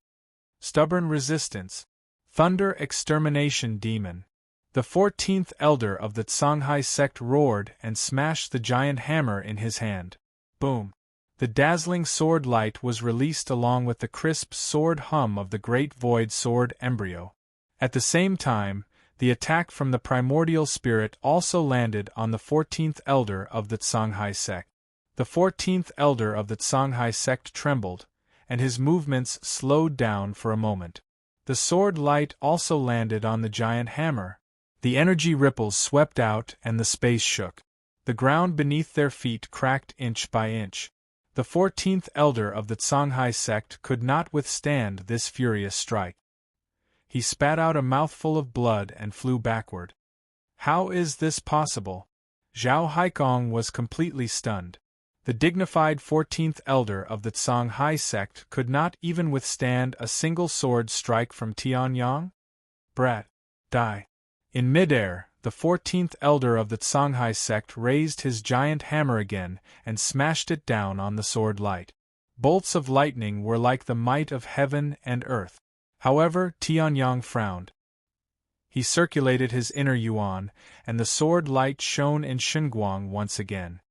Stubborn resistance. Thunder extermination demon. The 14th elder of the Songhai sect roared and smashed the giant hammer in his hand. Boom! The dazzling sword light was released along with the crisp sword hum of the great void sword embryo. At the same time, the attack from the primordial spirit also landed on the 14th elder of the Songhai sect. The 14th elder of the Songhai sect trembled, and his movements slowed down for a moment. The sword light also landed on the giant hammer. The energy ripples swept out and the space shook. The ground beneath their feet cracked inch by inch. The 14th elder of the Songhai sect could not withstand this furious strike. He spat out a mouthful of blood and flew backward. How is this possible? Zhao Haikong was completely stunned. The dignified 14th elder of the Songhai sect could not even withstand a single sword strike from Tianyang? Brat. Die. In midair, the 14th elder of the Songhai sect raised his giant hammer again and smashed it down on the sword light. Bolts of lightning were like the might of heaven and earth. However, Tianyang frowned. He circulated his inner yuan, and the sword light shone in Shenguang once again.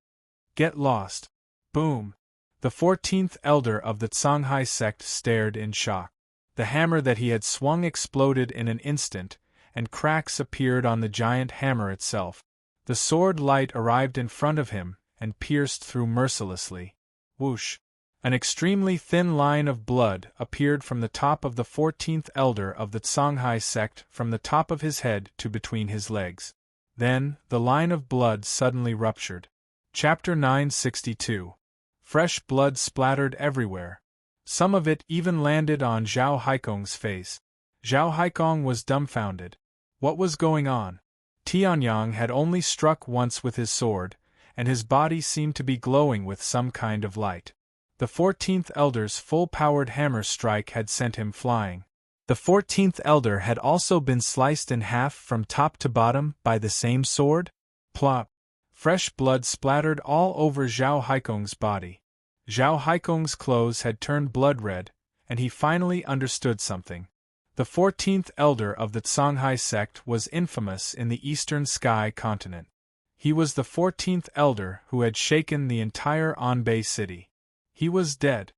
Get lost. Boom. The 14th elder of the Songhai sect stared in shock. The hammer that he had swung exploded in an instant, and cracks appeared on the giant hammer itself. The sword light arrived in front of him and pierced through mercilessly. Whoosh! An extremely thin line of blood appeared from the top of the 14th elder of the Songhai sect, from the top of his head to between his legs. Then, the line of blood suddenly ruptured. Chapter 962. Fresh blood splattered everywhere. Some of it even landed on Zhao Haikong's face. Zhao Haikong was dumbfounded. What was going on? Tianyang had only struck once with his sword, and his body seemed to be glowing with some kind of light. The 14th elder's full-powered hammer strike had sent him flying. The 14th elder had also been sliced in half from top to bottom by the same sword? Plop! Fresh blood splattered all over Zhao Haikong's body. Zhao Haikong's clothes had turned blood-red, and he finally understood something. The 14th elder of the Songhai sect was infamous in the eastern sky continent. He was the 14th elder who had shaken the entire Anbei city. He was dead.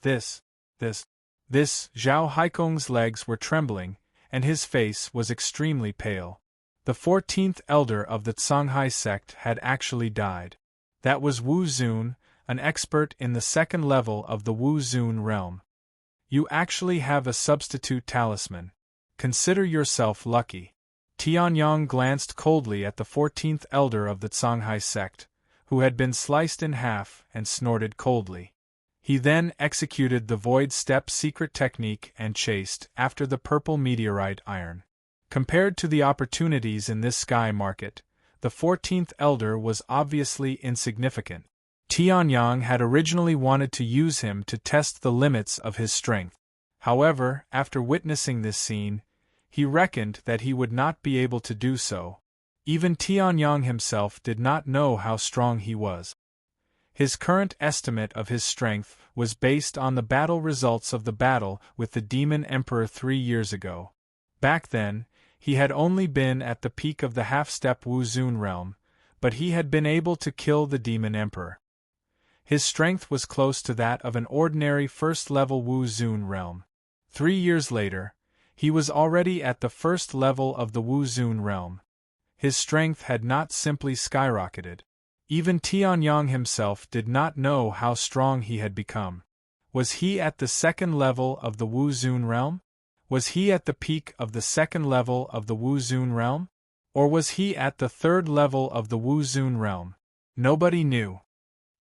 Zhao Haikong's legs were trembling, and his face was extremely pale. The 14th elder of the Songhai sect had actually died. That was Wu Zun, an expert in the second level of the Wu Zun realm. You actually have a substitute talisman. Consider yourself lucky. Tianyang glanced coldly at the 14th elder of the Songhai sect, who had been sliced in half, and snorted coldly. He then executed the Void Step secret technique and chased after the purple meteorite iron. Compared to the opportunities in this sky market, the 14th elder was obviously insignificant. Tianyang had originally wanted to use him to test the limits of his strength. However, after witnessing this scene, he reckoned that he would not be able to do so. Even Tianyang himself did not know how strong he was. His current estimate of his strength was based on the battle results of the battle with the Demon Emperor 3 years ago. Back then, he had only been at the peak of the half-step Wu Zun realm, but he had been able to kill the Demon Emperor. His strength was close to that of an ordinary first-level Wu Zun realm. 3 years later, he was already at the first level of the Wu Zun realm. His strength had not simply skyrocketed. Even Tianyang himself did not know how strong he had become. Was he at the second level of the Wu Zun realm? Was he at the peak of the second level of the Wu Zun realm? Or was he at the third level of the Wu Zun realm? Nobody knew.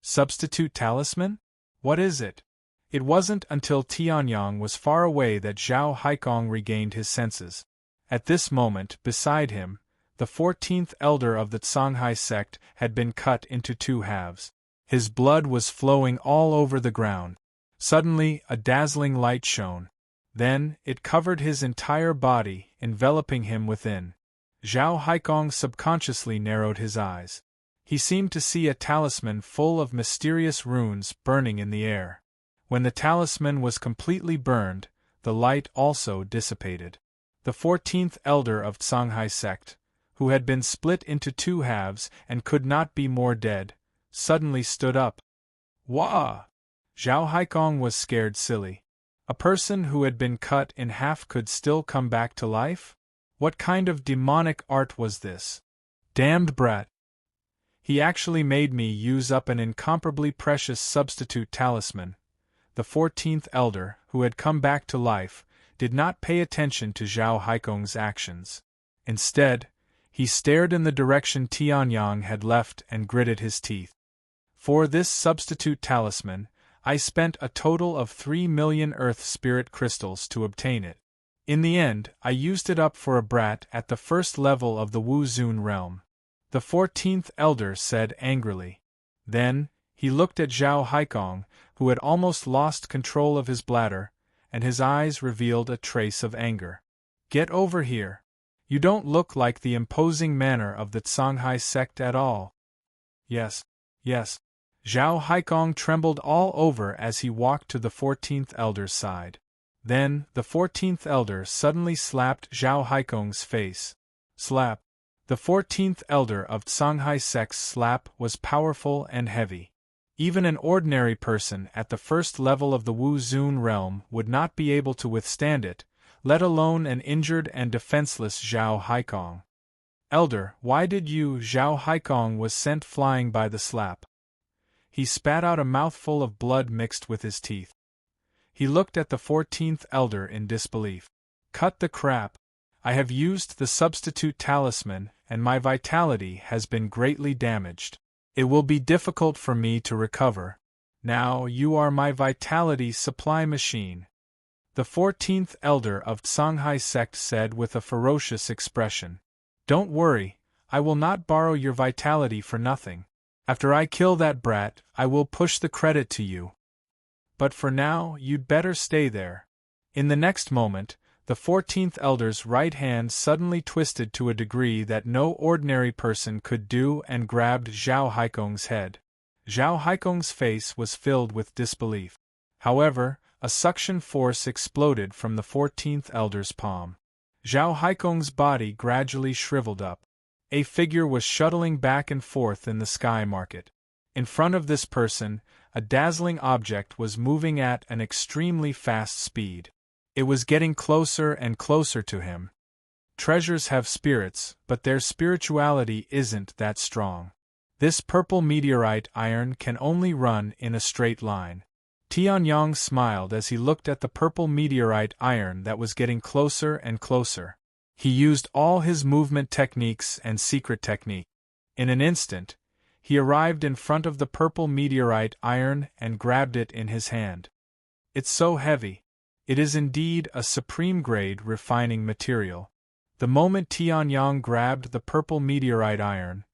Substitute talisman? What is it? It wasn't until Tianyang was far away that Zhao Haikong regained his senses. At this moment, beside him, the 14th elder of the Songhai sect had been cut into 2 halves. His blood was flowing all over the ground. Suddenly, a dazzling light shone. Then, it covered his entire body, enveloping him within. Zhao Haikong subconsciously narrowed his eyes. He seemed to see a talisman full of mysterious runes burning in the air. When the talisman was completely burned, the light also dissipated. The 14th elder of Songhai sect, who had been split into 2 halves and could not be more dead, suddenly stood up. Wah! Zhao Haikong was scared silly. A person who had been cut in half could still come back to life? What kind of demonic art was this? Damned brat! He actually made me use up an incomparably precious substitute talisman. The 14th elder, who had come back to life, did not pay attention to Zhao Haikong's actions. Instead, he stared in the direction Tianyang had left and gritted his teeth. For this substitute talisman, I spent a total of 3 million Earth Spirit crystals to obtain it. In the end, I used it up for a brat at the first level of the Wu Zun realm. The 14th elder said angrily. Then, He looked at Zhao Haikong, who had almost lost control of his bladder, and his eyes revealed a trace of anger. Get over here. You don't look like the imposing manner of the Songhai sect at all. Yes, yes. Zhao Haikong trembled all over as he walked to the 14th elder's side. Then, the 14th elder suddenly slapped Zhao Haikong's face. Slap. The 14th elder of Songhai sect's slap was powerful and heavy. Even an ordinary person at the first level of the Wu Zun realm would not be able to withstand it, let alone an injured and defenseless Zhao Haikong. Elder, why did you? Zhao Haikong was sent flying by the slap. He spat out a mouthful of blood mixed with his teeth. He looked at the 14th elder in disbelief. Cut the crap. I have used the substitute talisman, and my vitality has been greatly damaged. It will be difficult for me to recover. Now you are my vitality supply machine. The 14th elder of Songhai sect said with a ferocious expression. Don't worry, I will not borrow your vitality for nothing. After I kill that brat, I will push the credit to you. But for now, you'd better stay there. In the next moment, the 14th elder's right hand suddenly twisted to a degree that no ordinary person could do and grabbed Zhao Haikong's head. Zhao Haikong's face was filled with disbelief. However, a suction force exploded from the 14th elder's palm. Zhao Haikong's body gradually shriveled up. A figure was shuttling back and forth in the sky market. In front of this person, a dazzling object was moving at an extremely fast speed. It was getting closer and closer to him. Treasures have spirits, but their spirituality isn't that strong. This purple meteorite iron can only run in a straight line. Tianyang smiled as he looked at the purple meteorite iron that was getting closer and closer. He used all his movement techniques and secret technique. In an instant, he arrived in front of the purple meteorite iron and grabbed it in his hand. It's so heavy. It is indeed a supreme-grade refining material. The moment Tianyang grabbed the purple meteorite iron,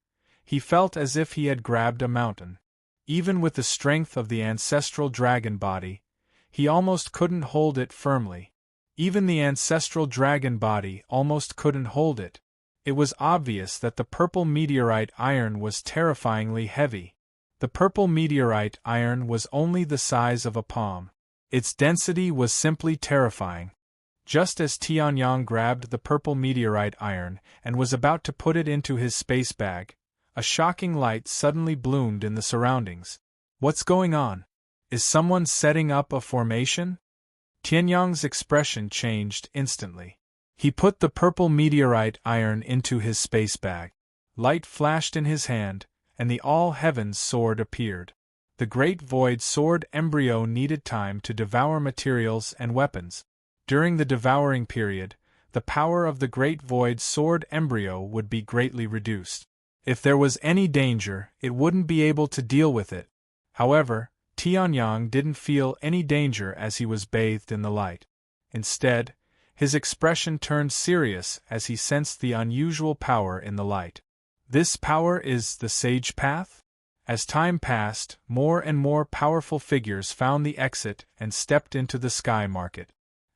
he felt as if he had grabbed a mountain. Even with the strength of the ancestral dragon body, he almost couldn't hold it firmly. Even the ancestral dragon body almost couldn't hold it. It was obvious that the purple meteorite iron was terrifyingly heavy. The purple meteorite iron was only the size of a palm. Its density was simply terrifying. Just as Tianyang grabbed the purple meteorite iron and was about to put it into his space bag, a shocking light suddenly bloomed in the surroundings. What's going on? Is someone setting up a formation? Tianyang's expression changed instantly. He put the purple meteorite iron into his space bag. Light flashed in his hand, and the all-heavens sword appeared. The great void sword embryo needed time to devour materials and weapons. During the devouring period, the power of the great void sword embryo would be greatly reduced. If there was any danger, it wouldn't be able to deal with it. However, Tianyang didn't feel any danger as he was bathed in the light. Instead, his expression turned serious as he sensed the unusual power in the light. This power is the Sage Path? As time passed, more and more powerful figures found the exit and stepped into the sky market.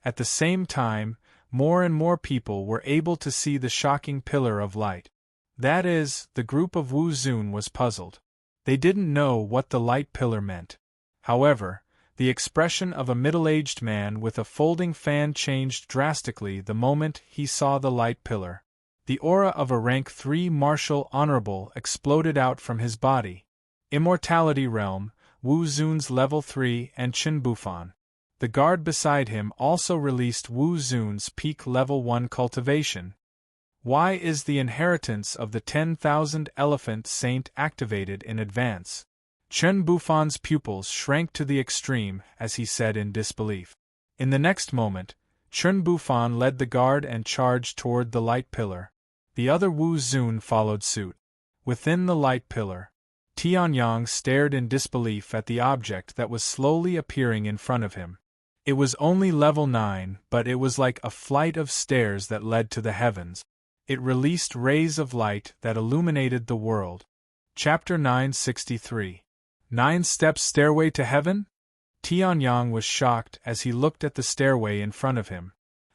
At the same time, more and more people were able to see the shocking pillar of light. That is, the group of Wu Zun was puzzled. They didn't know what the light pillar meant. However, the expression of a middle-aged man with a folding fan changed drastically the moment he saw the light pillar. The aura of a rank 3 martial honorable exploded out from his body. Immortality Realm, Wu Zun's level 3 and Chen Bufan. The guard beside him also released Wu Zun's peak level 1 cultivation. Why is the inheritance of the 10,000 elephant saint activated in advance? Chen Bufan's pupils shrank to the extreme as he said in disbelief. In the next moment, Chen Bufan led the guard and charged toward the light pillar. The other Wu Zun followed suit. Within the light pillar, Tianyang stared in disbelief at the object that was slowly appearing in front of him. It was only level 9, but it was like a flight of stairs that led to the heavens. It released rays of light that illuminated the world. Chapter 963. 9 steps stairway to heaven? Tianyang was shocked as he looked at the stairway in front of him.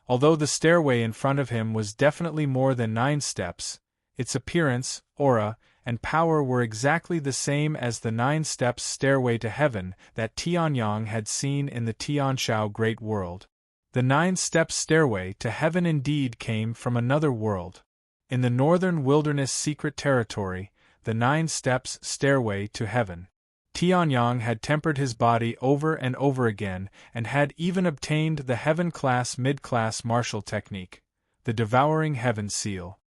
Although the stairway in front of him was definitely more than 9 steps, its appearance, aura, and power were exactly the same as the 9 steps stairway to heaven that Tianyang had seen in the Tianshao Great World. The 9 steps stairway to heaven indeed came from another world. In the northern wilderness secret territory, the 9 steps stairway to heaven. Tianyang had tempered his body over and over again and had even obtained the heaven-class mid-class martial technique, the devouring heaven seal.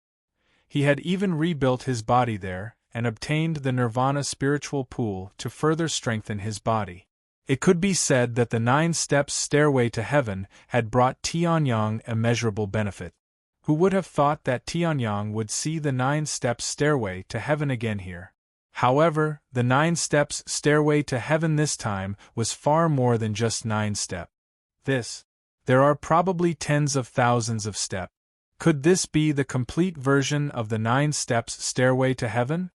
He had even rebuilt his body there and obtained the nirvana spiritual pool to further strengthen his body. It could be said that the 9 steps stairway to heaven had brought Tianyang immeasurable benefit. Who would have thought that Tianyang would see the 9 steps stairway to heaven again here? However, the 9 steps stairway to heaven this time was far more than just 9 steps. There are probably tens of thousands of steps. Could this be the complete version of the 9 steps stairway to heaven?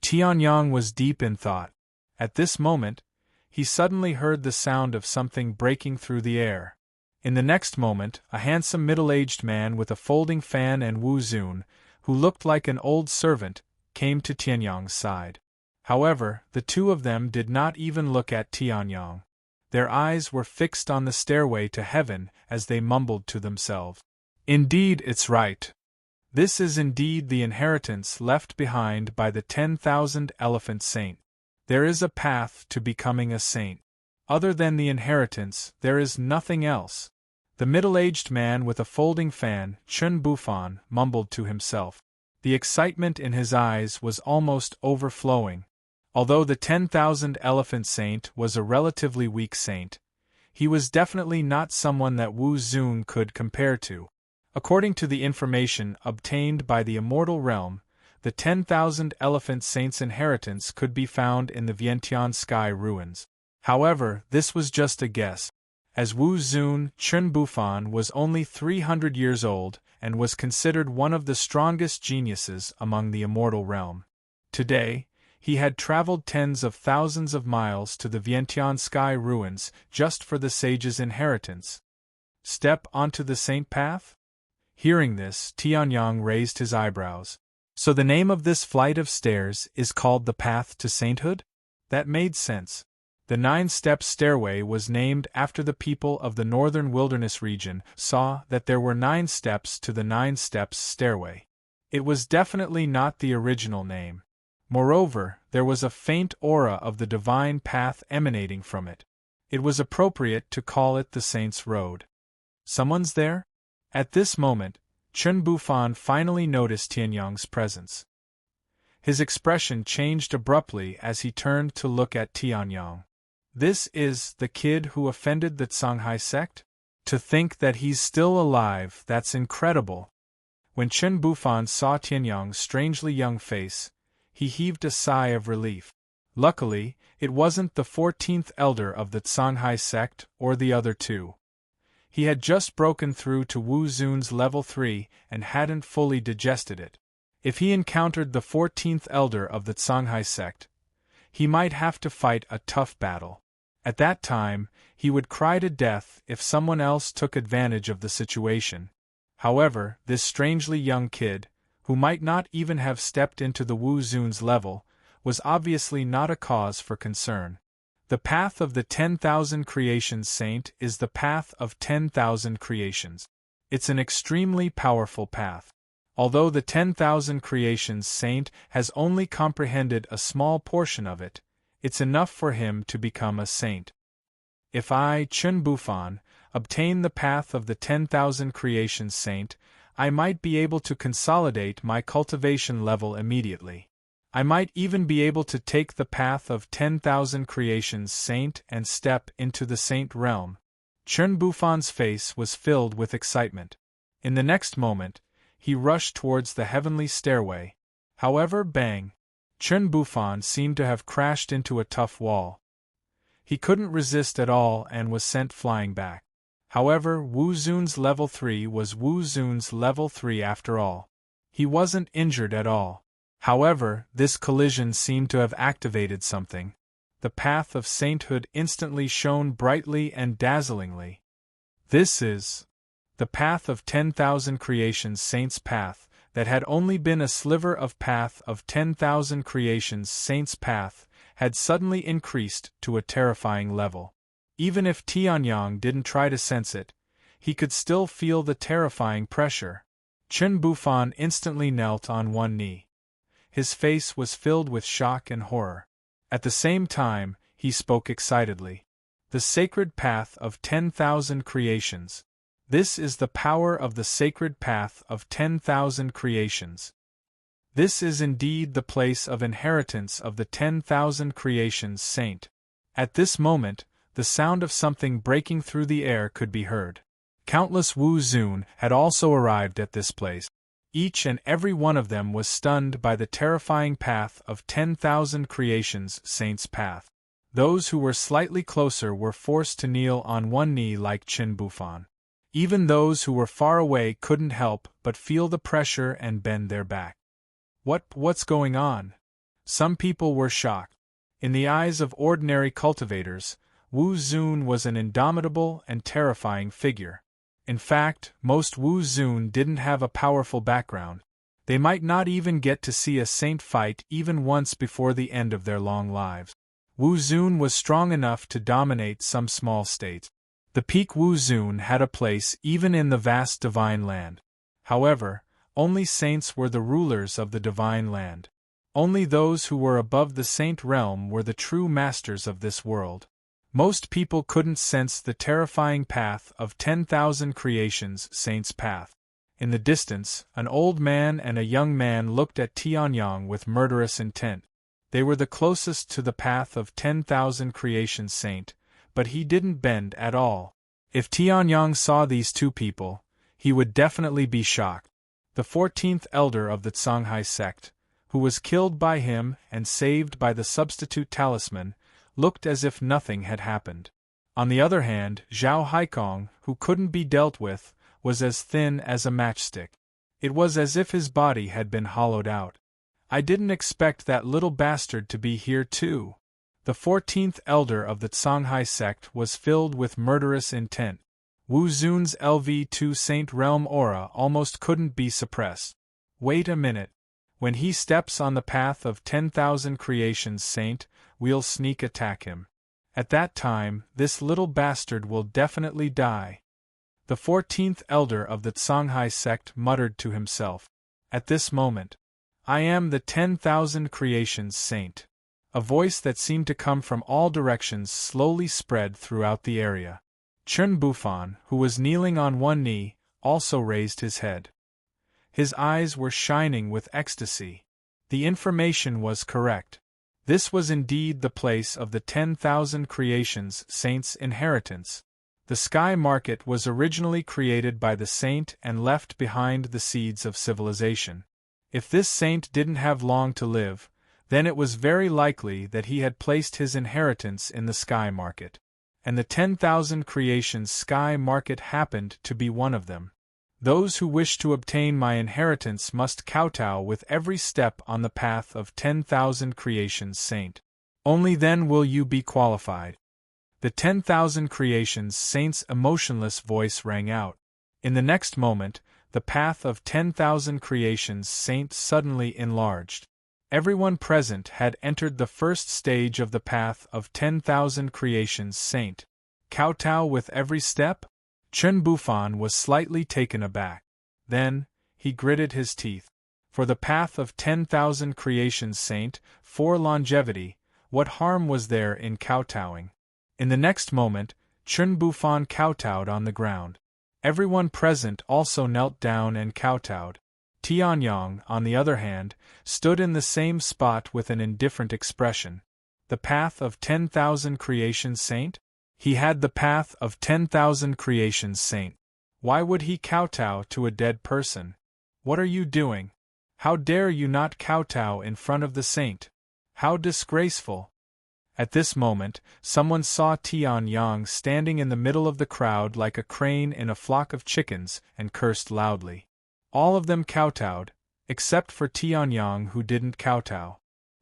Tianyang was deep in thought. At this moment, he suddenly heard the sound of something breaking through the air. In the next moment, a handsome middle-aged man with a folding fan and Wu Zun, who looked like an old servant, came to Tianyang's side. However, the two of them did not even look at Tianyang. Their eyes were fixed on the stairway to heaven as they mumbled to themselves. Indeed, it's right. This is indeed the inheritance left behind by the 10,000 elephant saint. There is a path to becoming a saint. Other than the inheritance, there is nothing else. The middle-aged man with a folding fan, Chun Bufan, mumbled to himself. The excitement in his eyes was almost overflowing. Although the 10,000 elephant saint was a relatively weak saint, he was definitely not someone that Wu Zun could compare to. According to the information obtained by the immortal realm, the 10,000 elephant saint's inheritance could be found in the Vientiane Sky ruins. However, this was just a guess, as Wu Zun Chun Bufan was only 300 years old and was considered one of the strongest geniuses among the immortal realm. Today, he had traveled tens of thousands of miles to the Vientiane Sky ruins just for the sage's inheritance. Step onto the saint path? Hearing this, Tianyang raised his eyebrows. So the name of this flight of stairs is called the Path to Sainthood? That made sense. The 9-step stairway was named after the people of the northern wilderness region saw that there were 9 steps to the 9 steps stairway. It was definitely not the original name. Moreover, there was a faint aura of the divine path emanating from it. It was appropriate to call it the Saint's Road. Someone's there? At this moment, Chun Bufan finally noticed Tianyang's presence. His expression changed abruptly as he turned to look at Tianyang. This is the kid who offended the Songhai sect? To think that he's still alive, that's incredible. When Chun Bufan saw Tianyang's strangely young face, he heaved a sigh of relief. Luckily, it wasn't the 14th elder of the Songhai sect or the other two. He had just broken through to Wu Zun's level 3 and hadn't fully digested it. If he encountered the 14th elder of the Songhai sect, he might have to fight a tough battle. At that time, he would cry to death if someone else took advantage of the situation. However, this strangely young kid, who might not even have stepped into the Wu Zun's level, was obviously not a cause for concern. The path of the 10,000 creations saint is the path of 10,000 creations. It's an extremely powerful path. Although the 10,000 creations saint has only comprehended a small portion of it, it's enough for him to become a saint. If I, Chun Bufan, obtain the path of the 10,000 creations saint, I might be able to consolidate my cultivation level immediately. I might even be able to take the path of 10,000 creations saint and step into the saint realm. Chun Bufan's face was filled with excitement. In the next moment, he rushed towards the heavenly stairway. However, bang! Chun Bufan seemed to have crashed into a tough wall. He couldn't resist at all and was sent flying back. However, Wu Zun's level 3 was Wu Zun's level 3 after all. He wasn't injured at all. However, this collision seemed to have activated something. the path of sainthood instantly shone brightly and dazzlingly. This is the path of 10,000 creations saints' path, that had only been a sliver of path of 10,000 creations saints' path, had suddenly increased to a terrifying level. Even if Tianyang didn't try to sense it, he could still feel the terrifying pressure. Chen Bufan instantly knelt on one knee. His face was filled with shock and horror. At the same time, he spoke excitedly. The sacred path of 10,000 creations. This is the power of the sacred path of 10,000 creations. This is indeed the place of inheritance of the 10,000 creations saint. At this moment, the sound of something breaking through the air could be heard. Countless Wu Zun had also arrived at this place. Each and every one of them was stunned by the terrifying path of 10,000 creations saints' path. Those who were slightly closer were forced to kneel on one knee like Chen Bufan. Even those who were far away couldn't help but feel the pressure and bend their back. What's going on? Some people were shocked. In the eyes of ordinary cultivators, Wu Zun was an indomitable and terrifying figure. In fact, most Wu Zun didn't have a powerful background. They might not even get to see a saint fight even once before the end of their long lives. Wu Zun was strong enough to dominate some small states. The peak Wu Zun had a place even in the vast divine land. However, only saints were the rulers of the divine land. Only those who were above the saint realm were the true masters of this world. Most people couldn't sense the terrifying path of 10,000 creations saints' path. In the distance, an old man and a young man looked at Tianyang with murderous intent. They were the closest to the path of 10,000 creations saint, but he didn't bend at all. If Tianyang saw these two people, he would definitely be shocked. The 14th elder of the Songhai sect, who was killed by him and saved by the substitute talisman, looked as if nothing had happened. On the other hand, Zhao Haikong, who couldn't be dealt with, was as thin as a matchstick. It was as if his body had been hollowed out. I didn't expect that little bastard to be here too. The 14th elder of the Songhai sect was filled with murderous intent. Wu Zun's LV2 Saint Realm aura almost couldn't be suppressed. Wait a minute. When he steps on the path of 10,000 creations saint, we'll sneak attack him. At that time, this little bastard will definitely die. The 14th elder of the Songhai sect muttered to himself. At this moment, I am the 10,000 creations saint. A voice that seemed to come from all directions slowly spread throughout the area. Chen Bufan, who was kneeling on one knee, also raised his head. His eyes were shining with ecstasy. The information was correct. This was indeed the place of the 10,000 creations saints' inheritance. The sky market was originally created by the saint and left behind the seeds of civilization. If this saint didn't have long to live, then it was very likely that he had placed his inheritance in the sky market. And the 10,000 creations sky market happened to be one of them. Those who wish to obtain my inheritance must kowtow with every step on the path of 10,000 creations saint. Only then will you be qualified. The 10,000 creations saint's emotionless voice rang out. In the next moment, the path of 10,000 creations saint suddenly enlarged. Everyone present had entered the first stage of the path of 10,000 creations saint. Kowtow with every step? Chen Bufan was slightly taken aback. Then, he gritted his teeth. For the path of 10,000 creations saint, for longevity, what harm was there in kowtowing? In the next moment, Chen Bufan kowtowed on the ground. Everyone present also knelt down and kowtowed. Tianyang, on the other hand, stood in the same spot with an indifferent expression. The path of 10,000 creations saint? He had the path of 10,000 creations saint. Why would he kowtow to a dead person? What are you doing? How dare you not kowtow in front of the saint? How disgraceful! At this moment, someone saw Tianyang standing in the middle of the crowd like a crane in a flock of chickens and cursed loudly. All of them kowtowed, except for Tianyang who didn't kowtow.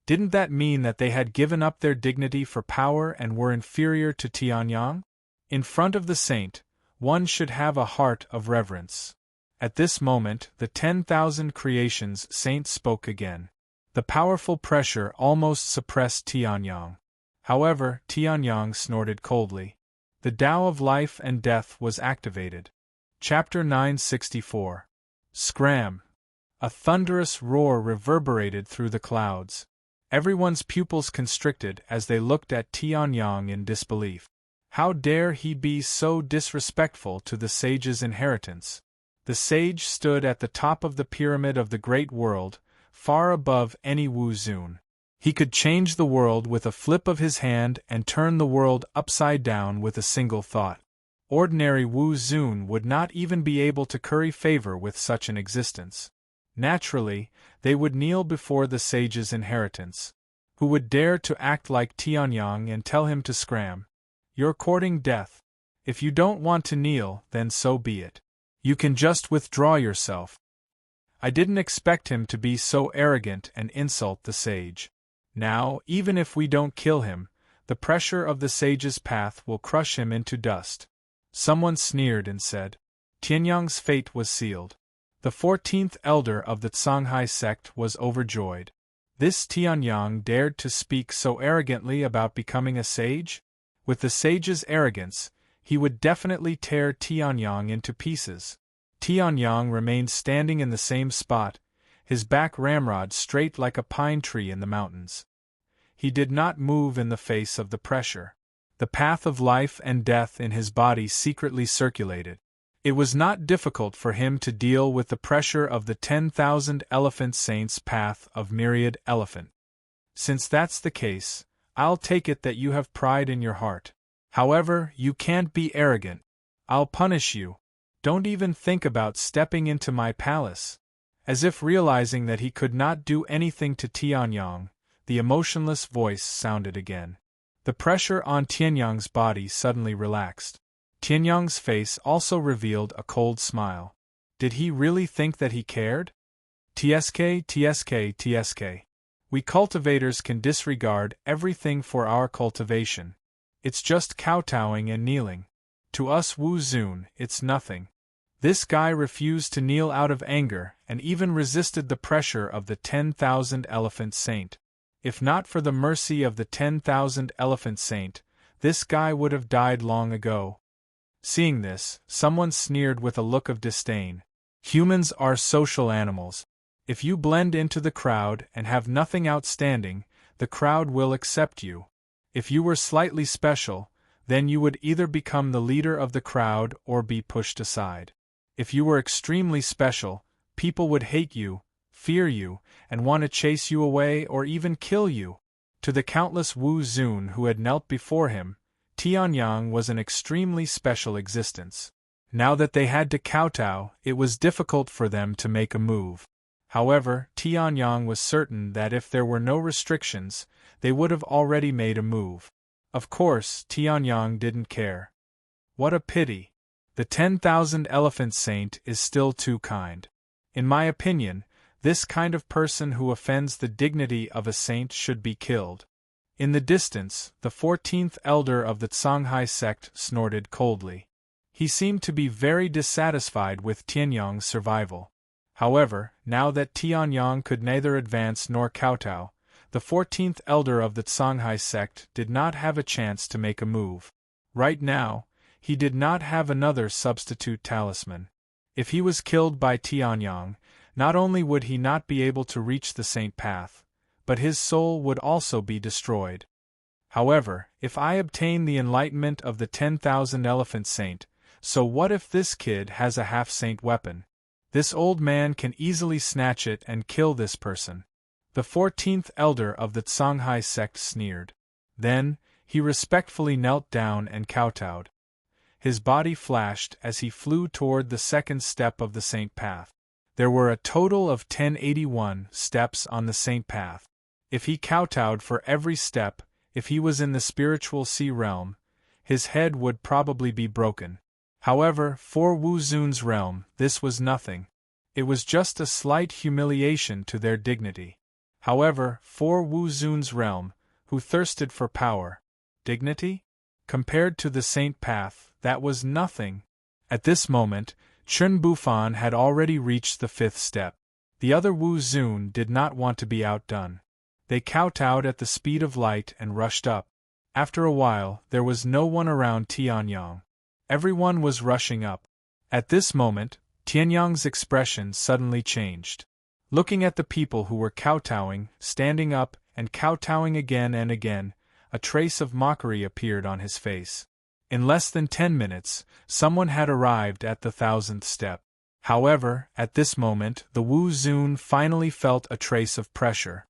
Didn't that mean that they had given up their dignity for power and were inferior to Tianyang? In front of the saint, one should have a heart of reverence. At this moment, the 10,000 creations saint spoke again. The powerful pressure almost suppressed Tianyang. However, Tianyang snorted coldly. The Tao of life and death was activated. Chapter 964. Scram! A thunderous roar reverberated through the clouds. Everyone's pupils constricted as they looked at Tianyang in disbelief. How dare he be so disrespectful to the sage's inheritance? The sage stood at the top of the pyramid of the great world, far above any Wu Zun. He could change the world with a flip of his hand and turn the world upside down with a single thought. Ordinary Wu Zun would not even be able to curry favor with such an existence. Naturally, they would kneel before the sage's inheritance. Who would dare to act like Tianyang and tell him to scram? You're courting death. If you don't want to kneel, then so be it. You can just withdraw yourself. I didn't expect him to be so arrogant and insult the sage. Now, even if we don't kill him, the pressure of the sage's path will crush him into dust. Someone sneered and said. Tianyang's fate was sealed. The 14th elder of the Songhai sect was overjoyed. This Tianyang dared to speak so arrogantly about becoming a sage? With the sage's arrogance, he would definitely tear Tianyang into pieces. Tianyang remained standing in the same spot, his back ramrod straight like a pine tree in the mountains. He did not move in the face of the pressure. The path of life and death in his body secretly circulated. It was not difficult for him to deal with the pressure of the 10,000 elephant saints' path of myriad elephant. Since that's the case, I'll take it that you have pride in your heart. However, you can't be arrogant. I'll punish you. Don't even think about stepping into my palace. As if realizing that he could not do anything to Tianyang, the emotionless voice sounded again. The pressure on Tianyang's body suddenly relaxed. Tianyang's face also revealed a cold smile. Did he really think that he cared? TSK, TSK, TSK. We cultivators can disregard everything for our cultivation. It's just kowtowing and kneeling. To us Wu Zun, it's nothing. This guy refused to kneel out of anger and even resisted the pressure of the 10,000 elephant saint. If not for the mercy of the 10,000 elephant saint, this guy would have died long ago. Seeing this, someone sneered with a look of disdain. Humans are social animals. If you blend into the crowd and have nothing outstanding, the crowd will accept you. If you were slightly special, then you would either become the leader of the crowd or be pushed aside. If you were extremely special, people would hate you, fear you, and want to chase you away or even kill you. To the countless Wu Zun who had knelt before him, Tianyang was an extremely special existence. Now that they had to kowtow, it was difficult for them to make a move. However, Tianyang was certain that if there were no restrictions, they would have already made a move. Of course, Tianyang didn't care. What a pity. The 10,000 elephant saint is still too kind. In my opinion, this kind of person who offends the dignity of a saint should be killed. In the distance, the 14th elder of the Songhai sect snorted coldly. He seemed to be very dissatisfied with Tianyang's survival. However, now that Tianyang could neither advance nor kowtow, the 14th elder of the Songhai sect did not have a chance to make a move. Right now, he did not have another substitute talisman. If he was killed by Tianyang, not only would he not be able to reach the saint path, but his soul would also be destroyed. However, if I obtain the enlightenment of the 10,000 elephant saint, so what if this kid has a half-saint weapon? This old man can easily snatch it and kill this person. The 14th elder of the Songhai sect sneered. Then, he respectfully knelt down and kowtowed. His body flashed as he flew toward the second step of the saint path. There were a total of 1081 steps on the saint path. If he kowtowed for every step, if he was in the spiritual sea realm, his head would probably be broken. However, for Wu Zun's realm, this was nothing. It was just a slight humiliation to their dignity. However, for Wu Zun's realm, who thirsted for power, dignity? Compared to the saint path, that was nothing. At this moment, Chun Bufan had already reached the 5th step. The other Wu Zun did not want to be outdone. They kowtowed at the speed of light and rushed up. After a while, there was no one around Tianyang. Everyone was rushing up. At this moment, Tianyang's expression suddenly changed. Looking at the people who were kowtowing, standing up, and kowtowing again and again, a trace of mockery appeared on his face. In less than 10 minutes, someone had arrived at the 1000th step. However, at this moment, the Wu Zun finally felt a trace of pressure.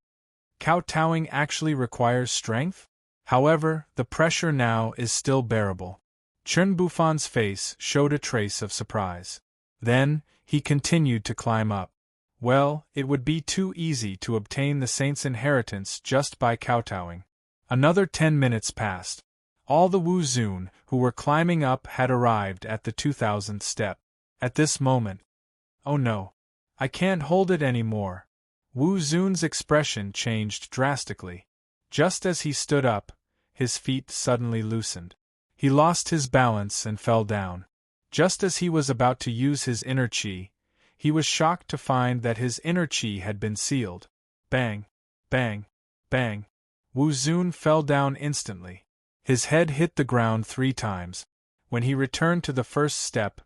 Kowtowing actually requires strength? However, the pressure now is still bearable. Chun Bufan's face showed a trace of surprise. Then, he continued to climb up. Well, it would be too easy to obtain the saint's inheritance just by kowtowing. Another 10 minutes passed. All the Wu Zun who were climbing up had arrived at the 2000th step. At this moment, oh no, I can't hold it anymore. Wu Zun's expression changed drastically. Just as he stood up, his feet suddenly loosened. He lost his balance and fell down. Just as he was about to use his inner qi, he was shocked to find that his inner qi had been sealed. Bang! Bang! Bang! Wu Zun fell down instantly. His head hit the ground 3 times. When he returned to the 1st step,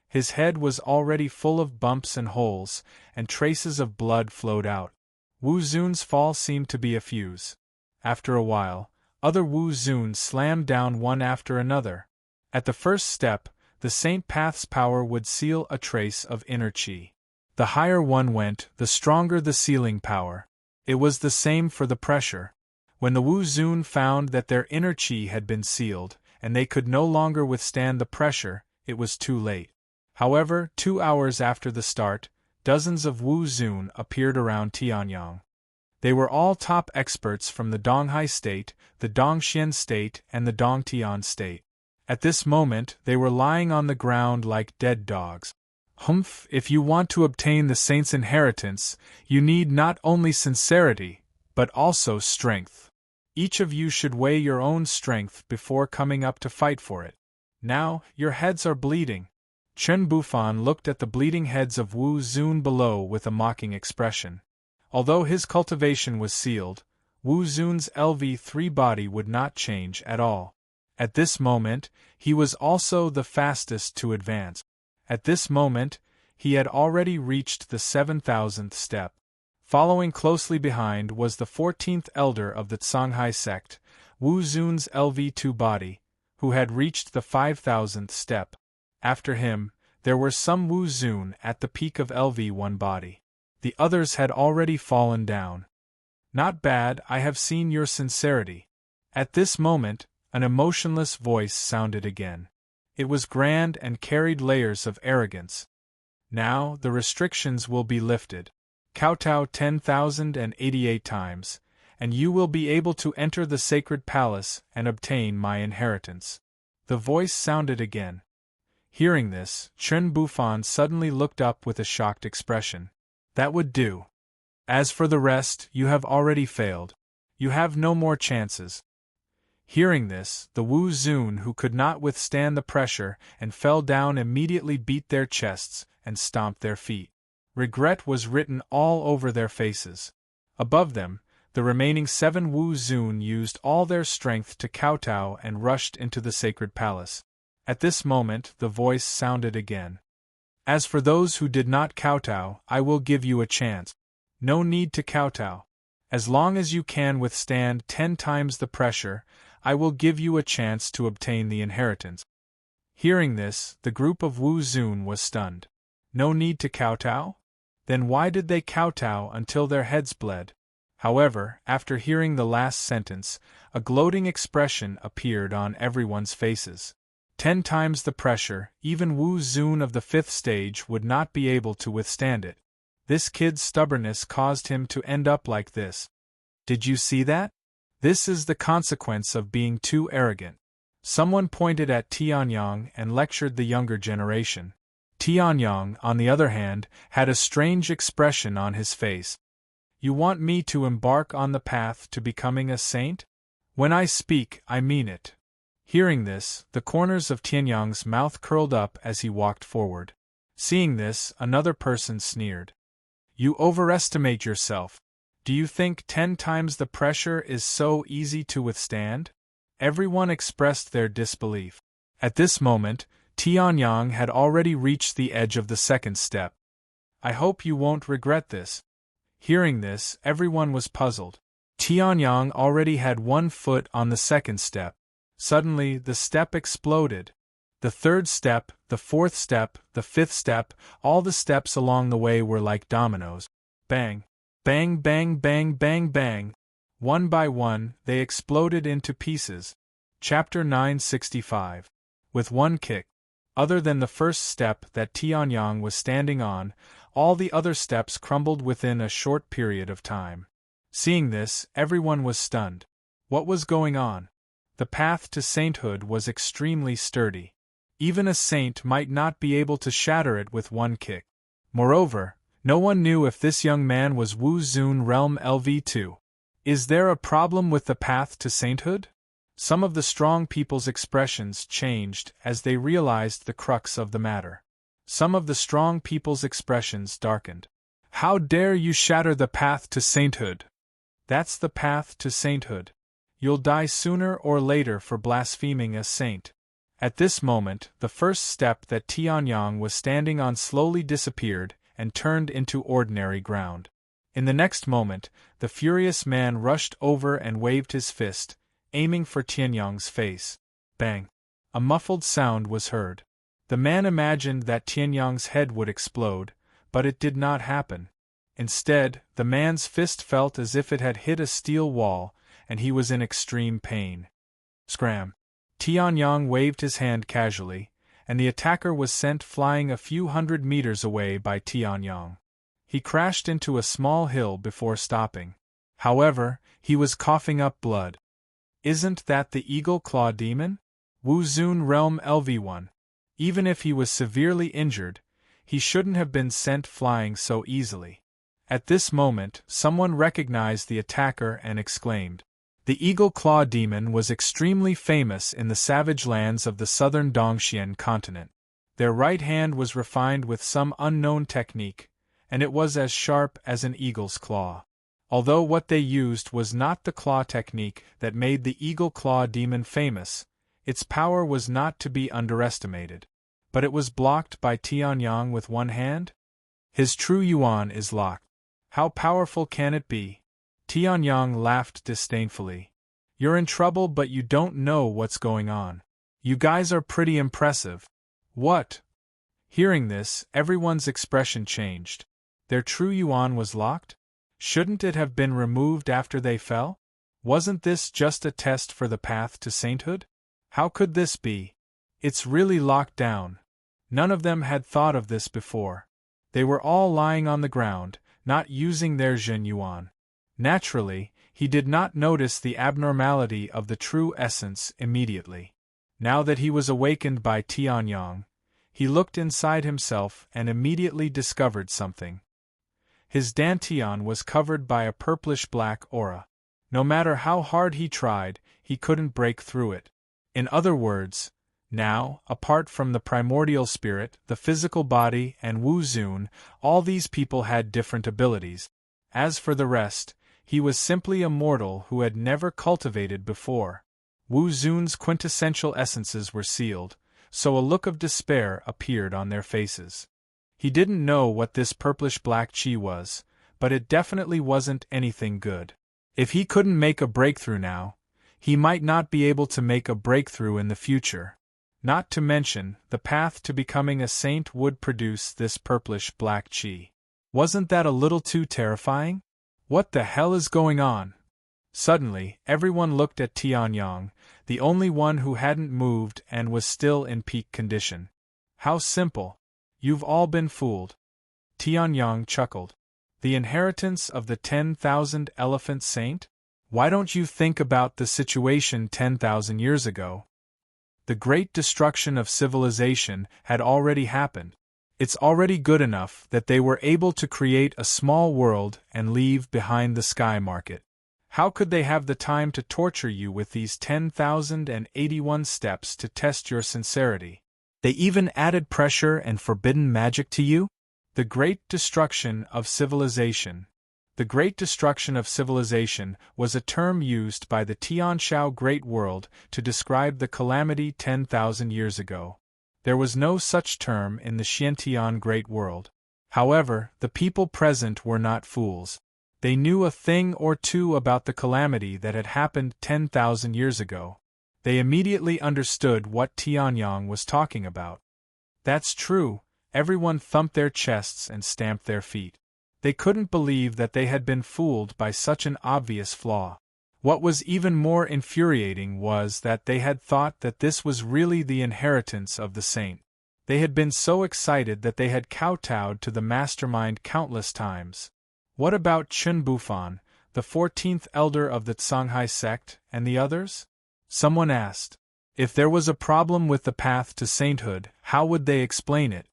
his head was already full of bumps and holes, and traces of blood flowed out. Wu Zun's fall seemed to be a fuse. After a while, other Wu Zun slammed down one after another. At the 1st step, the Saint Path's power would seal a trace of inner qi. The higher one went, the stronger the sealing power. It was the same for the pressure. When the Wu Zun found that their inner qi had been sealed, and they could no longer withstand the pressure, it was too late. However, 2 hours after the start, dozens of Wu Zun appeared around Tianyang. They were all top experts from the Donghai State, the Dongxian State, and the Dongtian State. At this moment, they were lying on the ground like dead dogs. Humph, if you want to obtain the saint's inheritance, you need not only sincerity, but also strength. Each of you should weigh your own strength before coming up to fight for it. Now, your heads are bleeding. Chun Bufan looked at the bleeding heads of Wu Zun below with a mocking expression. Although his cultivation was sealed, Wu Zun's LV3 body would not change at all. At this moment, he was also the fastest to advance. At this moment, he had already reached the 7000th step. Following closely behind was the 14th elder of the Songhai sect, Wu Zun's LV2 body, who had reached the 5000th step. After him, there were some Wu Zun at the peak of LV1 body. The others had already fallen down. Not bad, I have seen your sincerity. At this moment, an emotionless voice sounded again. It was grand and carried layers of arrogance. Now, the restrictions will be lifted. Kowtow 10,088 times, and you will be able to enter the sacred palace and obtain my inheritance. The voice sounded again. Hearing this, Chun Bufan suddenly looked up with a shocked expression. That would do. As for the rest, you have already failed. You have no more chances. Hearing this, the Wu Zun who could not withstand the pressure and fell down immediately beat their chests and stomped their feet. Regret was written all over their faces. Above them, the remaining 7 Wu Zun used all their strength to kowtow and rushed into the sacred palace. At this moment, the voice sounded again. As for those who did not kowtow, I will give you a chance. No need to kowtow. As long as you can withstand 10 times the pressure, I will give you a chance to obtain the inheritance. Hearing this, the group of Wu Zun was stunned. No need to kowtow? Then why did they kowtow until their heads bled? However, after hearing the last sentence, a gloating expression appeared on everyone's faces. 10 times the pressure, even Wu Zun of the 5th stage would not be able to withstand it. This kid's stubbornness caused him to end up like this. Did you see that? This is the consequence of being too arrogant. Someone pointed at Tianyang and lectured the younger generation. Tianyang, on the other hand, had a strange expression on his face. You want me to embark on the path to becoming a saint? When I speak, I mean it. Hearing this, the corners of Tianyang's mouth curled up as he walked forward. Seeing this, another person sneered. You overestimate yourself. Do you think 10 times the pressure is so easy to withstand? Everyone expressed their disbelief. At this moment, Tianyang had already reached the edge of the second step. I hope you won't regret this. Hearing this, everyone was puzzled. Tianyang already had 1 foot on the second step. Suddenly, the step exploded. The third step, the fourth step, the fifth step, all the steps along the way were like dominoes. Bang! Bang, bang, bang, bang, bang! One by one, they exploded into pieces. Chapter 965. With one kick. Other than the first step that Tianyang was standing on, all the other steps crumbled within a short period of time. Seeing this, everyone was stunned. What was going on? The path to sainthood was extremely sturdy. Even a saint might not be able to shatter it with one kick. Moreover, no one knew if this young man was Wu Zun Realm LV2. Is there a problem with the path to sainthood? Some of the strong people's expressions changed as they realized the crux of the matter. Some of the strong people's expressions darkened. How dare you shatter the path to sainthood? That's the path to sainthood. You'll die sooner or later for blaspheming a saint. At this moment, the first step that Tianyang was standing on slowly disappeared and turned into ordinary ground. In the next moment, the furious man rushed over and waved his fist, aiming for Tianyang's face. Bang! A muffled sound was heard. The man imagined that Tianyang's head would explode, but it did not happen. Instead, the man's fist felt as if it had hit a steel wall, and he was in extreme pain. Scram! Tianyang waved his hand casually, and the attacker was sent flying a few hundred meters away by Tianyang. He crashed into a small hill before stopping. However, he was coughing up blood. Isn't that the Eagle Claw Demon? Wu Zun Realm LV1. Even if he was severely injured, he shouldn't have been sent flying so easily. At this moment, someone recognized the attacker and exclaimed. The Eagle Claw Demon was extremely famous in the savage lands of the southern Dongxian continent. Their right hand was refined with some unknown technique, and it was as sharp as an eagle's claw. Although what they used was not the claw technique that made the Eagle Claw Demon famous, its power was not to be underestimated. But it was blocked by Tianyang with one hand? His true yuan is locked. How powerful can it be? Tianyang laughed disdainfully. You're in trouble, but you don't know what's going on. You guys are pretty impressive. What? Hearing this, everyone's expression changed. Their true yuan was locked? Shouldn't it have been removed after they fell? Wasn't this just a test for the path to sainthood? How could this be? It's really locked down. None of them had thought of this before. They were all lying on the ground, not using their Zhen Yuan. Naturally, he did not notice the abnormality of the true essence immediately. Now that he was awakened by Tianyang, he looked inside himself and immediately discovered something. His dantian was covered by a purplish-black aura. No matter how hard he tried, he couldn't break through it. In other words, now, apart from the primordial spirit, the physical body, and Wu Zun, all these people had different abilities. As for the rest, he was simply a mortal who had never cultivated before. Wu Zun's quintessential essences were sealed, so a look of despair appeared on their faces. He didn't know what this purplish-black chi was, but it definitely wasn't anything good. If he couldn't make a breakthrough now, he might not be able to make a breakthrough in the future. Not to mention, the path to becoming a saint would produce this purplish-black chi. Wasn't that a little too terrifying? What the hell is going on? Suddenly, everyone looked at Tianyang, the only one who hadn't moved and was still in peak condition. How simple. You've all been fooled. Tianyang chuckled. The inheritance of the 10,000 elephant saint? Why don't you think about the situation 10,000 years ago? The great destruction of civilization had already happened. It's already good enough that they were able to create a small world and leave behind the sky market. How could they have the time to torture you with these 10,081 steps to test your sincerity? They even added pressure and forbidden magic to you? The Great Destruction of Civilization. The Great Destruction of Civilization was a term used by the Tianshao Great World to describe the calamity 10,000 years ago. There was no such term in the Xiantian Great World. However, the people present were not fools. They knew a thing or two about the calamity that had happened 10,000 years ago. They immediately understood what Tianyang was talking about. That's true, everyone thumped their chests and stamped their feet. They couldn't believe that they had been fooled by such an obvious flaw. What was even more infuriating was that they had thought that this was really the inheritance of the saint. They had been so excited that they had kowtowed to the mastermind countless times. What about Chun Bufan, the 14th elder of the Tsanghai sect, and the others? Someone asked. If there was a problem with the path to sainthood, how would they explain it?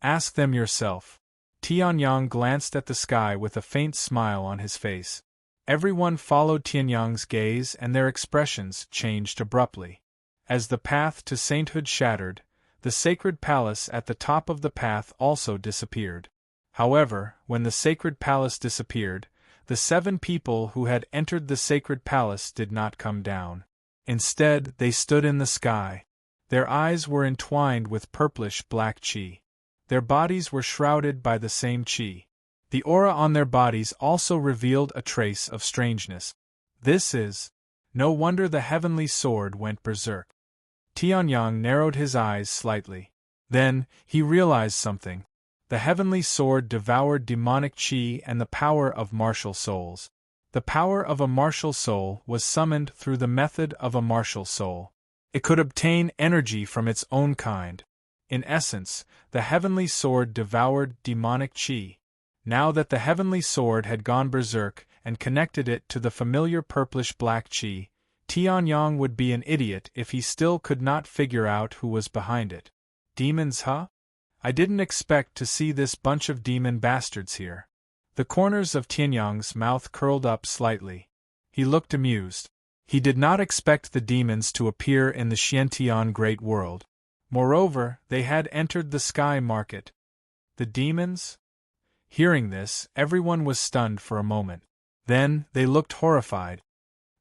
Ask them yourself. Tianyang glanced at the sky with a faint smile on his face. Everyone followed Tianyang's gaze and their expressions changed abruptly. As the path to sainthood shattered, the sacred palace at the top of the path also disappeared. However, when the sacred palace disappeared, the 7 people who had entered the sacred palace did not come down. Instead, they stood in the sky. Their eyes were entwined with purplish-black qi. Their bodies were shrouded by the same qi. The aura on their bodies also revealed a trace of strangeness. This is... No wonder the heavenly sword went berserk. Tianyang narrowed his eyes slightly. Then, he realized something. The heavenly sword devoured demonic qi and the power of martial souls. The power of a martial soul was summoned through the method of a martial soul. It could obtain energy from its own kind. In essence, the heavenly sword devoured demonic qi. Now that the heavenly sword had gone berserk and connected it to the familiar purplish-black qi, Tianyang would be an idiot if he still could not figure out who was behind it. Demons, huh? I didn't expect to see this bunch of demon bastards here. The corners of Tianyang's mouth curled up slightly. He looked amused. He did not expect the demons to appear in the Xiantian Great World. Moreover, they had entered the sky market. The demons? Hearing this, everyone was stunned for a moment. Then, they looked horrified.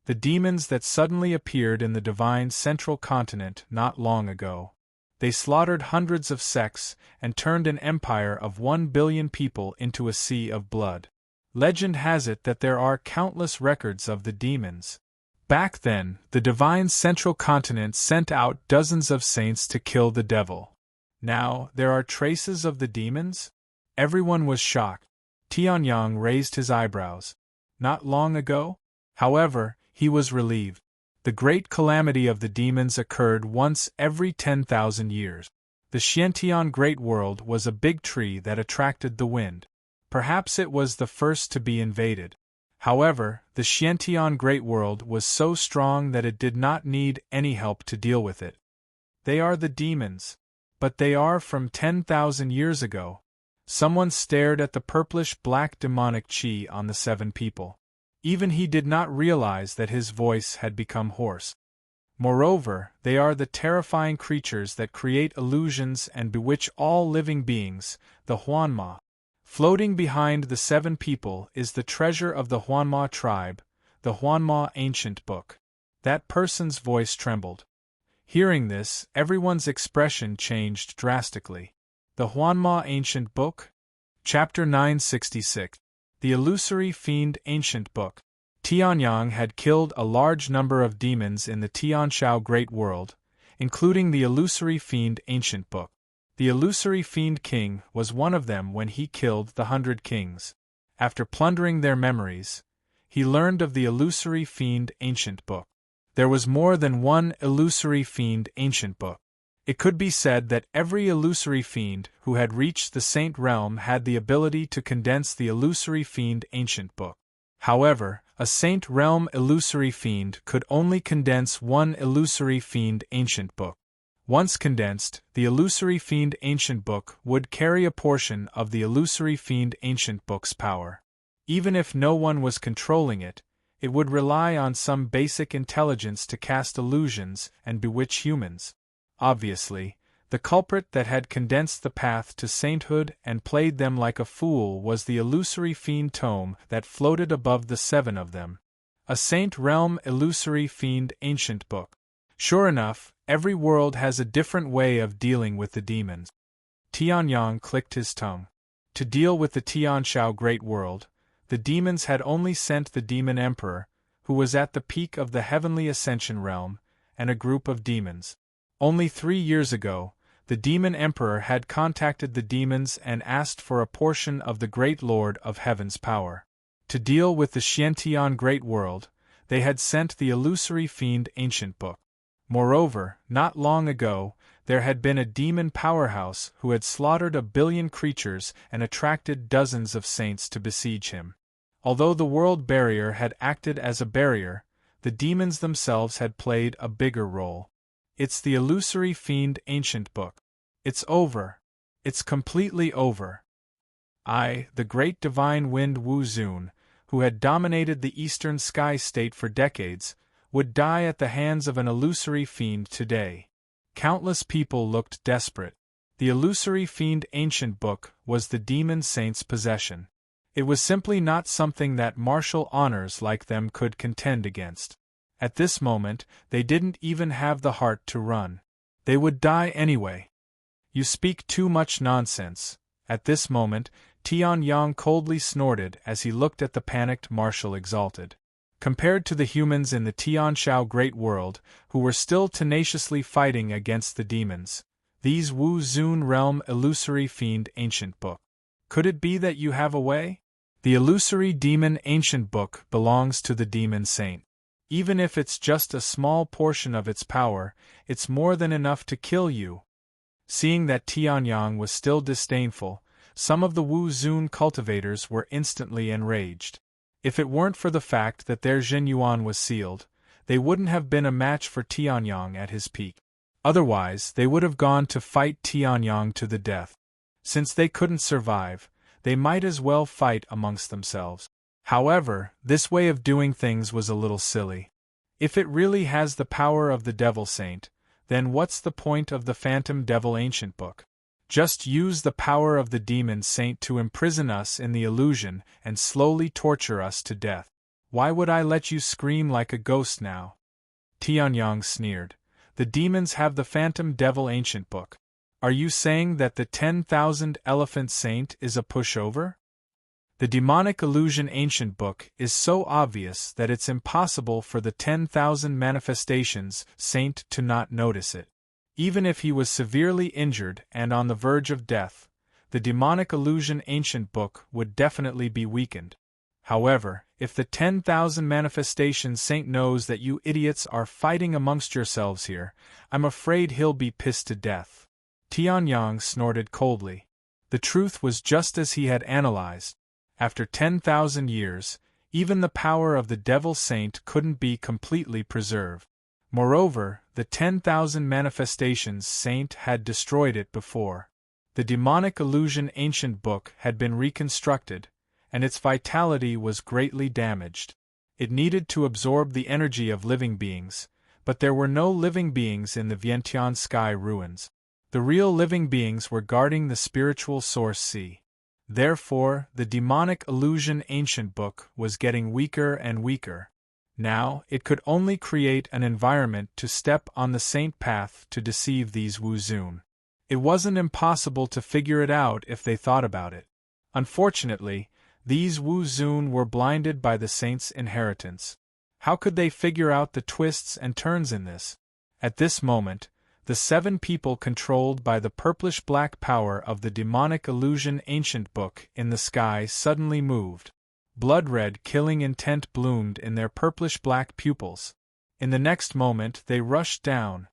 The demons that suddenly appeared in the divine central continent not long ago. They slaughtered hundreds of sects and turned an empire of 1 billion people into a sea of blood. Legend has it that there are countless records of the demons. Back then, the divine central continent sent out dozens of saints to kill the devil. Now, there are traces of the demons? Everyone was shocked. Tianyang raised his eyebrows. Not long ago? However, he was relieved. The great calamity of the demons occurred once every 10,000 years. The Xiantian Great World was a big tree that attracted the wind. Perhaps it was the first to be invaded. However, the Xiantian Great World was so strong that it did not need any help to deal with it. They are the demons. But they are from 10,000 years ago. Someone stared at the purplish-black demonic qi on the 7 people. Even he did not realize that his voice had become hoarse. Moreover, they are the terrifying creatures that create illusions and bewitch all living beings, the Huanma. Floating behind the 7 people is the treasure of the Huanma tribe, the Huanma Ancient Book. That person's voice trembled. Hearing this, everyone's expression changed drastically. The Huanma Ancient Book? Chapter 966. The Illusory Fiend Ancient Book. Tianyang had killed a large number of demons in the Tianshao Great World, including the Illusory Fiend Ancient Book. The Illusory Fiend King was one of them when he killed the 100 kings. After plundering their memories, he learned of the Illusory Fiend Ancient Book. There was more than one Illusory Fiend Ancient Book. It could be said that every illusory fiend who had reached the Saint Realm had the ability to condense the Illusory Fiend Ancient Book. However, a Saint Realm illusory fiend could only condense one Illusory Fiend Ancient Book. Once condensed, the illusory fiend ancient book would carry a portion of the illusory fiend ancient book's power. Even if no one was controlling it, it would rely on some basic intelligence to cast illusions and bewitch humans. Obviously, the culprit that had condensed the path to sainthood and played them like a fool was the illusory fiend tome that floated above the seven of them. A Saint Realm illusory fiend ancient book. Sure enough, every world has a different way of dealing with the demons. Tianyang clicked his tongue. To deal with the Tianshao Great World, the demons had only sent the Demon Emperor, who was at the peak of the Heavenly Ascension Realm, and a group of demons. Only 3 years ago, the Demon Emperor had contacted the demons and asked for a portion of the Great Lord of Heaven's power. To deal with the Xiantian Great World, they had sent the illusory fiend ancient book. Moreover, not long ago, there had been a demon powerhouse who had slaughtered 1 billion creatures and attracted dozens of saints to besiege him. Although the world barrier had acted as a barrier, the demons themselves had played a bigger role. It's the illusory fiend ancient book. It's over. It's completely over. The great divine wind Wu Zun, who had dominated the eastern sky state for decades, would die at the hands of an illusory fiend today. Countless people looked desperate. The illusory fiend ancient book was the demon saint's possession. It was simply not something that martial honors like them could contend against. At this moment, they didn't even have the heart to run. They would die anyway. You speak too much nonsense. At this moment, Tianyang coldly snorted as he looked at the panicked marshal exalted. Compared to the humans in the Tianshao Great World, who were still tenaciously fighting against the demons, these Wu Zun Realm illusory fiend ancient book. Could it be that you have a way? The illusory demon ancient book belongs to the demon saint. Even if it's just a small portion of its power, it's more than enough to kill you. Seeing that Tianyang was still disdainful, some of the Wu Zun cultivators were instantly enraged. If it weren't for the fact that their Zhenyuan was sealed, they wouldn't have been a match for Tianyang at his peak. Otherwise, they would have gone to fight Tianyang to the death. Since they couldn't survive, they might as well fight amongst themselves. However, this way of doing things was a little silly. If it really has the power of the Devil Saint, then what's the point of the Phantom Devil Ancient Book? Just use the power of the Demon Saint to imprison us in the illusion and slowly torture us to death. Why would I let you scream like a ghost now? Tianyang sneered. The demons have the Phantom Devil Ancient Book. Are you saying that the 10,000 Elephant Saint is a pushover? The Demonic Illusion Ancient Book is so obvious that it's impossible for the 10,000 Manifestations Saint to not notice it. Even if he was severely injured and on the verge of death, the Demonic Illusion Ancient Book would definitely be weakened. However, if the 10,000 Manifestations Saint knows that you idiots are fighting amongst yourselves here, I'm afraid he'll be pissed to death. Tianyang snorted coldly. The truth was just as he had analyzed. After 10,000 years, even the power of the Devil Saint couldn't be completely preserved. Moreover, the 10,000 Manifestations Saint had destroyed it before. The Demonic Illusion Ancient Book had been reconstructed, and its vitality was greatly damaged. It needed to absorb the energy of living beings, but there were no living beings in the Vientiane Sky ruins. The real living beings were guarding the spiritual source sea. Therefore, the Demonic Illusion Ancient Book was getting weaker and weaker. Now, it could only create an environment to step on the saint path to deceive these Wu Zun. It wasn't impossible to figure it out if they thought about it. Unfortunately, these Wu Zun were blinded by the saint's inheritance. How could they figure out the twists and turns in this? At this moment, the 7 people controlled by the purplish-black power of the Demonic Illusion Ancient Book in the sky suddenly moved. Blood-red killing intent bloomed in their purplish-black pupils. In the next moment they rushed down.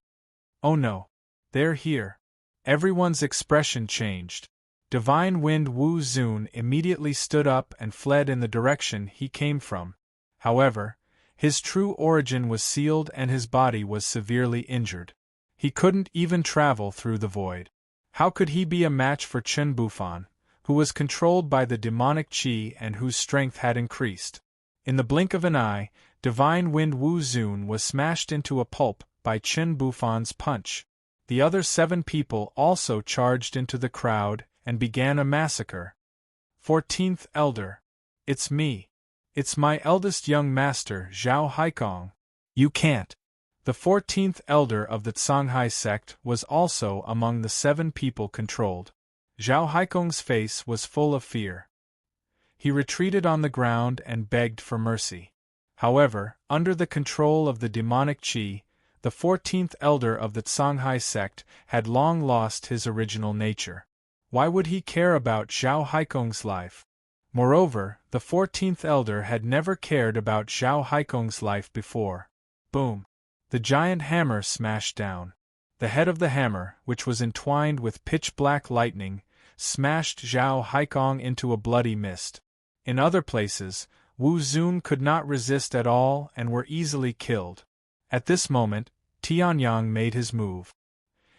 Oh no! They're here! Everyone's expression changed. Divine Wind Wu Zun immediately stood up and fled in the direction he came from. However, his true origin was sealed and his body was severely injured. He couldn't even travel through the void. How could he be a match for Chen Bufan, who was controlled by the demonic qi and whose strength had increased? In the blink of an eye, divine wind Wu Zun was smashed into a pulp by Chen Bufan's punch. The other 7 people also charged into the crowd and began a massacre. 14th Elder. It's me. It's my eldest young master, Zhao Haikong. You can't. The 14th elder of the Songhai sect was also among the 7 people controlled. Zhao Haikong's face was full of fear. He retreated on the ground and begged for mercy. However, under the control of the demonic qi, the 14th elder of the Songhai sect had long lost his original nature. Why would he care about Zhao Haikong's life? Moreover, the 14th elder had never cared about Zhao Haikong's life before. Boom! The giant hammer smashed down. The head of the hammer, which was entwined with pitch-black lightning, smashed Zhao Haikong into a bloody mist. In other places, Wu Zun could not resist at all and were easily killed. At this moment, Tianyang made his move.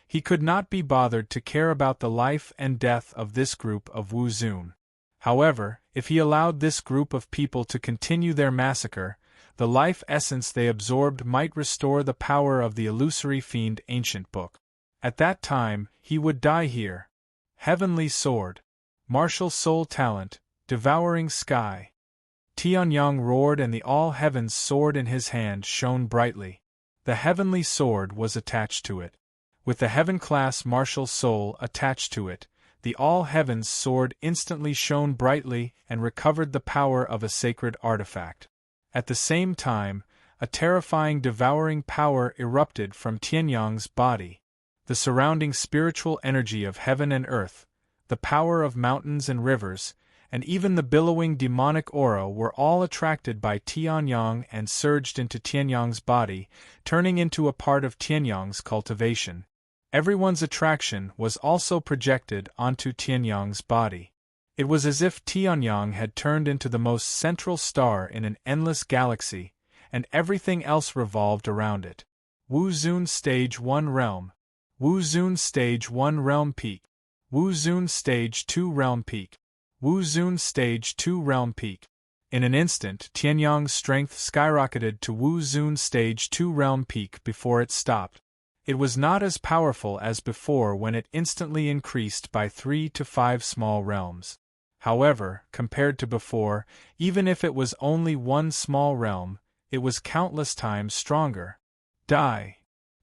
He could not be bothered to care about the life and death of this group of Wu Zun. However, if he allowed this group of people to continue their massacre, the life essence they absorbed might restore the power of the illusory fiend ancient book. At that time, he would die here. Heavenly sword. Martial soul talent, devouring sky. Tianyang roared and the all-heavens sword in his hand shone brightly. The heavenly sword was attached to it. With the heaven-class martial soul attached to it, the all-heavens sword instantly shone brightly and recovered the power of a sacred artifact. At the same time, a terrifying devouring power erupted from Tianyang's body. The surrounding spiritual energy of heaven and earth, the power of mountains and rivers, and even the billowing demonic aura were all attracted by Tianyang and surged into Tianyang's body, turning into a part of Tianyang's cultivation. Everyone's attraction was also projected onto Tianyang's body. It was as if Tianyang had turned into the most central star in an endless galaxy, and everything else revolved around it. Wu Zun Stage 1 Realm. Wu Zun Stage 1 Realm Peak. Wu Zun Stage 2 Realm Peak. Wu Zun Stage 2 Realm Peak. In an instant, Tianyang's strength skyrocketed to Wu Zun Stage 2 Realm Peak before it stopped. It was not as powerful as before when it instantly increased by 3 to 5 small realms. However, compared to before, even if it was only one small realm, it was countless times stronger. Die!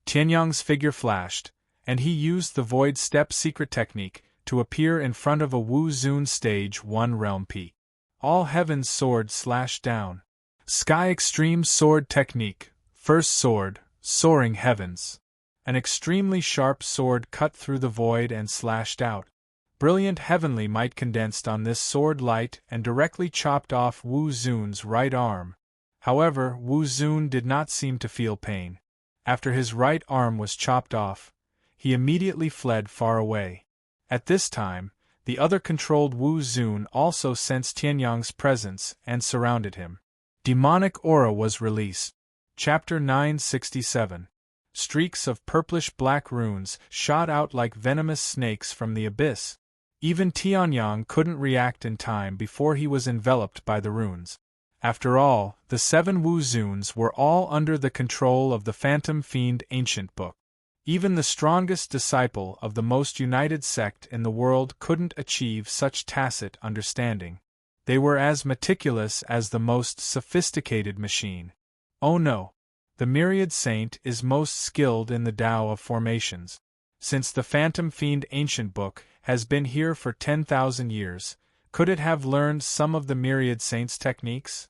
Tianyang's figure flashed, and he used the Void Step secret technique to appear in front of a Wu Zun Stage 1 Realm Peak. All Heaven's Sword slashed down. Sky Extreme Sword Technique. First Sword, Soaring Heavens. An extremely sharp sword cut through the void and slashed out. Brilliant heavenly might condensed on this sword light and directly chopped off Wu Zun's right arm. However, Wu Zun did not seem to feel pain. After his right arm was chopped off, he immediately fled far away. At this time, the other controlled Wu Zun also sensed Tianyang's presence and surrounded him. Demonic aura was released. Chapter 967. Streaks of purplish-black runes shot out like venomous snakes from the abyss. Even Tianyang couldn't react in time before he was enveloped by the runes. After all, the 7 Wu Zuns were all under the control of the Phantom Fiend Ancient Book. Even the strongest disciple of the most united sect in the world couldn't achieve such tacit understanding. They were as meticulous as the most sophisticated machine. Oh no! The Myriad Saint is most skilled in the Tao of formations. Since the Phantom Fiend Ancient Book has been here for 10,000 years, could it have learned some of the Myriad Saint's techniques?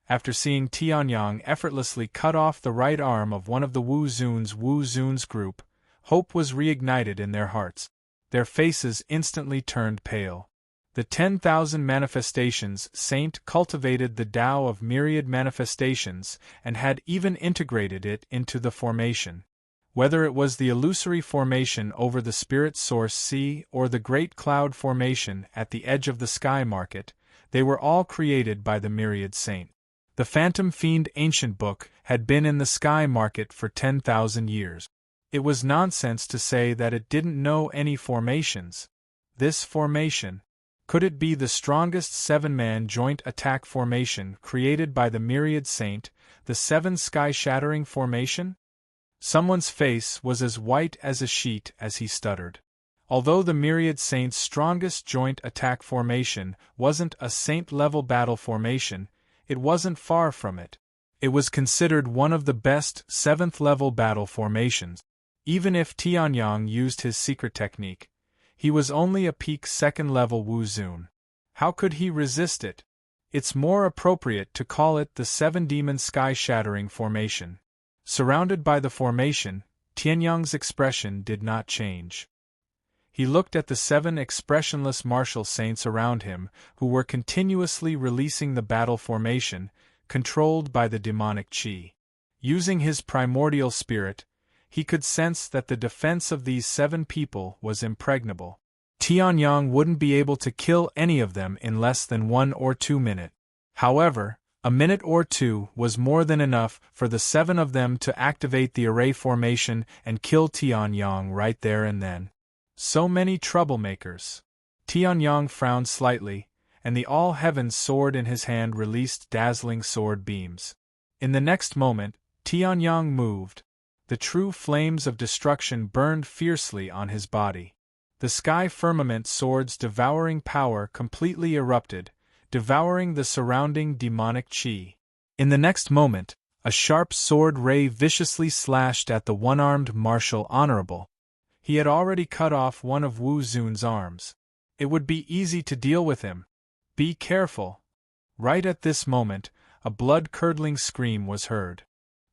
After seeing Tianyang effortlessly cut off the right arm of one of the Wu Zun's group, hope was reignited in their hearts. Their faces instantly turned pale. The 10,000 manifestations saint cultivated the Tao of myriad manifestations and had even integrated it into the formation. Whether it was the illusory formation over the spirit source sea or the great cloud formation at the edge of the sky market, they were all created by the myriad saint. The Phantom Fiend Ancient Book had been in the sky market for 10,000 years. It was nonsense to say that it didn't know any formations. This formation, could it be the strongest 7-man joint attack formation created by the myriad saint, the 7 sky-shattering formation? Someone's face was as white as a sheet as he stuttered. Although the myriad saint's strongest joint attack formation wasn't a saint-level battle formation, it wasn't far from it. It was considered one of the best 7th-level battle formations. Even if Tianyang used his secret technique, he was only a peak 2nd-level Wu Zun. How could he resist it? It's more appropriate to call it the 7-demon sky-shattering formation. Surrounded by the formation, Tianyang's expression did not change. He looked at the 7 expressionless martial saints around him, who were continuously releasing the battle formation, controlled by the demonic qi. Using his primordial spirit, he could sense that the defense of these 7 people was impregnable. Tianyang wouldn't be able to kill any of them in less than 1 or 2 minutes. However, a minute or 2 was more than enough for the 7 of them to activate the array formation and kill Tianyang right there and then. So many troublemakers. Tianyang frowned slightly, and the all-heavens sword in his hand released dazzling sword beams. In the next moment, Tianyang moved. The true flames of destruction burned fiercely on his body. The sky firmament sword's devouring power completely erupted, devouring the surrounding demonic qi. In the next moment, a sharp sword ray viciously slashed at the one-armed martial honorable. He had already cut off one of Wu Zun's arms. It would be easy to deal with him. Be careful. Right at this moment, a blood-curdling scream was heard.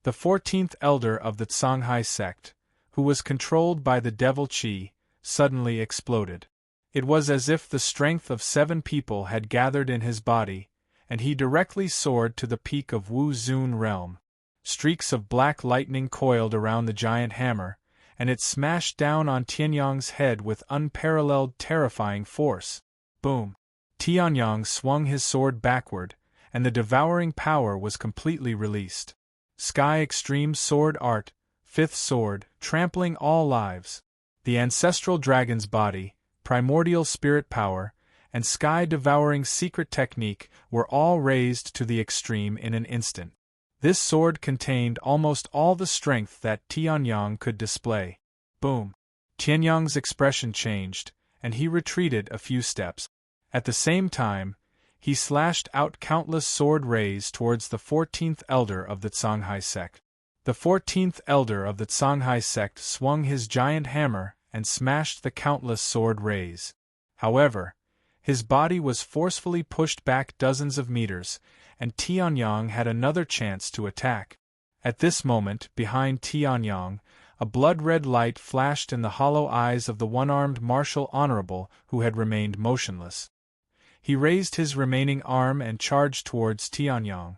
The 14th elder of the Songhai sect, who was controlled by the devil qi, suddenly exploded. It was as if the strength of 7 people had gathered in his body, and he directly soared to the peak of Wu Zun realm. Streaks of black lightning coiled around the giant hammer, and it smashed down on Tianyang's head with unparalleled terrifying force. Boom! Tianyang swung his sword backward, and the devouring power was completely released. Sky Extreme Sword Art, 5th Sword, trampling all lives. The ancestral dragon's body, primordial spirit power, and sky-devouring secret technique were all raised to the extreme in an instant. This sword contained almost all the strength that Tianyang could display. Boom! Tianyang's expression changed, and he retreated a few steps. At the same time, he slashed out countless sword rays towards the 14th elder of the Songhai sect. The 14th elder of the Songhai sect swung his giant hammer and smashed the countless sword rays. However, his body was forcefully pushed back dozens of meters, and Tianyang had another chance to attack. At this moment, behind Tianyang, a blood-red light flashed in the hollow eyes of the one-armed martial honorable who had remained motionless. He raised his remaining arm and charged towards Tianyang.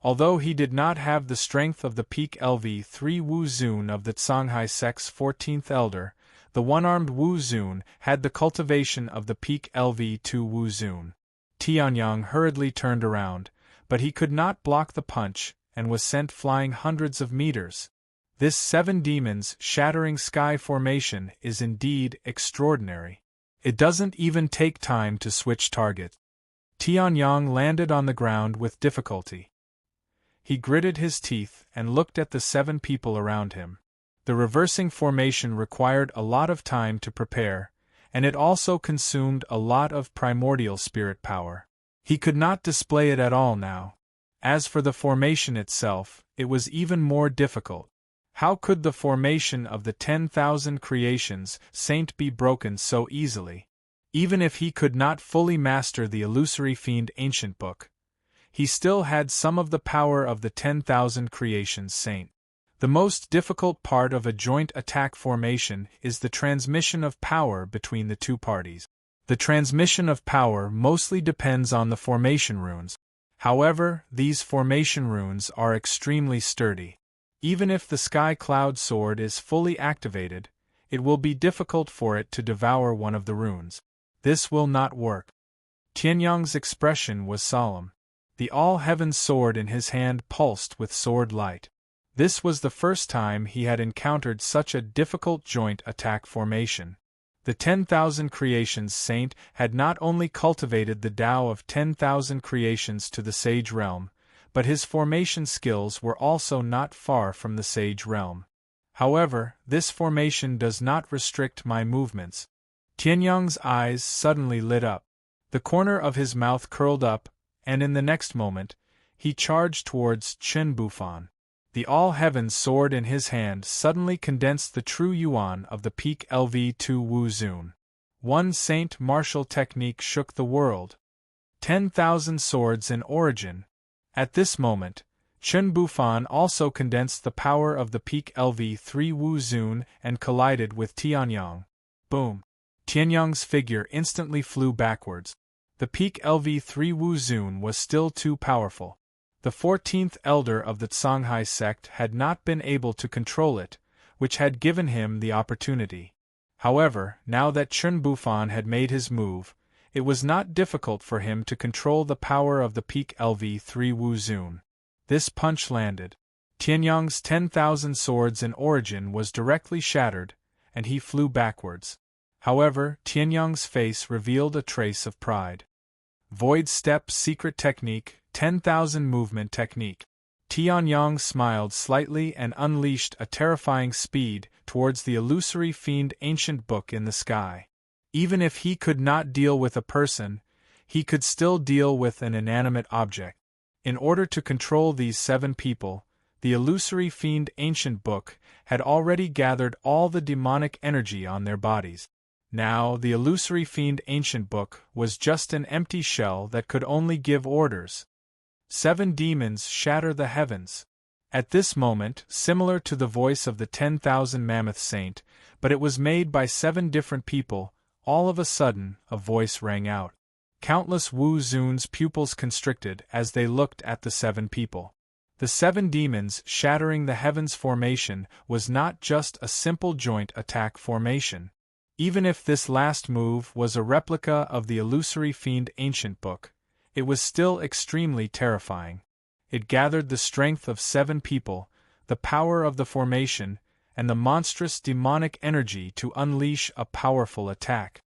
Although he did not have the strength of the peak LV3 Wu Zun of the Songhai sect's 14th elder, the one-armed Wu Zun had the cultivation of the peak LV2 Wu Zun. Tianyang hurriedly turned around, but he could not block the punch and was sent flying hundreds of meters. This 7 demons shattering sky formation is indeed extraordinary. It doesn't even take time to switch target. Tianyang landed on the ground with difficulty. He gritted his teeth and looked at the 7 people around him. The reversing formation required a lot of time to prepare, and it also consumed a lot of primordial spirit power. He could not display it at all now. As for the formation itself, it was even more difficult. How could the formation of the 10,000 creations saint be broken so easily? Even if he could not fully master the illusory fiend ancient book, he still had some of the power of the 10,000 creations saint. The most difficult part of a joint attack formation is the transmission of power between the two parties. The transmission of power mostly depends on the formation runes. However, these formation runes are extremely sturdy. Even if the Sky Cloud Sword is fully activated, it will be difficult for it to devour one of the runes. This will not work. Tianyang's expression was solemn. The all-heaven sword in his hand pulsed with sword light. This was the first time he had encountered such a difficult joint attack formation. The 10,000 Creations Saint had not only cultivated the Tao of 10,000 creations to the Sage realm, but his formation skills were also not far from the Sage realm. However, this formation does not restrict my movements. Tianyang's eyes suddenly lit up. The corner of his mouth curled up, and in the next moment, he charged towards Chen Bufan. The all-heavens sword in his hand suddenly condensed the true yuan of the peak LV2 Wu Zun. One saint martial technique shook the world. 10,000 swords in origin. At this moment, Chen Bufan also condensed the power of the peak LV3 Wu Zun and collided with Tianyang. Boom! Tianyang's figure instantly flew backwards. The peak LV3 Wu Zun was still too powerful. The 14th elder of the Songhai sect had not been able to control it, which had given him the opportunity. However, now that Chen Bufan had made his move, it was not difficult for him to control the power of the peak LV3 Wu Zun. This punch landed. Tianyang's 10,000 swords in origin was directly shattered, and he flew backwards. However, Tianyang's face revealed a trace of pride. Void Step Secret Technique, 10,000 Movement Technique. Tianyang smiled slightly and unleashed a terrifying speed towards the illusory fiend ancient book in the sky. Even if he could not deal with a person, he could still deal with an inanimate object. In order to control these 7 people, the illusory fiend ancient book had already gathered all the demonic energy on their bodies. Now, the illusory fiend ancient book was just an empty shell that could only give orders. 7 demons shatter the heavens. At this moment, similar to the voice of the 10,000 Mammoth Saint, but it was made by 7 different people, all of a sudden, a voice rang out. Countless Wu Zun's pupils constricted as they looked at the 7 people. The 7 demons shattering the heavens formation was not just a simple joint attack formation. Even if this last move was a replica of the illusory fiend ancient book, it was still extremely terrifying. It gathered the strength of 7 people, the power of the formation, and the monstrous demonic energy to unleash a powerful attack.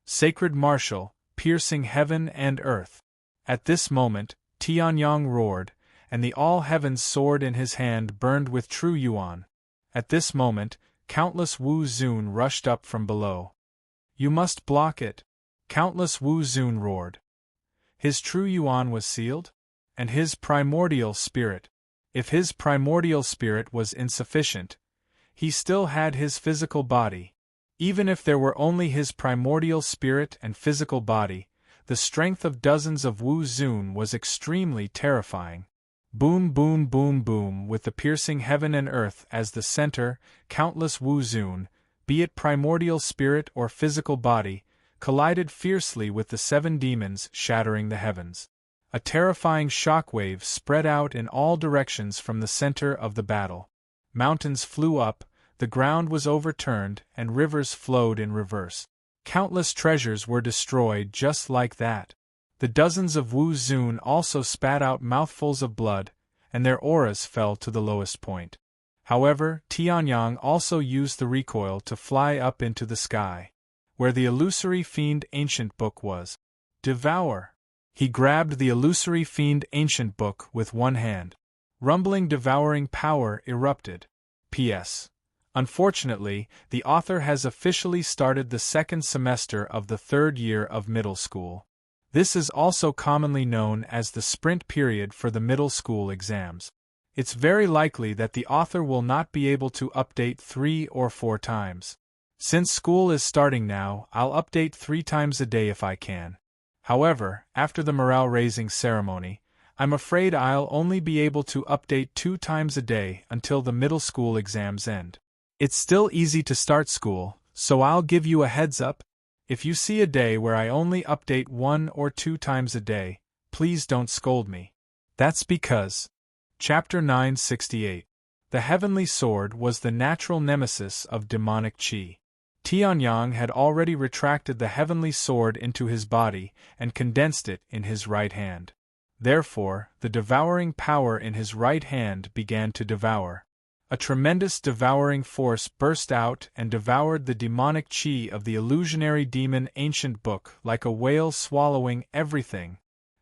Sacred Martial, piercing heaven and earth. At this moment, Tianyang roared, and the all-heavens sword in his hand burned with true yuan. At this moment, countless Wu Zun rushed up from below. You must block it. Countless Wu Zun roared. His true yuan was sealed? And his primordial spirit? If his primordial spirit was insufficient, he still had his physical body. Even if there were only his primordial spirit and physical body, the strength of dozens of Wu Zun was extremely terrifying. Boom boom boom boom with the piercing heaven and earth as the center, countless Wu Zun, be it primordial spirit or physical body, collided fiercely with the 7 demons shattering the heavens. A terrifying shockwave spread out in all directions from the center of the battle. Mountains flew up, the ground was overturned, and rivers flowed in reverse. Countless treasures were destroyed just like that. The dozens of Wu Zun also spat out mouthfuls of blood, and their auras fell to the lowest point. However, Tianyang also used the recoil to fly up into the sky, where the illusory fiend ancient book was. Devour! He grabbed the illusory fiend ancient book with one hand. Rumbling devouring power erupted. P.S. Unfortunately, the author has officially started the 2nd semester of the 3rd year of middle school. This is also commonly known as the sprint period for the middle school exams. It's very likely that the author will not be able to update 3 or 4 times. Since school is starting now, I'll update 3 times a day if I can. However, after the morale-raising ceremony, I'm afraid I'll only be able to update 2 times a day until the middle school exams end. It's still easy to start school, so I'll give you a heads up. If you see a day where I only update 1 or 2 times a day, please don't scold me. That's because. Chapter 968. The Heavenly Sword was the natural nemesis of demonic qi. Tianyang had already retracted the Heavenly Sword into his body and condensed it in his right hand. Therefore, the devouring power in his right hand began to devour. A tremendous devouring force burst out and devoured the demonic chi of the illusionary demon ancient book like a whale swallowing everything.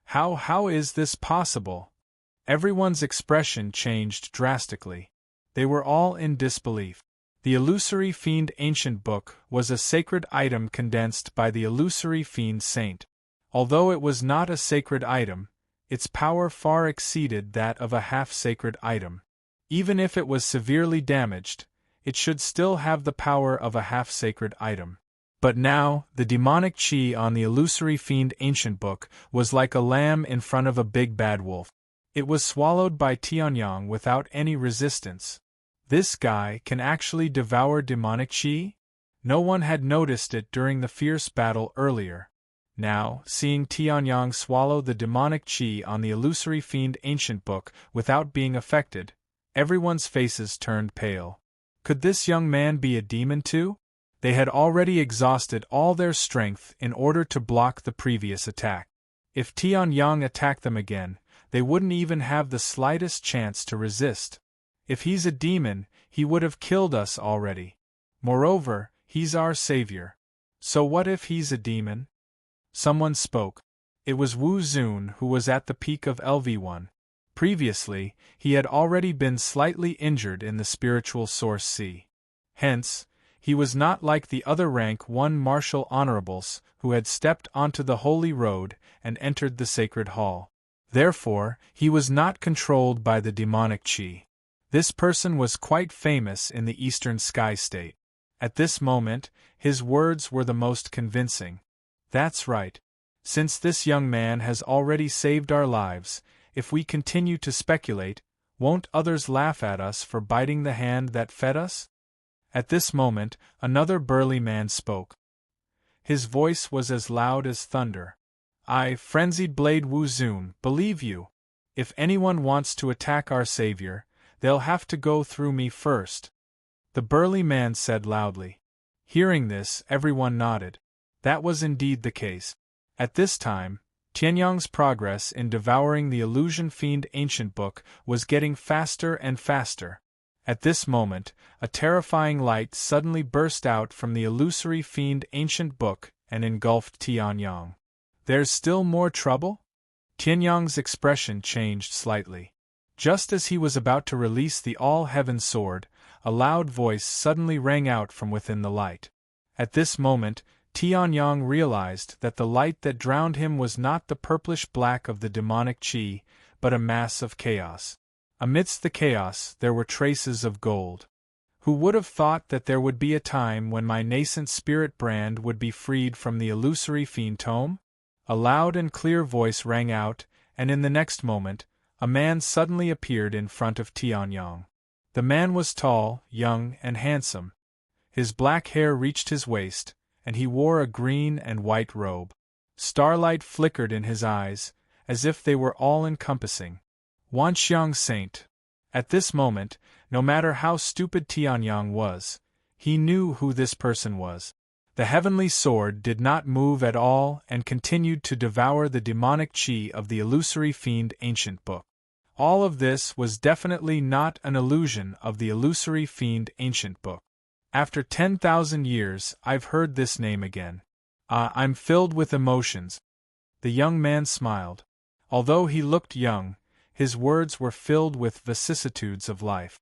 How is this possible? Everyone's expression changed drastically. They were all in disbelief. The illusory fiend ancient book was a sacred item condensed by the illusory fiend saint. Although it was not a sacred item, its power far exceeded that of a half-sacred item. Even if it was severely damaged, it should still have the power of a half-sacred item. But now, the demonic chi on the illusory fiend ancient book was like a lamb in front of a big bad wolf. It was swallowed by Tianyang without any resistance. This guy can actually devour demonic chi? No one had noticed it during the fierce battle earlier. Now, seeing Tianyang swallow the demonic chi on the illusory fiend ancient book without being affected, everyone's faces turned pale. Could this young man be a demon too? They had already exhausted all their strength in order to block the previous attack. If Tianyang attacked them again, they wouldn't even have the slightest chance to resist. If he's a demon, he would have killed us already. Moreover, he's our savior. So what if he's a demon? Someone spoke. It was Wu Zun who was at the peak of LV1. Previously, he had already been slightly injured in the spiritual source C. Hence, he was not like the other rank 1 martial honorables who had stepped onto the holy road and entered the sacred hall. Therefore, he was not controlled by the demonic chi. This person was quite famous in the eastern sky state. At this moment, his words were the most convincing. That's right. Since this young man has already saved our lives, if we continue to speculate, won't others laugh at us for biting the hand that fed us? At this moment, another burly man spoke. His voice was as loud as thunder. I, frenzied Blade Wu Zun, believe you. If anyone wants to attack our savior, they'll have to go through me first. The burly man said loudly. Hearing this, everyone nodded. That was indeed the case. At this time, Tianyang's progress in devouring the illusion fiend ancient book was getting faster and faster. At this moment, a terrifying light suddenly burst out from the illusory fiend ancient book and engulfed Tianyang. There's still more trouble? Tianyang's expression changed slightly. Just as he was about to release the all-heaven sword, a loud voice suddenly rang out from within the light. At this moment, Tianyang realized that the light that drowned him was not the purplish black of the demonic chi, but a mass of chaos. Amidst the chaos there were traces of gold. Who would have thought that there would be a time when my nascent spirit brand would be freed from the illusory fiend tome? A loud and clear voice rang out, and in the next moment, a man suddenly appeared in front of Tianyang. The man was tall, young, and handsome. His black hair reached his waist, and he wore a green and white robe. Starlight flickered in his eyes, as if they were all-encompassing. Wanxiang Saint. At this moment, no matter how stupid Tianyang was, he knew who this person was. The heavenly sword did not move at all and continued to devour the demonic chi of the illusory fiend ancient book. All of this was definitely not an illusion of the illusory fiend ancient book. After 10,000 years, I've heard this name again. I'm filled with emotions. The young man smiled. Although he looked young, his words were filled with vicissitudes of life.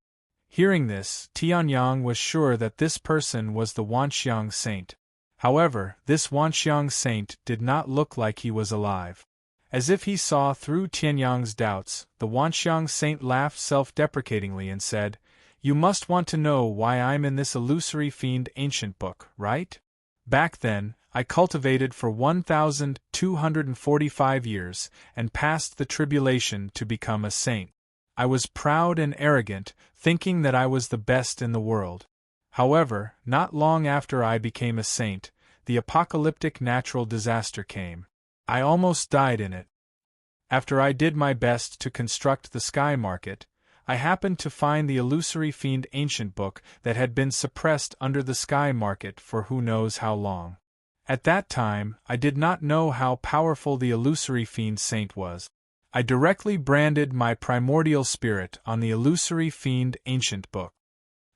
Hearing this, Tianyang was sure that this person was the Wanxiang Saint. However, this Wanxiang Saint did not look like he was alive. As if he saw through Tianyang's doubts, the Wanxiang Saint laughed self-deprecatingly and said, You must want to know why I'm in this illusory fiend ancient book, right? Back then, I cultivated for 1,245 years and passed the tribulation to become a saint. I was proud and arrogant, thinking that I was the best in the world. However, not long after I became a saint, the apocalyptic natural disaster came. I almost died in it. After I did my best to construct the sky market, I happened to find the illusory fiend ancient book that had been suppressed under the sky market for who knows how long. At that time, I did not know how powerful the illusory fiend saint was. I directly branded my primordial spirit on the illusory fiend ancient book.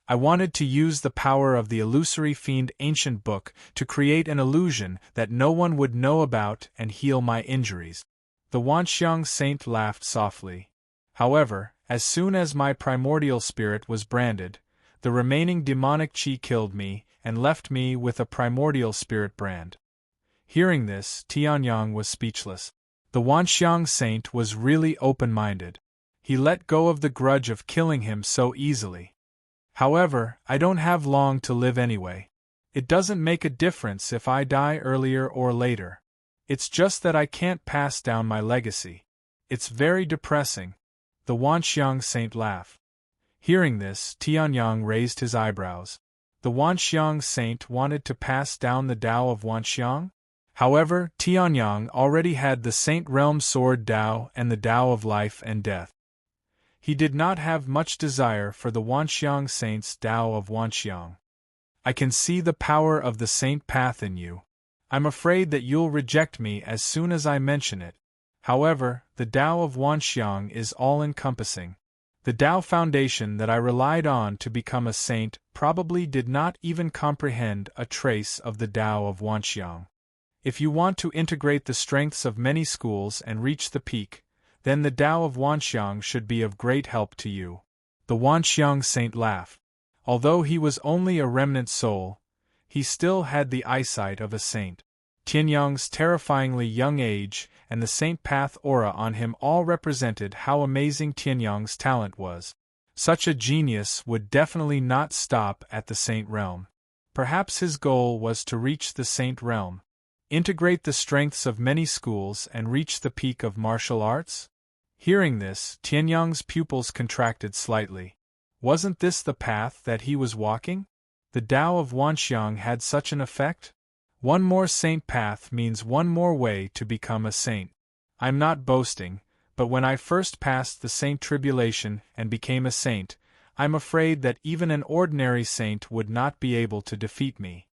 I wanted to use the power of the illusory fiend ancient book to create an illusion that no one would know about and heal my injuries. The Wanxiang saint laughed softly. However, as soon as my primordial spirit was branded, the remaining demonic chi killed me and left me with a primordial spirit brand. Hearing this, Tianyang was speechless. The Wanxiang saint was really open-minded. He let go of the grudge of killing him so easily. However, I don't have long to live anyway. It doesn't make a difference if I die earlier or later. It's just that I can't pass down my legacy. It's very depressing. The Wanxiang saint laughed. Hearing this, Tianyang raised his eyebrows. The Wanxiang saint wanted to pass down the Tao of Wanxiang? However, Tianyang already had the Saint Realm Sword Tao and the Tao of Life and Death. He did not have much desire for the Wanxiang Saint's Tao of Wanxiang. I can see the power of the Saint Path in you. I'm afraid that you'll reject me as soon as I mention it. However, the Tao of Wanxiang is all-encompassing. The Tao foundation that I relied on to become a saint probably did not even comprehend a trace of the Tao of Wanxiang. If you want to integrate the strengths of many schools and reach the peak, then the Tao of Wanxiang should be of great help to you. The Wanxiang saint laughed. Although he was only a remnant soul, he still had the eyesight of a saint. Tianyang's terrifyingly young age and the saint path aura on him all represented how amazing Tianyang's talent was. Such a genius would definitely not stop at the saint realm. Perhaps his goal was to reach the saint realm. Integrate the strengths of many schools and reach the peak of martial arts? Hearing this, Tianyang's pupils contracted slightly. Wasn't this the path that he was walking? The Tao of Wanxiang had such an effect? One more saint path means one more way to become a saint. I'm not boasting, but when I first passed the saint tribulation and became a saint, I'm afraid that even an ordinary saint would not be able to defeat me.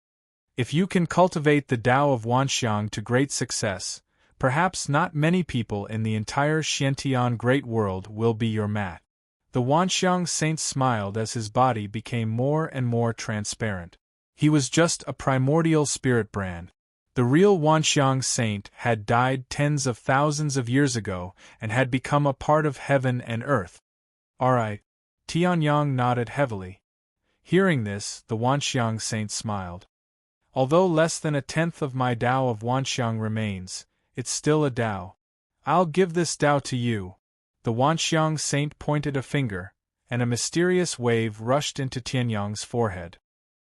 If you can cultivate the Tao of Wanxiang to great success, perhaps not many people in the entire Xiantian great world will be your match. The Wanxiang saint smiled as his body became more and more transparent. He was just a primordial spirit brand. The real Wanxiang saint had died tens of thousands of years ago and had become a part of heaven and earth. Alright. Tianyang nodded heavily. Hearing this, the Wanxiang saint smiled. Although less than a tenth of my Tao of Wanxiang remains, it's still a Tao. I'll give this Tao to you. The Wanxiang saint pointed a finger, and a mysterious wave rushed into Tianyang's forehead.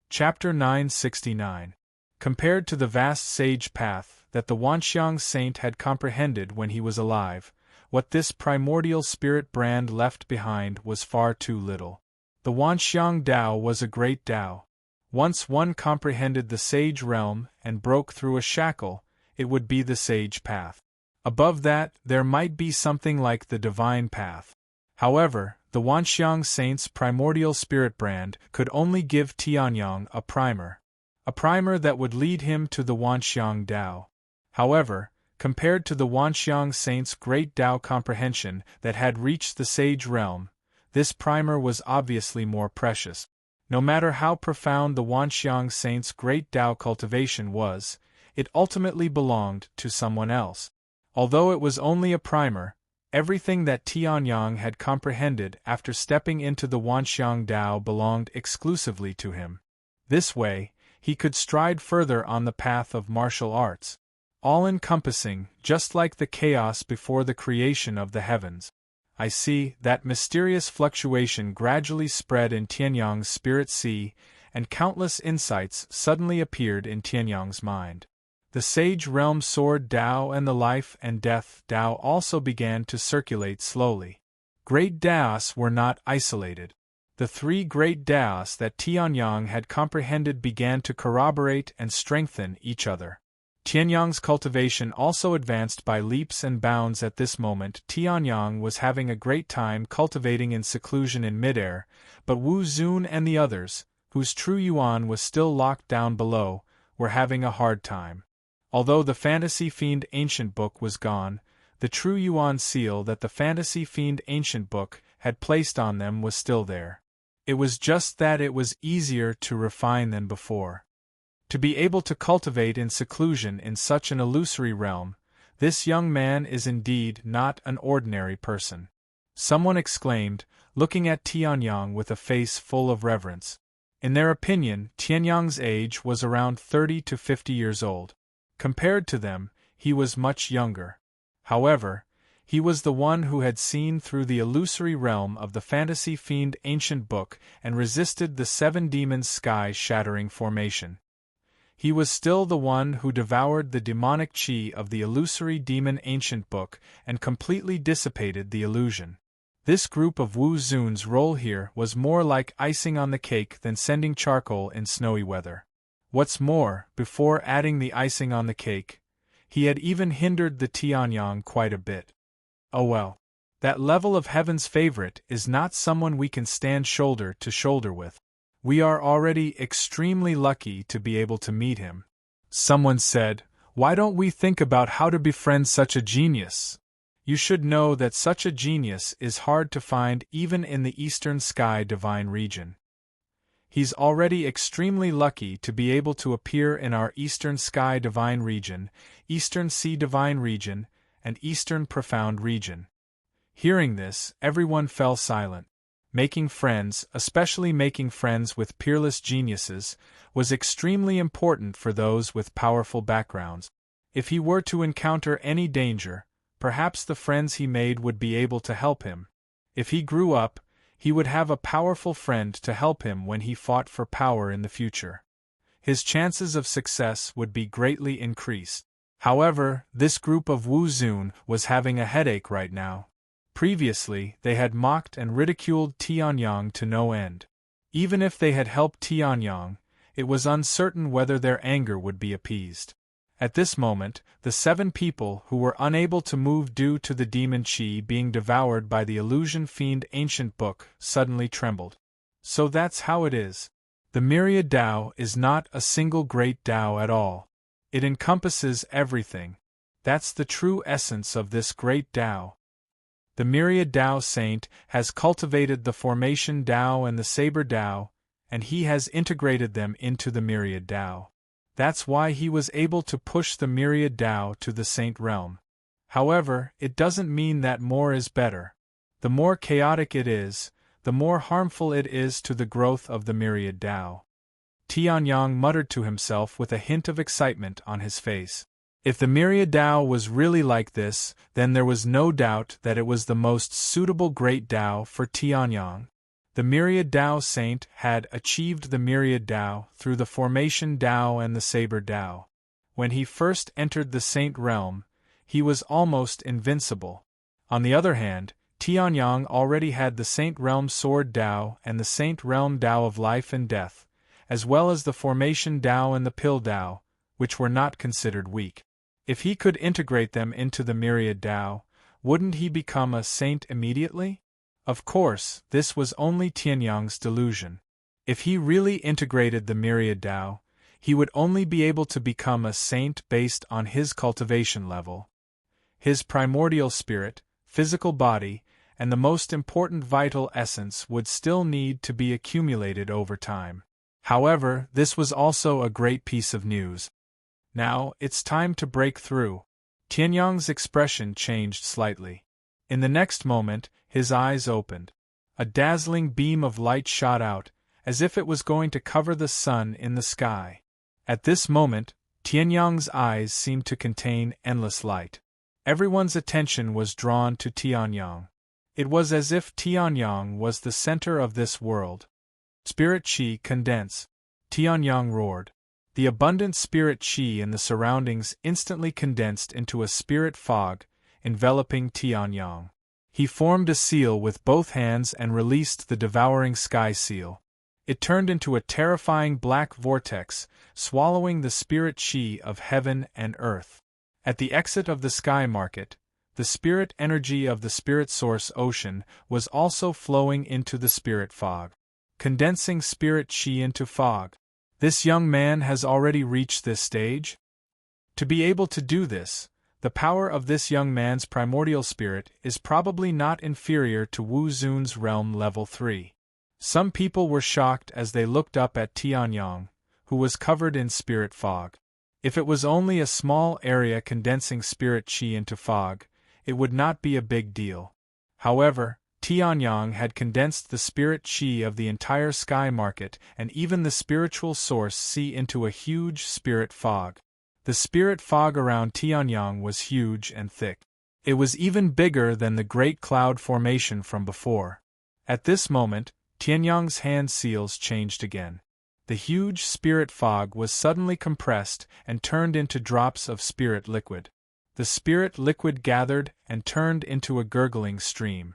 Chapter 969. Compared to the vast sage path that the Wanxiang saint had comprehended when he was alive, what this primordial spirit brand left behind was far too little. The Wanxiang Tao was a great Tao. Once one comprehended the sage realm and broke through a shackle, it would be the sage path. Above that, there might be something like the divine path. However, the Wanxiang saint's primordial spirit brand could only give Tianyang a primer that would lead him to the Wanxiang Tao. However, compared to the Wanxiang saint's great Tao comprehension that had reached the sage realm, this primer was obviously more precious. No matter how profound the Wanxiang saint's great Tao cultivation was, it ultimately belonged to someone else. Although it was only a primer, everything that Tianyang had comprehended after stepping into the Wanxiang Tao belonged exclusively to him. This way, he could stride further on the path of martial arts, all-encompassing, just like the chaos before the creation of the heavens. I see. That mysterious fluctuation gradually spread in Tianyang's spirit sea, and countless insights suddenly appeared in Tianyang's mind. The Sage Realm Sword Tao and the Life and Death Tao also began to circulate slowly. Great Taos were not isolated. The three great Taos that Tianyang had comprehended began to corroborate and strengthen each other. Tianyang's cultivation also advanced by leaps and bounds. At this moment Tianyang was having a great time cultivating in seclusion in midair, but Wu Zun and the others, whose true yuan was still locked down below, were having a hard time. Although the fantasy fiend ancient book was gone, the true Yuan seal that the fantasy fiend ancient book had placed on them was still there. It was just that it was easier to refine than before. To be able to cultivate in seclusion in such an illusory realm, this young man is indeed not an ordinary person. Someone exclaimed, looking at Tianyang with a face full of reverence. In their opinion, Tianyang's age was around 30 to 50 years old. Compared to them, he was much younger. However, he was the one who had seen through the illusory realm of the fantasy fiend ancient book and resisted the seven demons' sky-shattering formation. He was still the one who devoured the demonic chi of the illusory demon ancient book and completely dissipated the illusion. This group of Wu Zun's role here was more like icing on the cake than sending charcoal in snowy weather. What's more, before adding the icing on the cake, he had even hindered the Tianyang quite a bit. Oh well. That level of heaven's favorite is not someone we can stand shoulder to shoulder with. We are already extremely lucky to be able to meet him. Someone said, why don't we think about how to befriend such a genius? You should know that such a genius is hard to find even in the Eastern Sky Divine region. He's already extremely lucky to be able to appear in our Eastern Sky Divine region, Eastern Sea Divine region, and Eastern Profound region. Hearing this, everyone fell silent. Making friends, especially making friends with peerless geniuses, was extremely important for those with powerful backgrounds. If he were to encounter any danger, perhaps the friends he made would be able to help him. If he grew up, he would have a powerful friend to help him when he fought for power in the future. His chances of success would be greatly increased. However, this group of Wu Zun was having a headache right now. Previously, they had mocked and ridiculed Tianyang to no end. Even if they had helped Tianyang, it was uncertain whether their anger would be appeased. At this moment, the 7 people who were unable to move due to the demon chi being devoured by the illusion fiend ancient book suddenly trembled. So that's how it is. The myriad Tao is not a single great Tao at all. It encompasses everything. That's the true essence of this great Tao. The myriad Tao saint has cultivated the formation Tao and the saber Tao, and he has integrated them into the myriad Tao. That's why he was able to push the myriad Tao to the saint realm. However, it doesn't mean that more is better. The more chaotic it is, the more harmful it is to the growth of the myriad Tao. Tianyang muttered to himself with a hint of excitement on his face. If the myriad Tao was really like this, then there was no doubt that it was the most suitable great Tao for Tianyang. The myriad Tao saint had achieved the myriad Tao through the formation Tao and the saber Tao. When he first entered the saint realm, he was almost invincible. On the other hand, Tianyang already had the saint realm sword Tao and the saint realm Tao of life and death, as well as the formation Tao and the pill Tao, which were not considered weak. If he could integrate them into the myriad Tao, wouldn't he become a saint immediately? Of course, this was only Tianyang's delusion. If he really integrated the myriad Tao, he would only be able to become a saint based on his cultivation level. His primordial spirit, physical body, and the most important vital essence would still need to be accumulated over time. However, this was also a great piece of news. Now, it's time to break through. Tianyang's expression changed slightly. In the next moment, his eyes opened. A dazzling beam of light shot out, as if it was going to cover the sun in the sky. At this moment, Tianyang's eyes seemed to contain endless light. Everyone's attention was drawn to Tianyang. It was as if Tianyang was the center of this world. Spirit Qi condense. Tianyang roared. The abundant spirit Qi in the surroundings instantly condensed into a spirit fog, enveloping Tianyang. He formed a seal with both hands and released the devouring sky seal. It turned into a terrifying black vortex, swallowing the spirit Qi of heaven and earth. At the exit of the sky market, the spirit energy of the spirit source ocean was also flowing into the spirit fog, condensing spirit Qi into fog. This young man has already reached this stage? To be able to do this, The power of this young man's primordial spirit is probably not inferior to Wu Zun's realm level 3. Some people were shocked as they looked up at Tianyang, who was covered in spirit fog. If it was only a small area condensing spirit qi into fog, it would not be a big deal. However, Tianyang had condensed the spirit qi of the entire sky market and even the spiritual source C into a huge spirit fog. The spirit fog around Tianyang was huge and thick. It was even bigger than the great cloud formation from before. At this moment, Tianyang's hand seals changed again. The huge spirit fog was suddenly compressed and turned into drops of spirit liquid. The spirit liquid gathered and turned into a gurgling stream.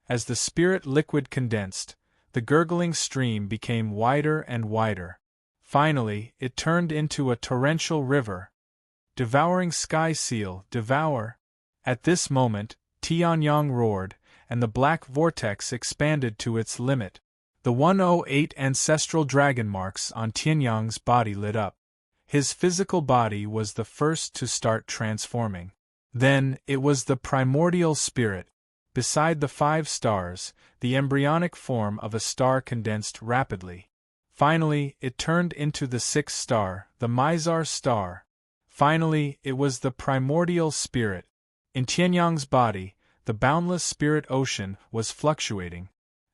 As the spirit liquid condensed, the gurgling stream became wider and wider. Finally, it turned into a torrential river. Devouring sky seal, devour! At this moment, Tianyang roared, and the black vortex expanded to its limit. The 108 ancestral dragon marks on Tianyang's body lit up. His physical body was the first to start transforming. Then, it was the primordial spirit. Beside the 5 stars, the embryonic form of a star condensed rapidly. Finally, it turned into the 6th star, the Mizar star. Finally, it was the primordial spirit. In Tianyang's body, the boundless spirit ocean was fluctuating.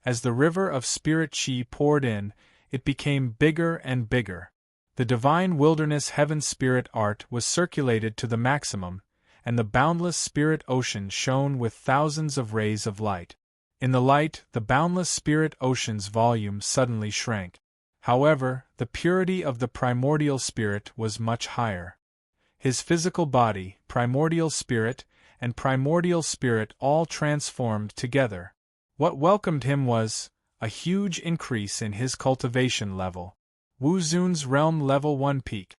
As the river of spirit qi poured in, it became bigger and bigger. The divine wilderness heaven spirit art was circulated to the maximum, and the boundless spirit ocean shone with thousands of rays of light. In the light, the boundless spirit ocean's volume suddenly shrank. However, the purity of the primordial spirit was much higher. His physical body, primordial spirit, and primordial spirit all transformed together. What welcomed him was a huge increase in his cultivation level. Wu Zun's realm level 1 peak.